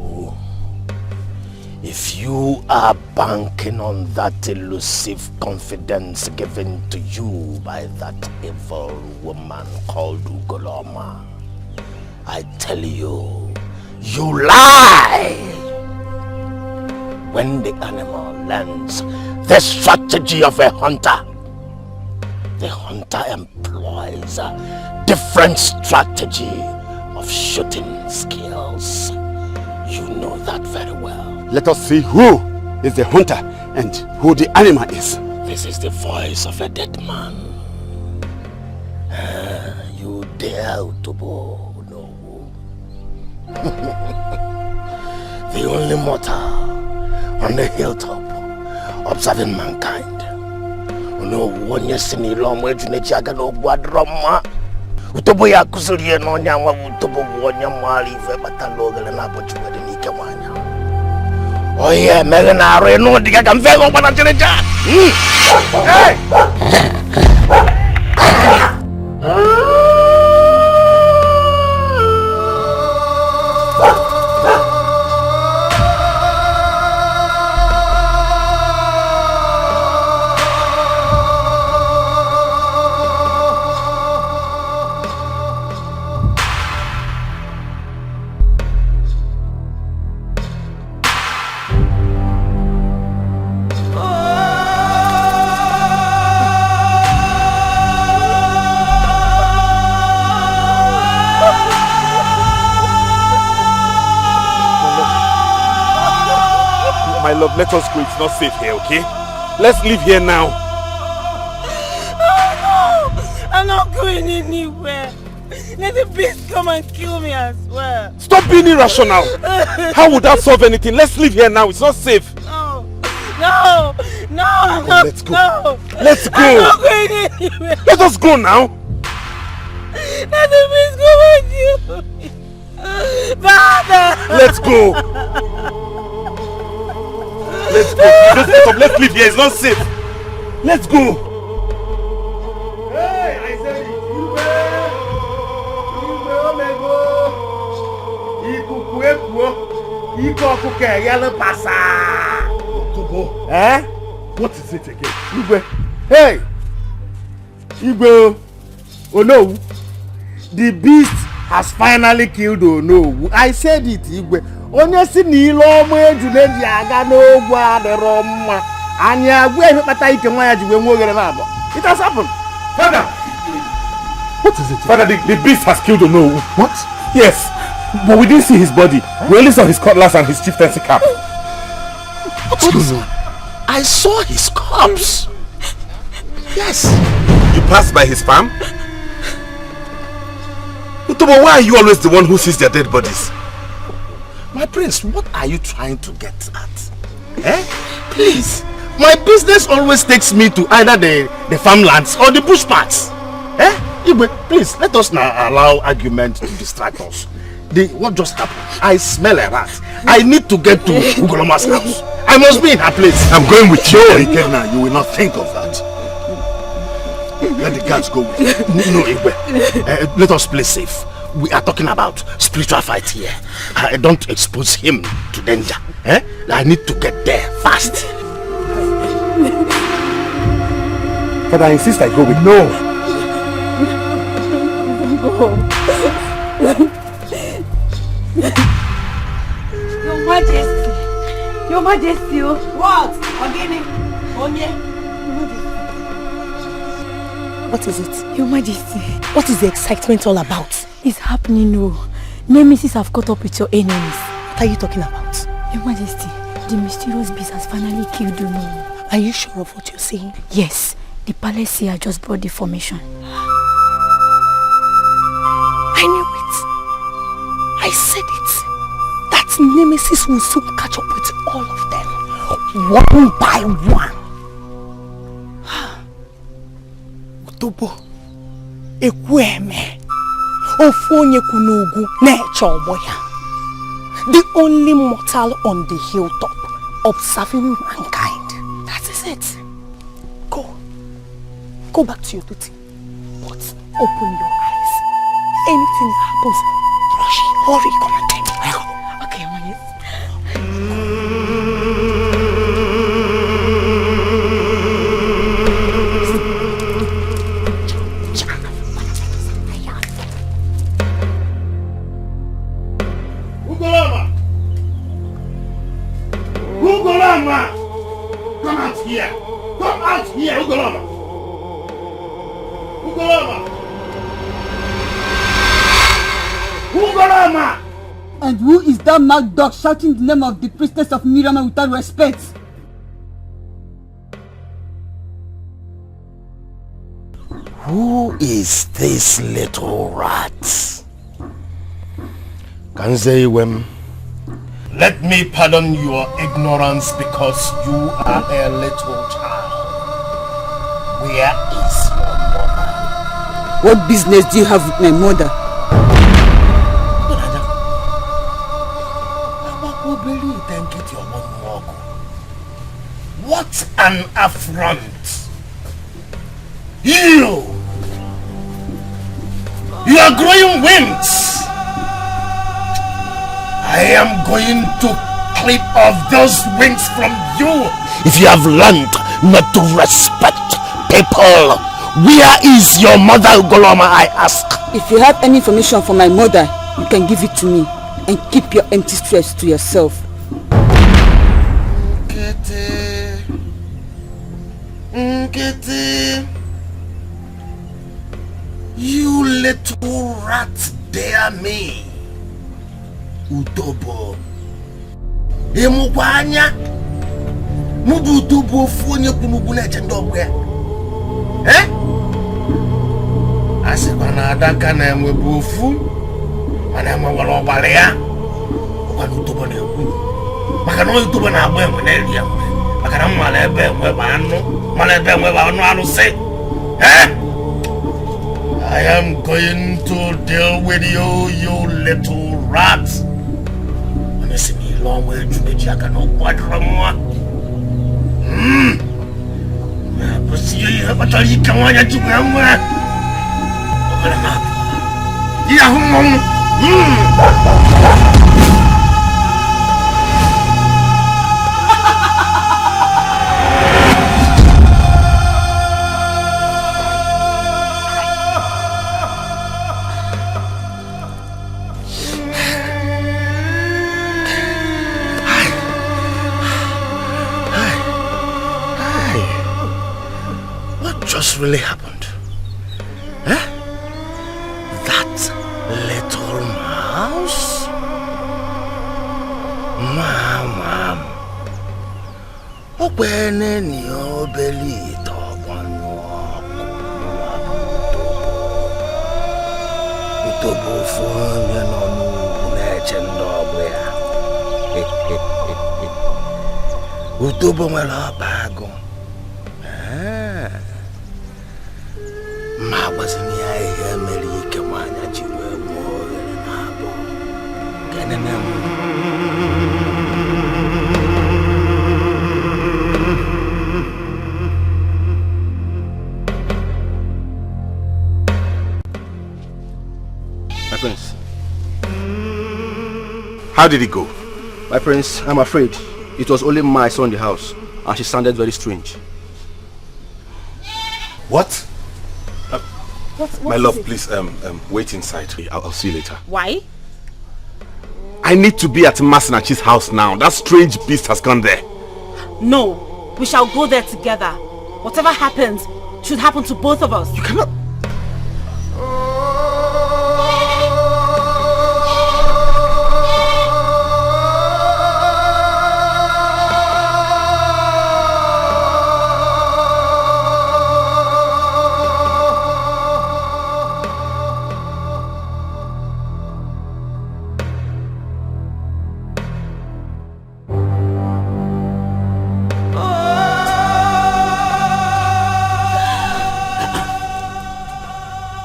If you are banking on that elusive confidence given to you by that evil woman called Ugoloma, I tell you, you lie! When the animal learns the strategy of a hunter, the hunter employs a different strategy of shooting skills. You know that very well. Let us see who is the hunter and who the animal is. This is the voice of a dead man. You dare Utobo, no. The only mortal on the hilltop observing mankind. No one you see me long way to Nechaga no Guadroma. Utobo ya kusulie no nyama Utobo wonya mwali fe bataloga na bochu de Nikawanya. Oh yeah, Melena Reno Dikeh can fail over the Hey! Let us go, it's not safe here, okay? Let's leave here now. Oh no! I'm not going anywhere. Let the beast come and kill me as well. Stop being irrational. How would that solve anything? Let's leave here now, it's not safe. No! I'm not. Let's go. No. Let's go. I'm not going anywhere. Let us go now. Let the beast come and kill me. Father! Let's go. Let's go. Just let up. Let's leave here. It's not safe. Let's go. Hey, I said Eh? What is it again? Igwe. Hey! Igwe. Oh no. The beast has finally killed Onowu. I said it, Igwe. Onye si n'ile ọmụ ejule ji aga n'ogwu adịrọ mma. Anyị agwa ekpata ike nwa ya ji wee nwe oghere na-abọ. It has happened. Father! What is it? Father, the beast has killed Onowu. What? Yes. But we didn't see his body. We only saw his cutlass and his chieftaincy cap. What's going on? I saw his corpse. Yes. You passed by his farm? Utobo, why are you always the one who sees their dead bodies? My prince, what are you trying to get at? Eh? Please. My business always takes me to either the farmlands or the bush parts. Eh? Igwe, please, let us now allow argument to distract us. What just happened? I smell a rat. I need to get to Ugoloma's house. I must be in her place. I'm going with you. Ikenna, you will not think of that. Let the guards go with you. No, Igwe. Let us play safe. We are talking about spiritual fight here. Don't expose him to danger. I need to get there fast. But I insist I go with you. No. Your Majesty. Your Majesty. What? Again? What is it? Your Majesty. What is the excitement all about? It's happening, no. Nemesis have caught up with your enemies. What are you talking about? Your Majesty, the mysterious beast has finally killed you, no. Are you sure of what you're saying? Yes. The palace here just brought the formation. I knew it. I said it. That Nemesis will soon catch up with all of them. One by one. Utobo. Ekweme. Ofonye kunugu neche oboya. The only mortal on the hilltop observing mankind. That is it. Go back to your duty. But open your eyes. Anything happens, rush, hurry, come and tell me. Okay, Mama. Ugoloma! Come out here! Come out here, Ugoloma! Ugoloma! And who is that mad dog shouting the name of the priestess of Miriam without respect? Who is this little rat? Kanzeiwem, let me pardon your ignorance because you are a little child. Where is your mother? What business do you have with my mother? What an affront! You are growing wings! I am going to clip off those wings from you! If you have learned not to respect people, where is your mother, Ugoloma, I ask? If you have any information from my mother, you can give it to me and keep your empty stress to yourself. Nkete, you little rat, dare me. Utobo. Emukwanya. Mubu utobo fonye kunugune chendogwe. Asekwana adaka na emwe bofu. Mana emwe walo balea. Okwana utobo na eku. Maka no utobo na abwe emwe na elia mwe. Maka na malebe emwe banu. Malebe emwe banu anu se. I am going to deal with you, you little rat. See me long way to the jack and no quadramwa. But see you have a tally come on at you. Really happened? That little mouse? Mama. When in your belly talk one walk. Utobo phone you know legend Utobo mala bago. Ma wasn't here America Manya Jiwe more than How did it go? My prince, I'm afraid it was only my son in the house, and she sounded very strange. What? What My is love, it? please, wait inside. I'll see you later. Why? I need to be at Masinachi's house now. That strange beast has gone there. No, we shall go there together. Whatever happens should happen to both of us. You cannot...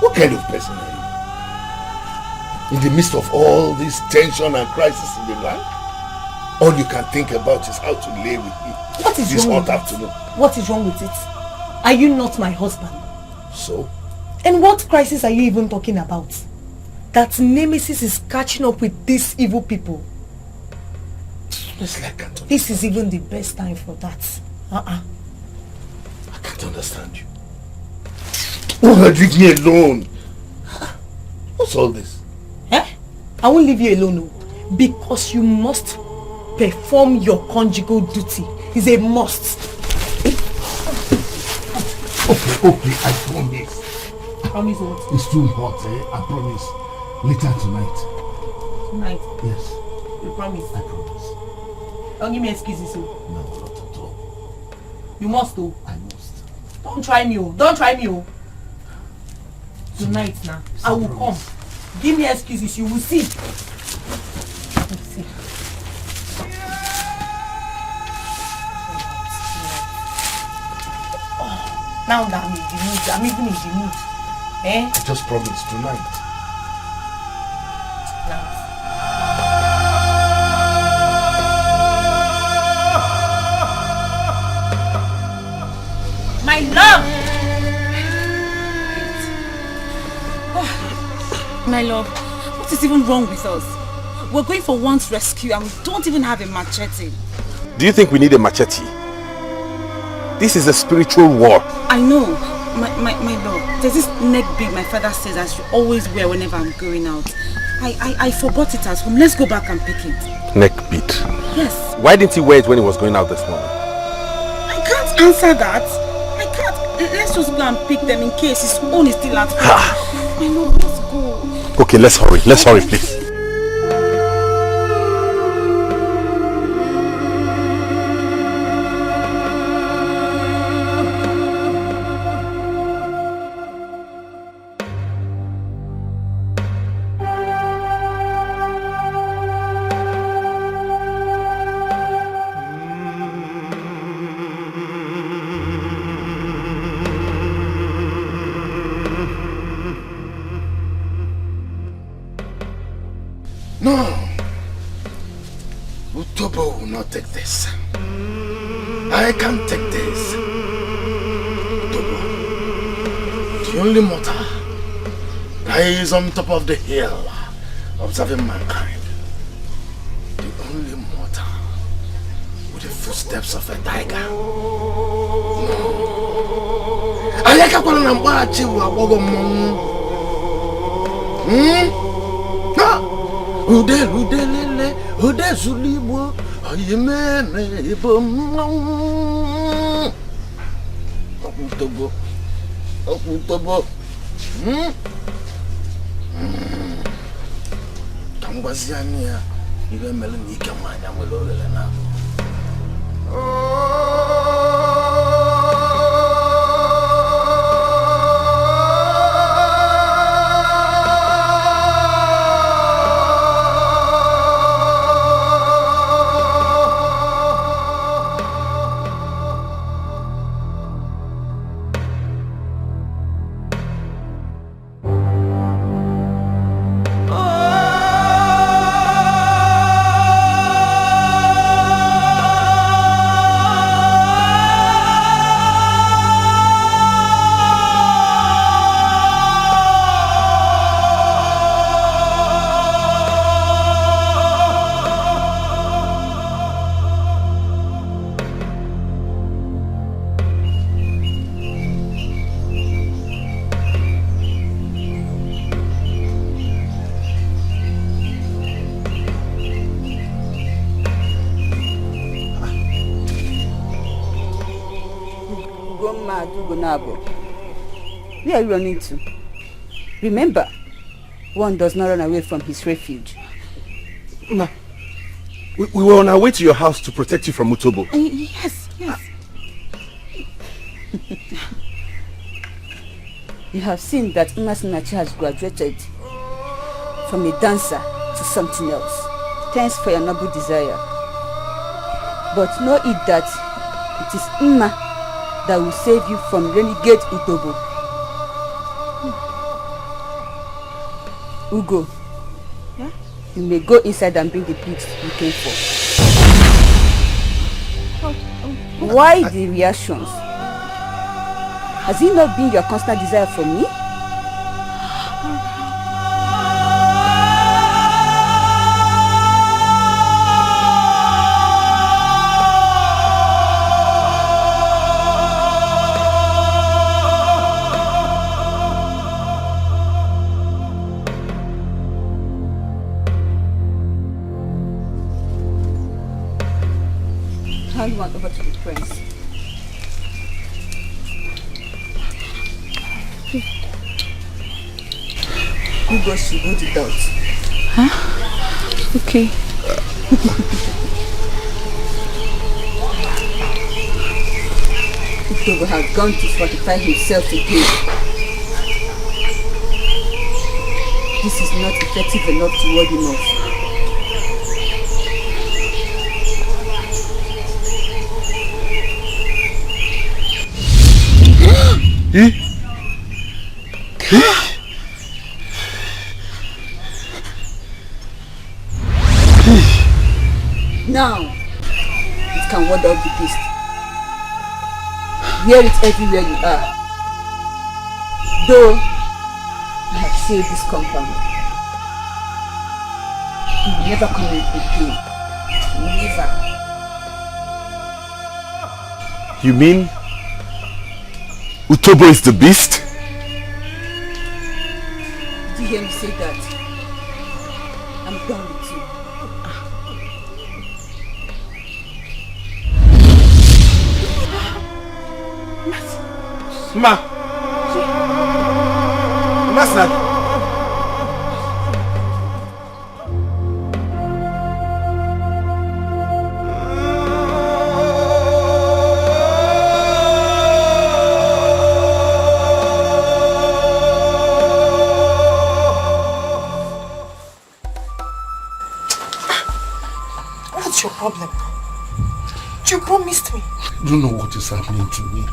What kind of person are you? In the midst of all this tension and crisis in the land, all you can think about is how to lay with me. What is this wrong hot with afternoon? it? What is wrong with it? Are you not my husband? So? And what crisis are you even talking about? That Nemesis is catching up with these evil people. It's like I can't This is even the best time for that. I can't understand you. Oh, leave me alone. What's all this? I won't leave you alone, no. Because you must perform your conjugal duty. It's a must. Okay, I promise. Promise what? It's too hot, I promise. Later tonight. Tonight? Yes. You promise? I promise. Don't give me excuses, so. No, not at all. You must, though. I must. Don't try me, oh. Don't try me, oh. Tonight now, I will come. Give me excuses, you will see. Let's see. Oh, now that I'm in the mood, I'm even in the mood. I just promised tonight. My love! My love, what is even wrong with us? We're going for one's rescue and we don't even have a machete. Do you think we need a machete? This is a spiritual war. I know, my love. There's this neck bead my father says I should always wear whenever I'm going out. I forgot it at home. Let's go back and pick it. Neck bead? Yes. Why didn't he wear it when he was going out this morning? I can't answer that. I can't. Let's just go and pick them in case his own is still at home. My love, let's go. Okay, let's hurry. Let's hurry, please. No. Utobo will not take this. I can't take this. Utobo, the only mortal that is on top of the hill observing mankind. The only mortal with the footsteps of a Dikeh. No. I can't call him Bachi Udelele, Udezulibo, Oyemene, Okutobo, Okutobo, Kambaziania, even Melanika Mania Melolena. Where are you running to? Remember, one does not run away from his refuge. Ma, we were on our way to your house to protect you from Utobo. Yes. You have seen that Unmasking has graduated from a dancer to something else. Thanks for your noble desire. But know it that it is Ima that will save you from renegade Utobo. Ugo, yeah? You may go inside and bring the pigs you came for. Why the reactions? Has it not been your constant desire for me? Hand one over to the prince. Ugo should hold it out. Huh? Okay. Ugo has gone to fortify himself again. This is not effective enough to ward him off. Now, it can ward off the beast. Wear it everywhere you are. Though, I have saved this compound. You will never come in again. Never. You mean Utobo is the beast? Did you hear me say that? I'm done with you. Ma! Master! What's your problem? You promised me. I don't know what is happening to me.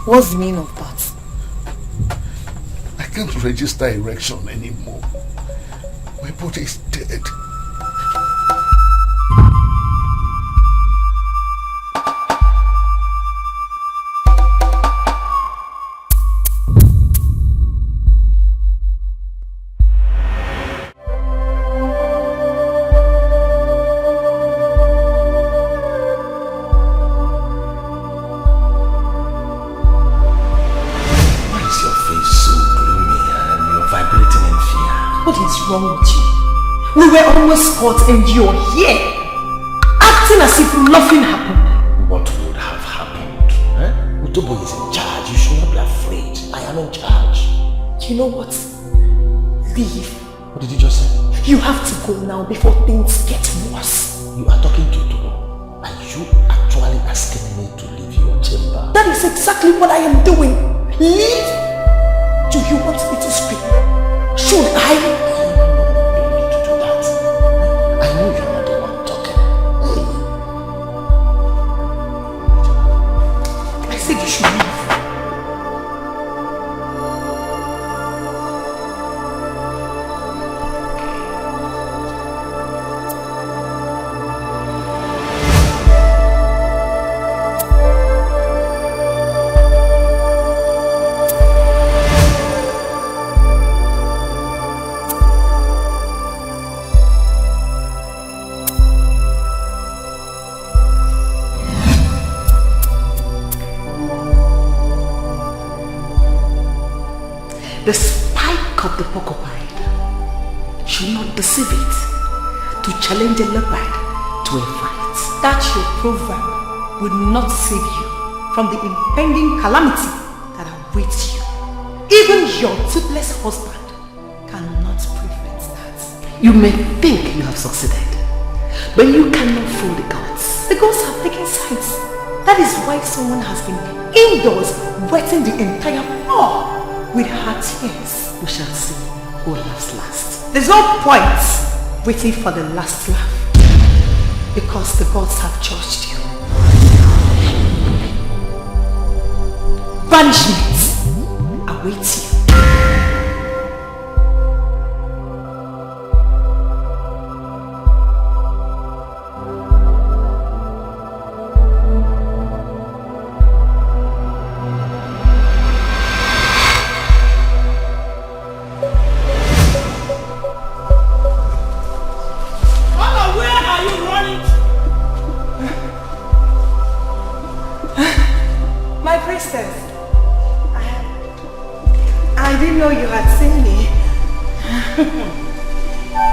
What's the meaning of that? I can't register erection anymore. My body is dead. Wrong with you? We were almost caught and you're here, acting as if nothing happened. What would have happened? Utobo is in charge. You should not be afraid. I am in charge. You know what? Leave. What did you just say? You have to go now before things get worse. You are talking to Utobo. Are you actually asking me to leave your chamber? That is exactly what I am doing. Leave? Do you want me to scream? Should I? I know you're not the one talking. I said you should leave. The spike of the porcupine should not deceive it to challenge a leopard to a fight. That your proverb will not save you from the impending calamity that awaits you. Even your toothless husband cannot prevent that. You may think you have succeeded, but you cannot fool the gods. The gods have taken sides. That is why someone has been indoors wetting the entire floor with her tears. We shall see who laughs last. There's no point waiting for the last laugh, because the gods have judged you. Banishment awaits you.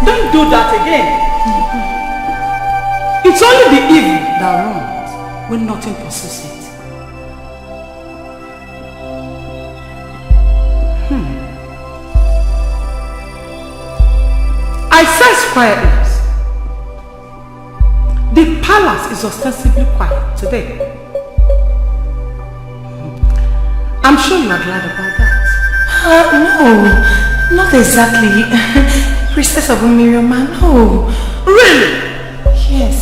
Don't do that again. It's only the evil that runs when nothing pursues it. I sense quiet ears. The palace is ostensibly quiet today. I'm sure you are glad about that. No, not exactly. Priestess of Miriama, no. Really? Yes.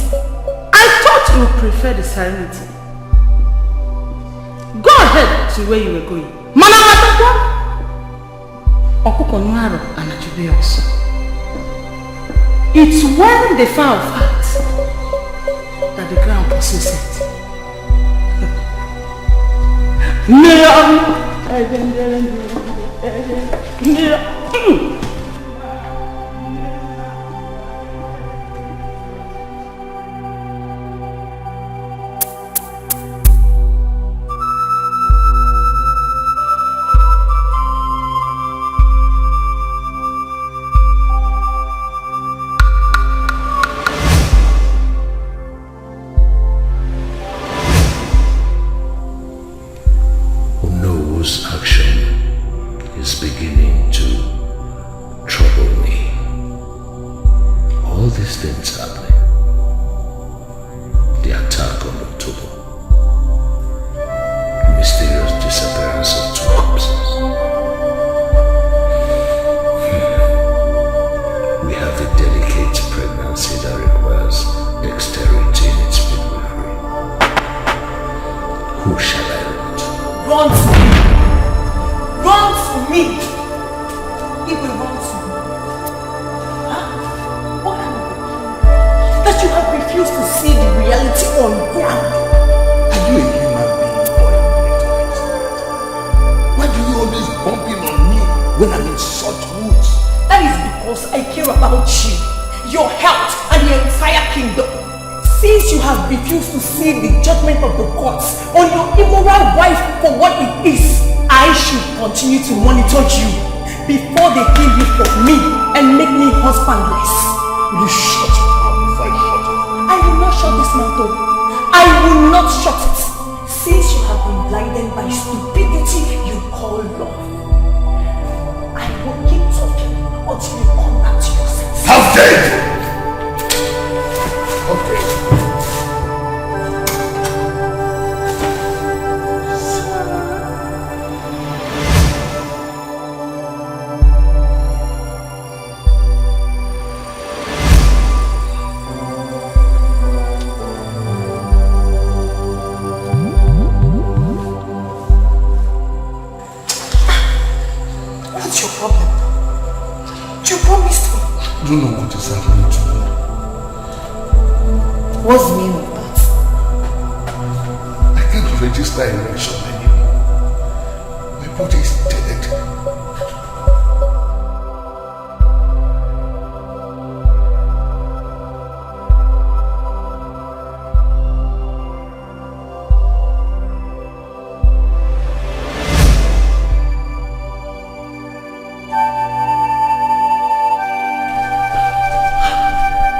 I thought you would prefer the serenity. Go ahead to where you were going. Manamatakwa! Okuko Nwaro and Ajube also. It's when they found facts that the ground pursues it. Action is beginning to trouble me. All these things happening. The attack on October. The mysterious disappearance of 2 corpses. We have a delicate pregnancy that requires dexterity in its midwifery. Who shall I run to? Run to me! Run to me! If we run to me. Huh? What kind of a king? That you have refused to see the reality on ground. Are you a human being or a ignorant? Why do you always bump in on me when I'm in such moods? That is because I care about you, your health, and the entire kingdom. Since you have refused to see the judgment of the gods on your immoral wife for what it is, I should continue to monitor you before they kill you for me and make me husbandless. Will you shut your mouth before I shut it? I will not shut this mouth up. I will not shut it. Since you have been blinded by stupidity you call love, I will keep talking until you come back to your senses. How dare you! Okay. What's your problem? You promised me. I don't know what is happening to me. What's the meaning of that? I can't register erection anymore. My body is dead.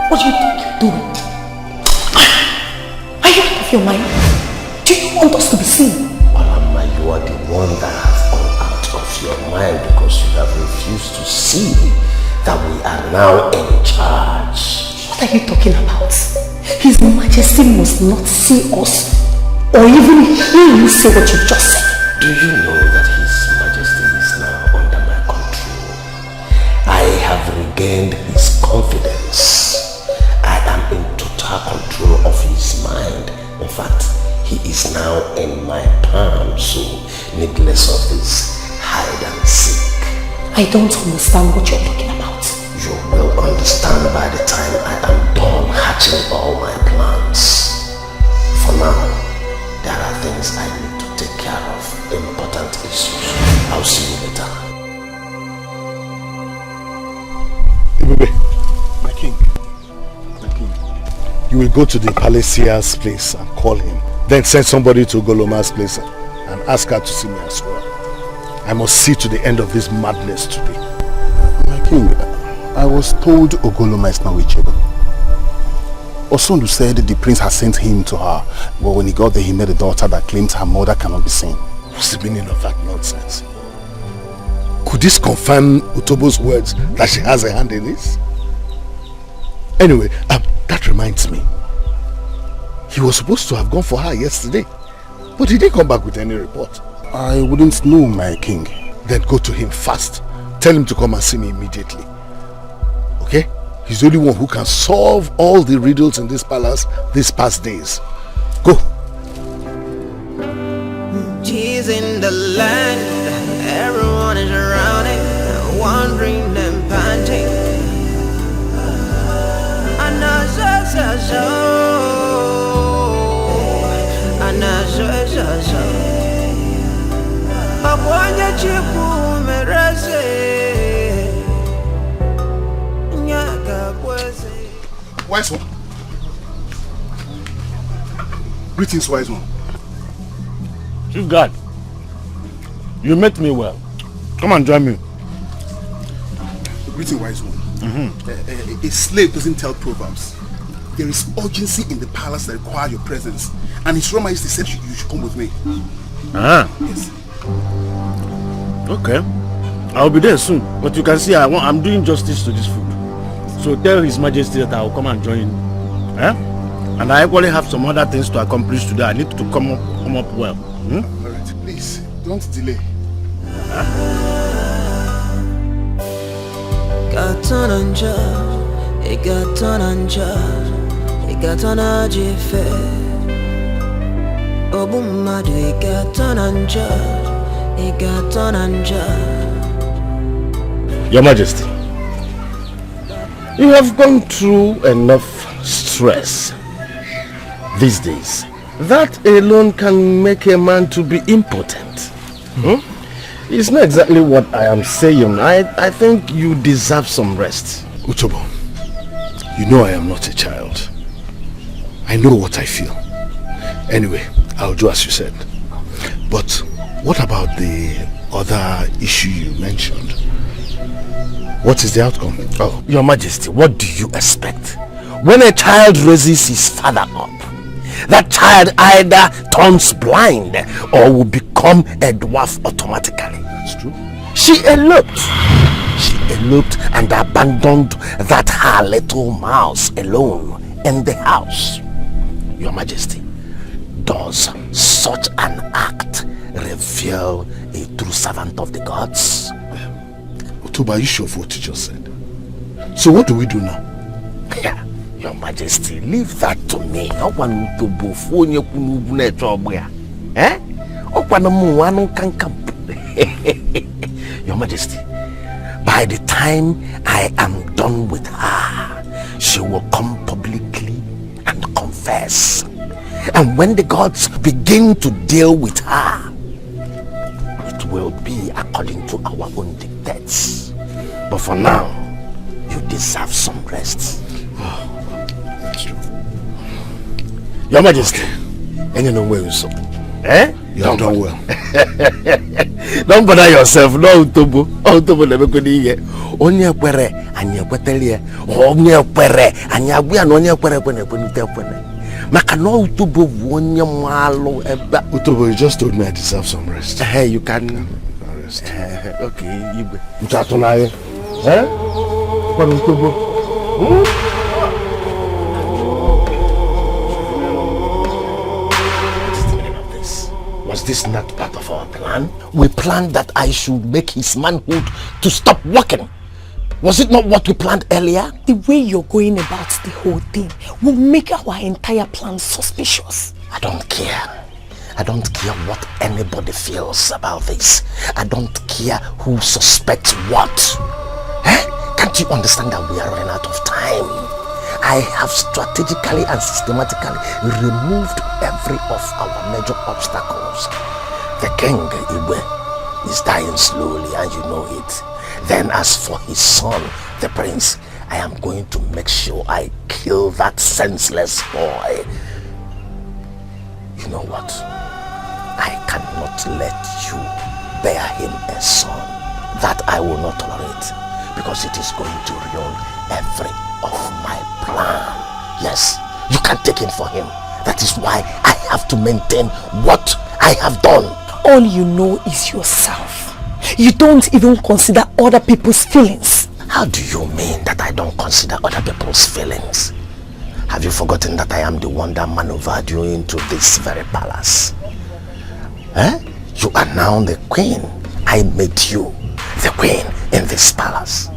What do you think you're doing? Are you out of your mind? Do you want us to be seen? Malama, you are the one that has gone out of your mind because you have refused to see that we are now in charge. What are you talking about? His Majesty must not see us or even hear you say what you just said. Do you know that His Majesty is now under my control? I have regained his confidence. I am in total control of his mind. In fact, he is now in my palm, so needless of this hide and seek. I don't understand what you're talking about. You will understand by the time I am done hatching all my plans. For now, there are things I need to take care of, important issues. I'll see you later. Ibube, my king. My king. You will go to the Palacia's place and call him. Then send somebody to Goloma's place and ask her to see me as well. I must see to the end of this madness today. My king, I was told Ogoloma is not reachable. Osondu said the prince has sent him to her, but when he got there he met a daughter that claims her mother cannot be seen. What's the meaning of that nonsense? Could this confirm Utobo's words that she has a hand in this? Anyway, that reminds me. He was supposed to have gone for her yesterday, but he didn't come back with any report. I wouldn't know, my king. Then go to him fast. Tell him to come and see me immediately. Okay? He's the only one who can solve all the riddles in this palace these past days. Go. She's in the land, everyone is around it, wandering and panting. Wise one. Greetings, wise one. Chief Guard, you met me well. Come and join me. Greeting, wise one. A slave doesn't tell proverbs. There is urgency in the palace that requires your presence, and His Royal Majesty said you should come with me. Ah. Yes. Okay. I'll be there soon. But you can see I'm doing justice to this food. So tell His Majesty that I'll come and join. Eh? And I actually have some other things to accomplish today. I need to come up well. All right. Please, don't delay. Got on and job, it got on and job, it got on a jiffy. Oh, boom, my do it got on and job, it got on and job. Your Majesty, you have gone through enough stress these days. That alone can make a man to be impotent. It's not exactly what I am saying. I think you deserve some rest. Utobo, you know I am not a child. I know what I feel. Anyway, I'll do as you said. But what about the other issue you mentioned? What is the outcome? Oh, Your Majesty, what do you expect? When a child raises his father up, that child either turns blind or will become a dwarf automatically. That's true. She eloped. She eloped and abandoned that her little mouse alone in the house. Your Majesty, does such an act reveal a true servant of the gods? Otoba, are you sure of what you just said? So what do we do now? Yeah. Your Majesty, leave that to me. Eh? Your Majesty, by the time I am done with her, she will come publicly and confess. And when the gods begin to deal with her, it will be according to our own dictates. But for now, you deserve some rest. That's true. Your Majesty, and you know where you so. Eh? You have done well. Don't bother yourself. No, Utobo. Utobo never could hear. Only a quere and your quetelia. Only a quere and your quere when you tell. Makano Utobo Wonyamalo Eba. Utobo, you just told me I deserve some rest. Hey, you can rest. Okay, you go. Mutatonai. Eh? What Utobo? Was this not part of our plan? We planned that I should make his manhood to stop working. Was it not what we planned earlier? The way you're going about the whole thing will make our entire plan suspicious. I don't care. I don't care what anybody feels about this. I don't care who suspects what. Eh? Can't you understand that we are running out of time? I have strategically and systematically removed every of our major obstacles. The king, Igwe, is dying slowly and you know it. Then as for his son, the prince, I am going to make sure I kill that senseless boy. You know what? I cannot let you bear him a son. That I will not tolerate, because it is going to ruin every of my plan. Yes, you can take him for him. That is why I have to maintain what I have done. All you know is yourself. You don't even consider other people's feelings. How do you mean that I don't consider other people's feelings? Have you forgotten that I am the one that maneuvered you into this very palace? Eh? You are now the queen. I made you the queen in this palace.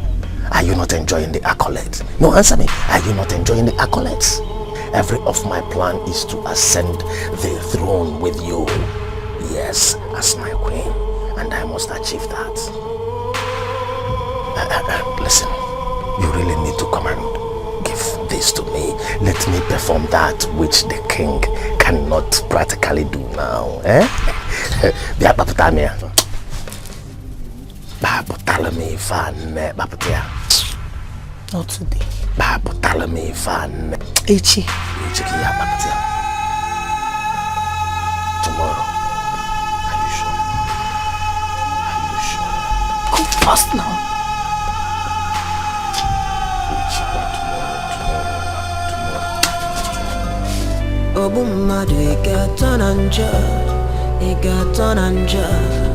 Are you not enjoying the accolades? No, answer me. Are you not enjoying the accolades? Every of my plan is to ascend the throne with you. Yes, as my queen. And I must achieve that. Listen, you really need to come and give this to me. Let me perform that which the king cannot practically do now. Eh? Not today. Ichi. Tomorrow. Are you sure? Go fast now. Obumadu, it got on and judge. It got on and judge.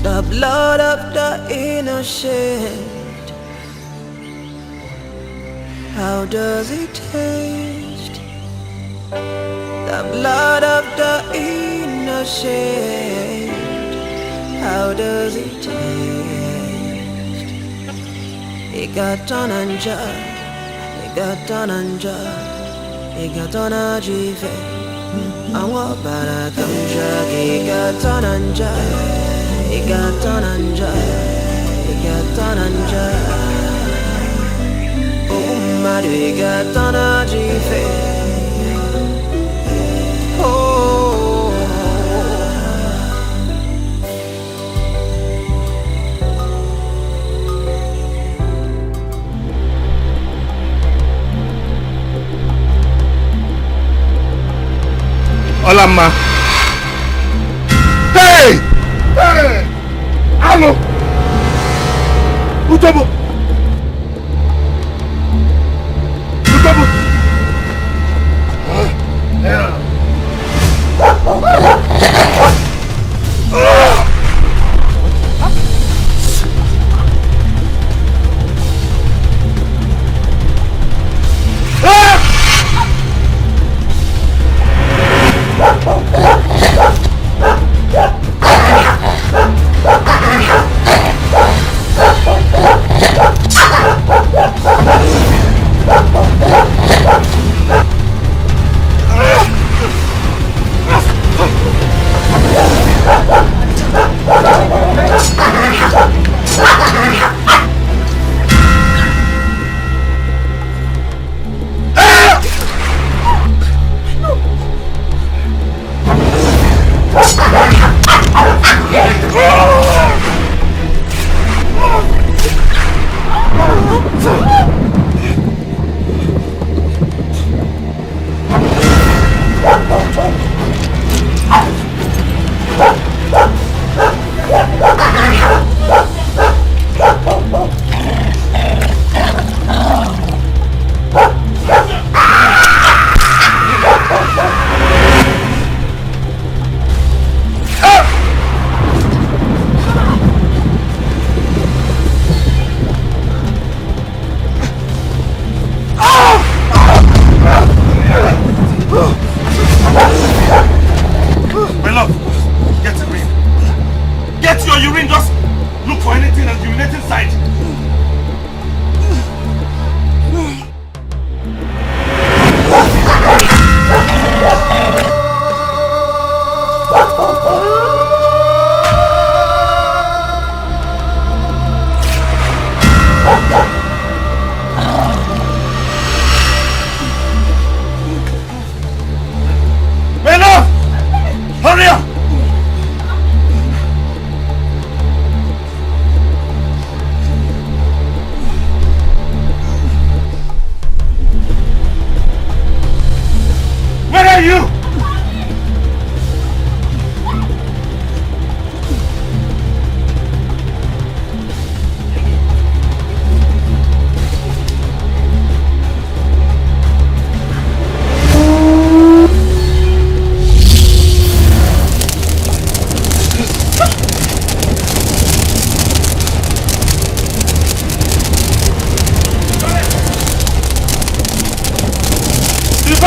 The blood of the innocent. How does it taste? The blood of the innocent. How does it taste? It got on and judge. It got on and judge. It got on a jive. I want better come drag. It got on and judge. It got on and judge. It got on and judge. Oh, my dear, it got on a jive. Oh. Olama. Hey! Hey! Allo! Utobo! Utobo!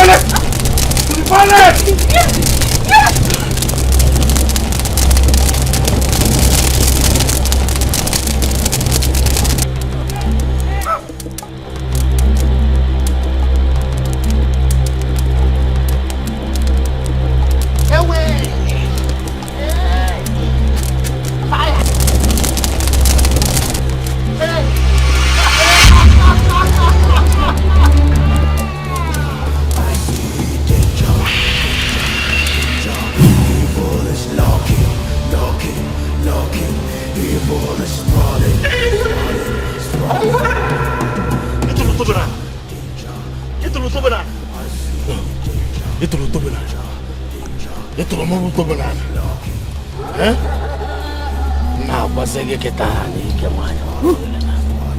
toilet! To the toilet!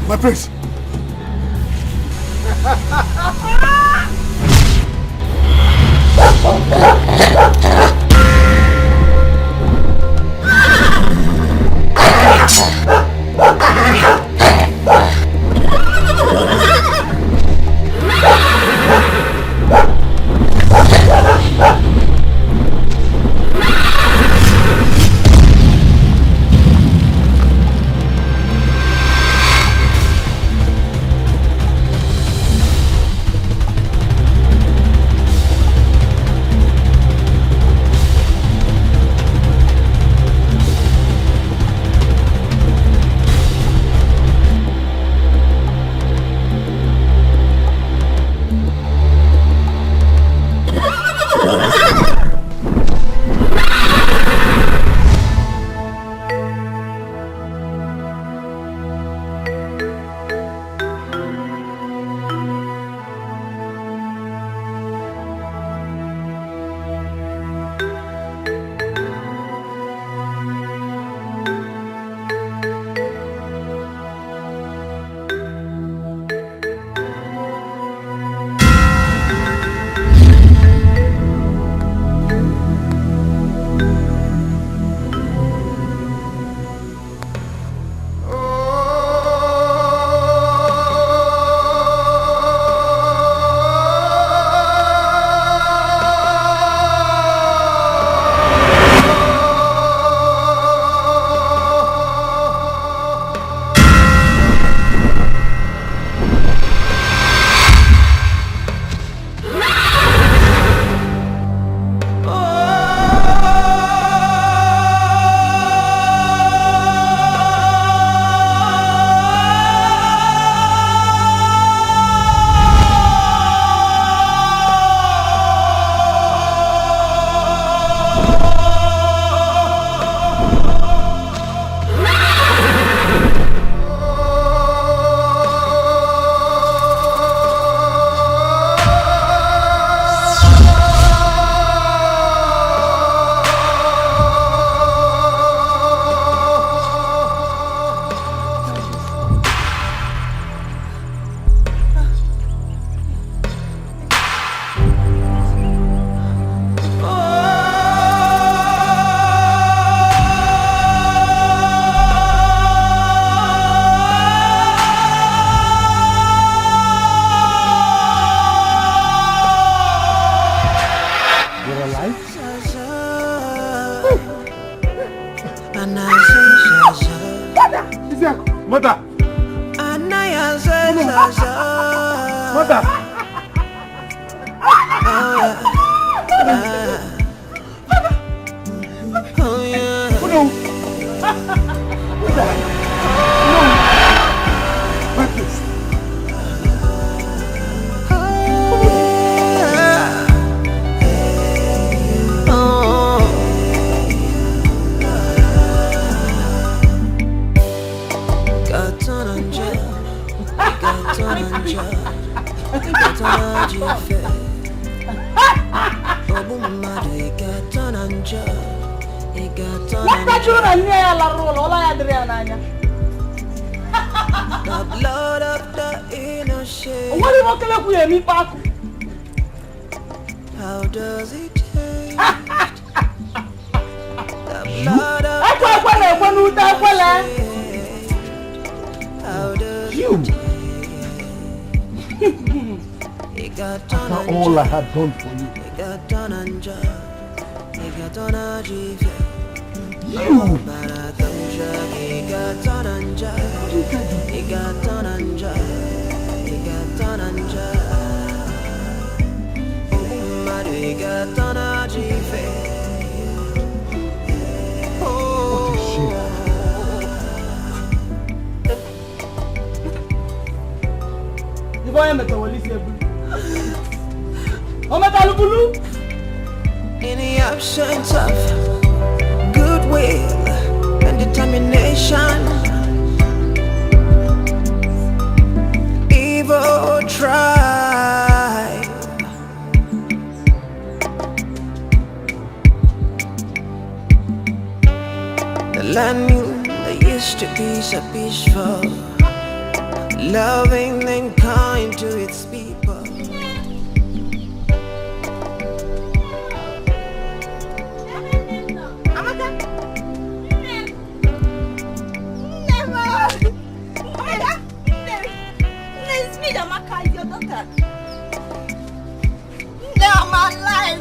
My prince. Mother! Mother! How does it taste? After all I had done for you. In the absence of goodwill and determination, evil tribe. The land that used to be so peaceful, loving and kind to its people. Now my life.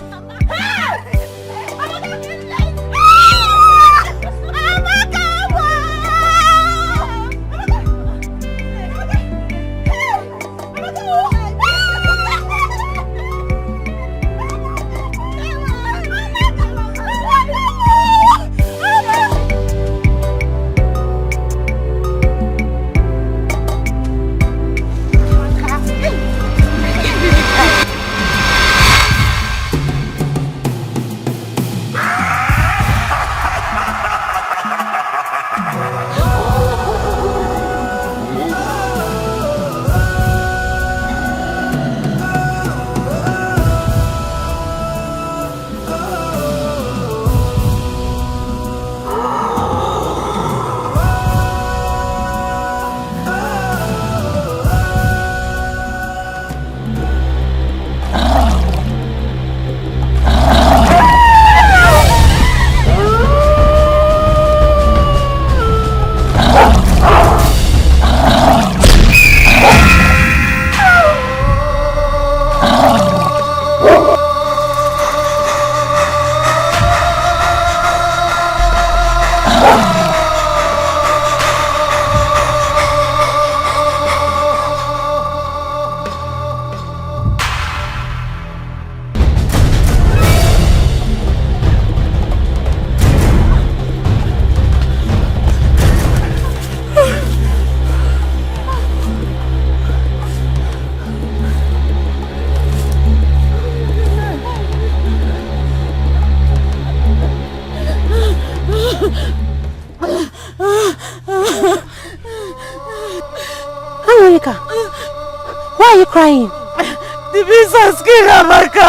Why are you crying? The beast has killed Amaka.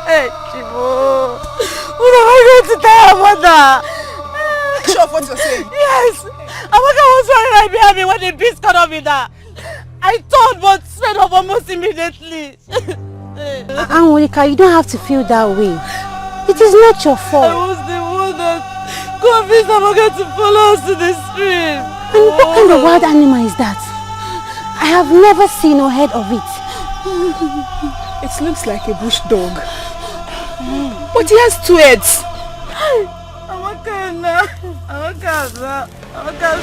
Hey, Chibo. What am I going to tell her mother? Sure of what you're saying? Yes. Amaka was running right behind me when the beast caught up with her. I turned but sped up almost immediately. Angolika, you don't have to feel that way. It is not your fault. I was the one that convinced Amaka to follow us to the stream. And what kind of wild animal is that? I have never seen or heard of it. It looks like a bush dog. But he has 2 heads. Amaka.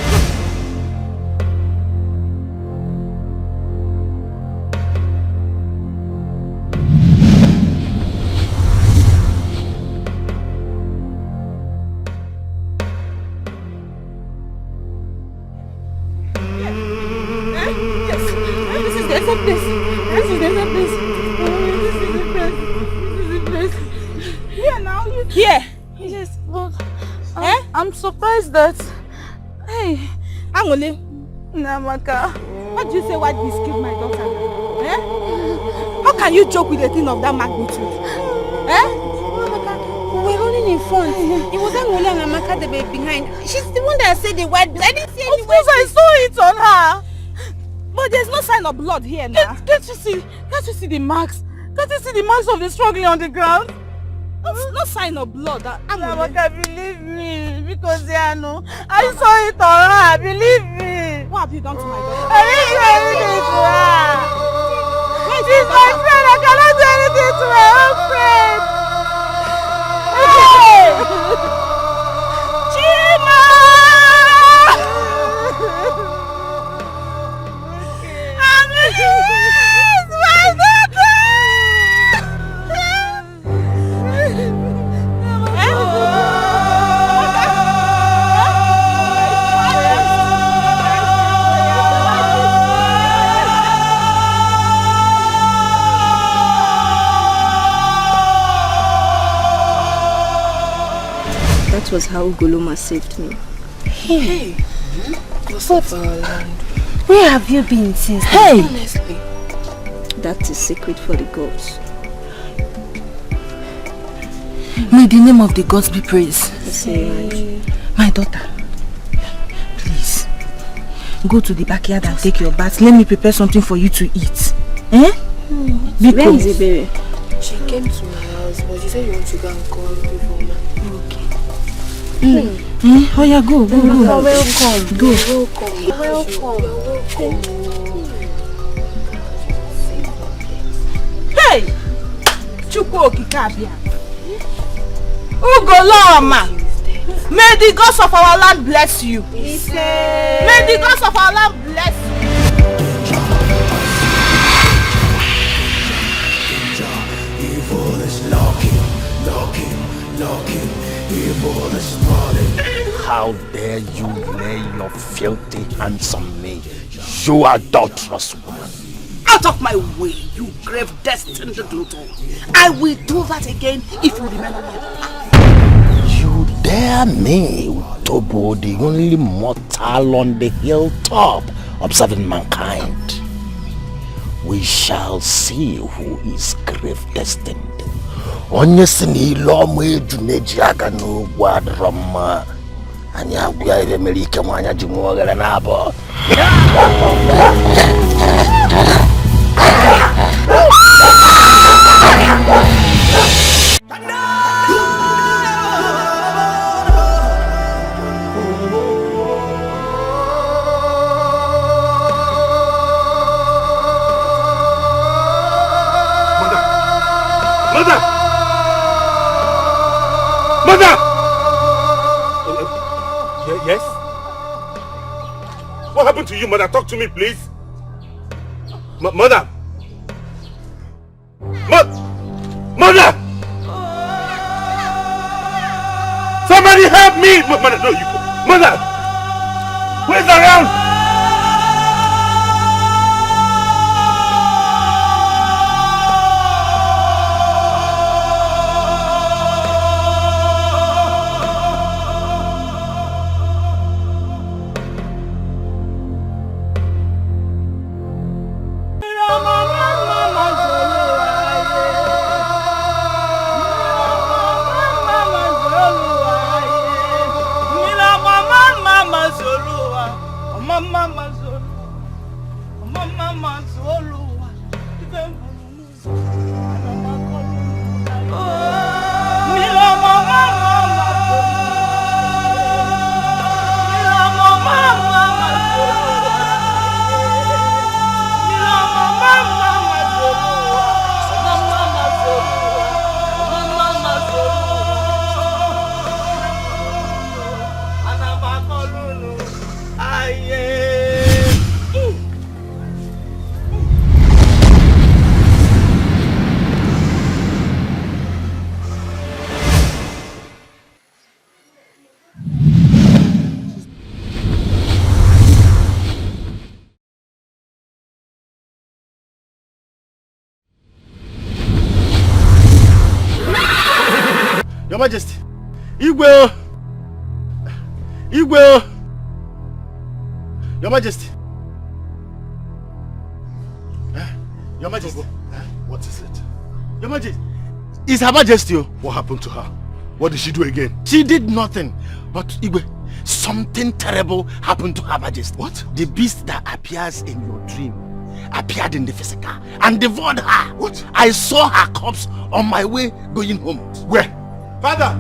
Here. Yes, but I'm surprised that. Hey, Angole, Namaka, what do you say white beast killed my daughter? How can you joke with a thing of that magnitude? Namaka, we were running in front. It was Angole and Namaka that were behind. She's the one that said the white beast. I didn't see any. Of course, I saw it on her. But there's no sign of blood here now. Can't you see the marks? Can't you see the marks of the struggling on the ground? No sign of blood. Namaka, believe me, because I know. I saw it on her, believe me. What have you done to my daughter? I didn't do anything to her. was how Ugoloma saved me. Hey! But where have you been since? Hey! Honestly. That is secret for the gods. May the name of the gods be praised. My daughter, please, go to the backyard and take your bath. Let me prepare something for you to eat. Eh? Where is Ibere? She came to my house, but she said you want to go and call before me. Oh yeah, go. You're welcome. Go. You're welcome. Hey! Chukwu Okikabia. Ugoloma! May the gods of our land bless you. May the gods of our land bless you. Evil is knocking. Evil is calling. How dare you lay your filthy hands on me, you adulterous woman? Out of my way, you grave destined tonto. I will do that again if you remain on your path. You dare me, Utobo, the only mortal on the hilltop, observing mankind. We shall see who is grave destined. Onye sini lomo ejuneji aga no gwadroma. Anya agwa ile melike mwanya jimuogele nabo. Mother! Yes? What happened to you, mother? Talk to me, please. Mother! Mother! Somebody help me! Mother, no, you... Mother! Where's around? Your Majesty, Igwe! Your Majesty. Your Majesty. What is it? Your Majesty. It's Her Majesty. What happened to her? What did she do again? She did nothing. But Igwe, something terrible happened to Her Majesty. What? The beast that appears in your dream appeared in the physical and devoured her. What? I saw her corpse on my way going home. Where? Father,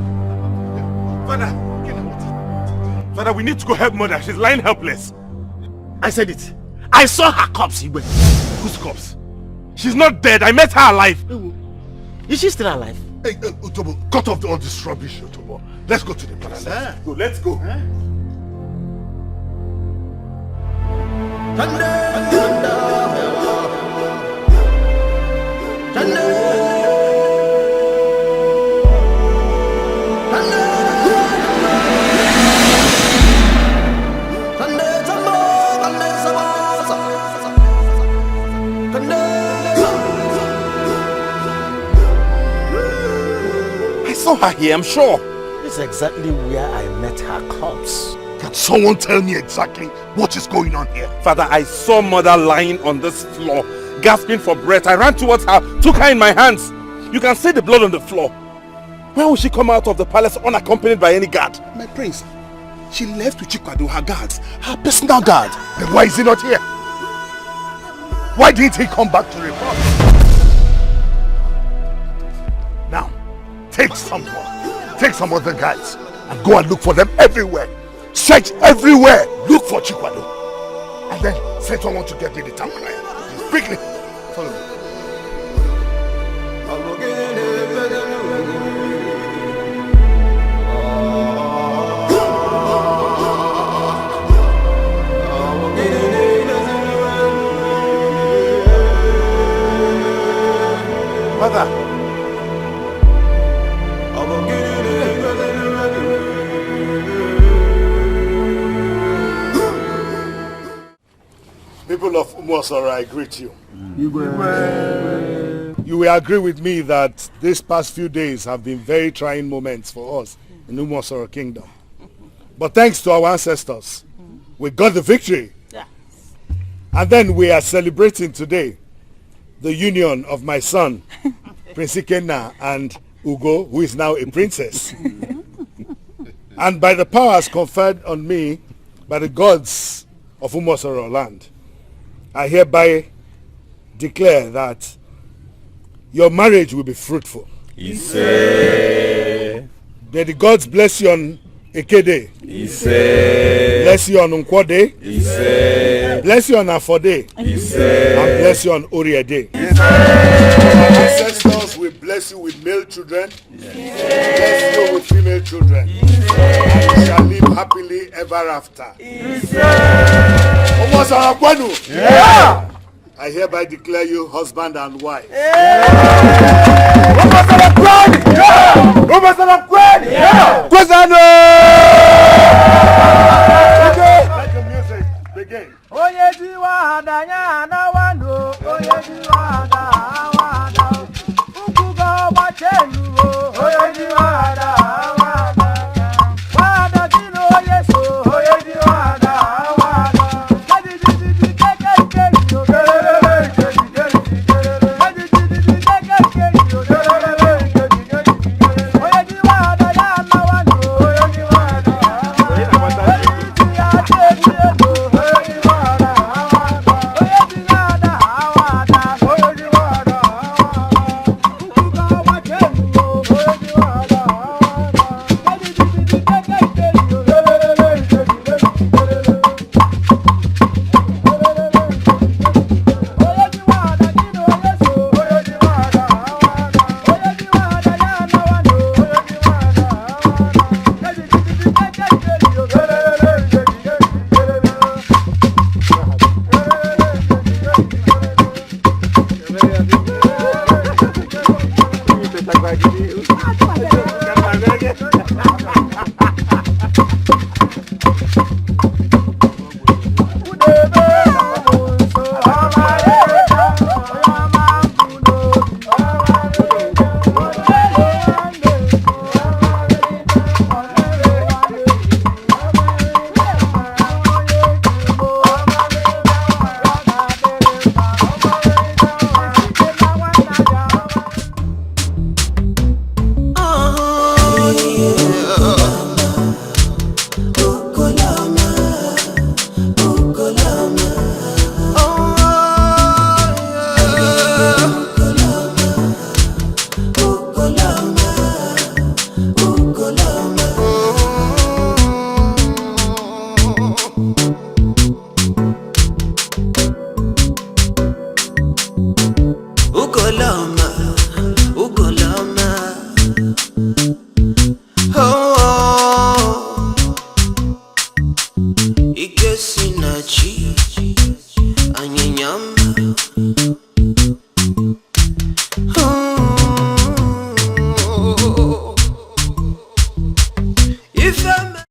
we need to go help mother. She's lying helpless. I said it. I saw her corpse, Igwe. Whose corpse? She's not dead. I met her alive. Is she still alive? Hey, Utobo, cut off all this rubbish, Utobo. Let's go to the palace. Let's go. I saw her here, I'm sure. is exactly where I met her corpse. Can someone tell me exactly what is going on here? Father, I saw mother lying on this floor, gasping for breath. I ran towards her, took her in my hands. You can see the blood on the floor. When will she come out of the palace unaccompanied by any guard? My prince, she left with Chikwado, her guards, her personal guard. Then why is he not here? Why didn't he come back to report? Now, take some other guys and go and look for them everywhere. Search everywhere. Look for Chikwado. And then send someone to get me the town crier. Quickly. Follow me. Mother. People of Umosora, I greet you. You will agree with me that these past few days have been very trying moments for us in Umosora Kingdom. But thanks to our ancestors, we got the victory. Yeah. And then we are celebrating today the union of my son, Prince Ikenna, and Ugo, who is now a princess. And by the powers conferred on me by the gods of Umosoro land, I hereby declare that your marriage will be fruitful. Ise. May the gods bless you on Ekede. Ise. Bless you on Nkwode. Ise. Bless you on Afode. Ise. And bless you on Oriade. Our ancestors will bless you with male children. Bless you with female children. And you shall live happily ever after. Yeah. I hereby declare you husband and wife. Let the music begin. Ikesinachi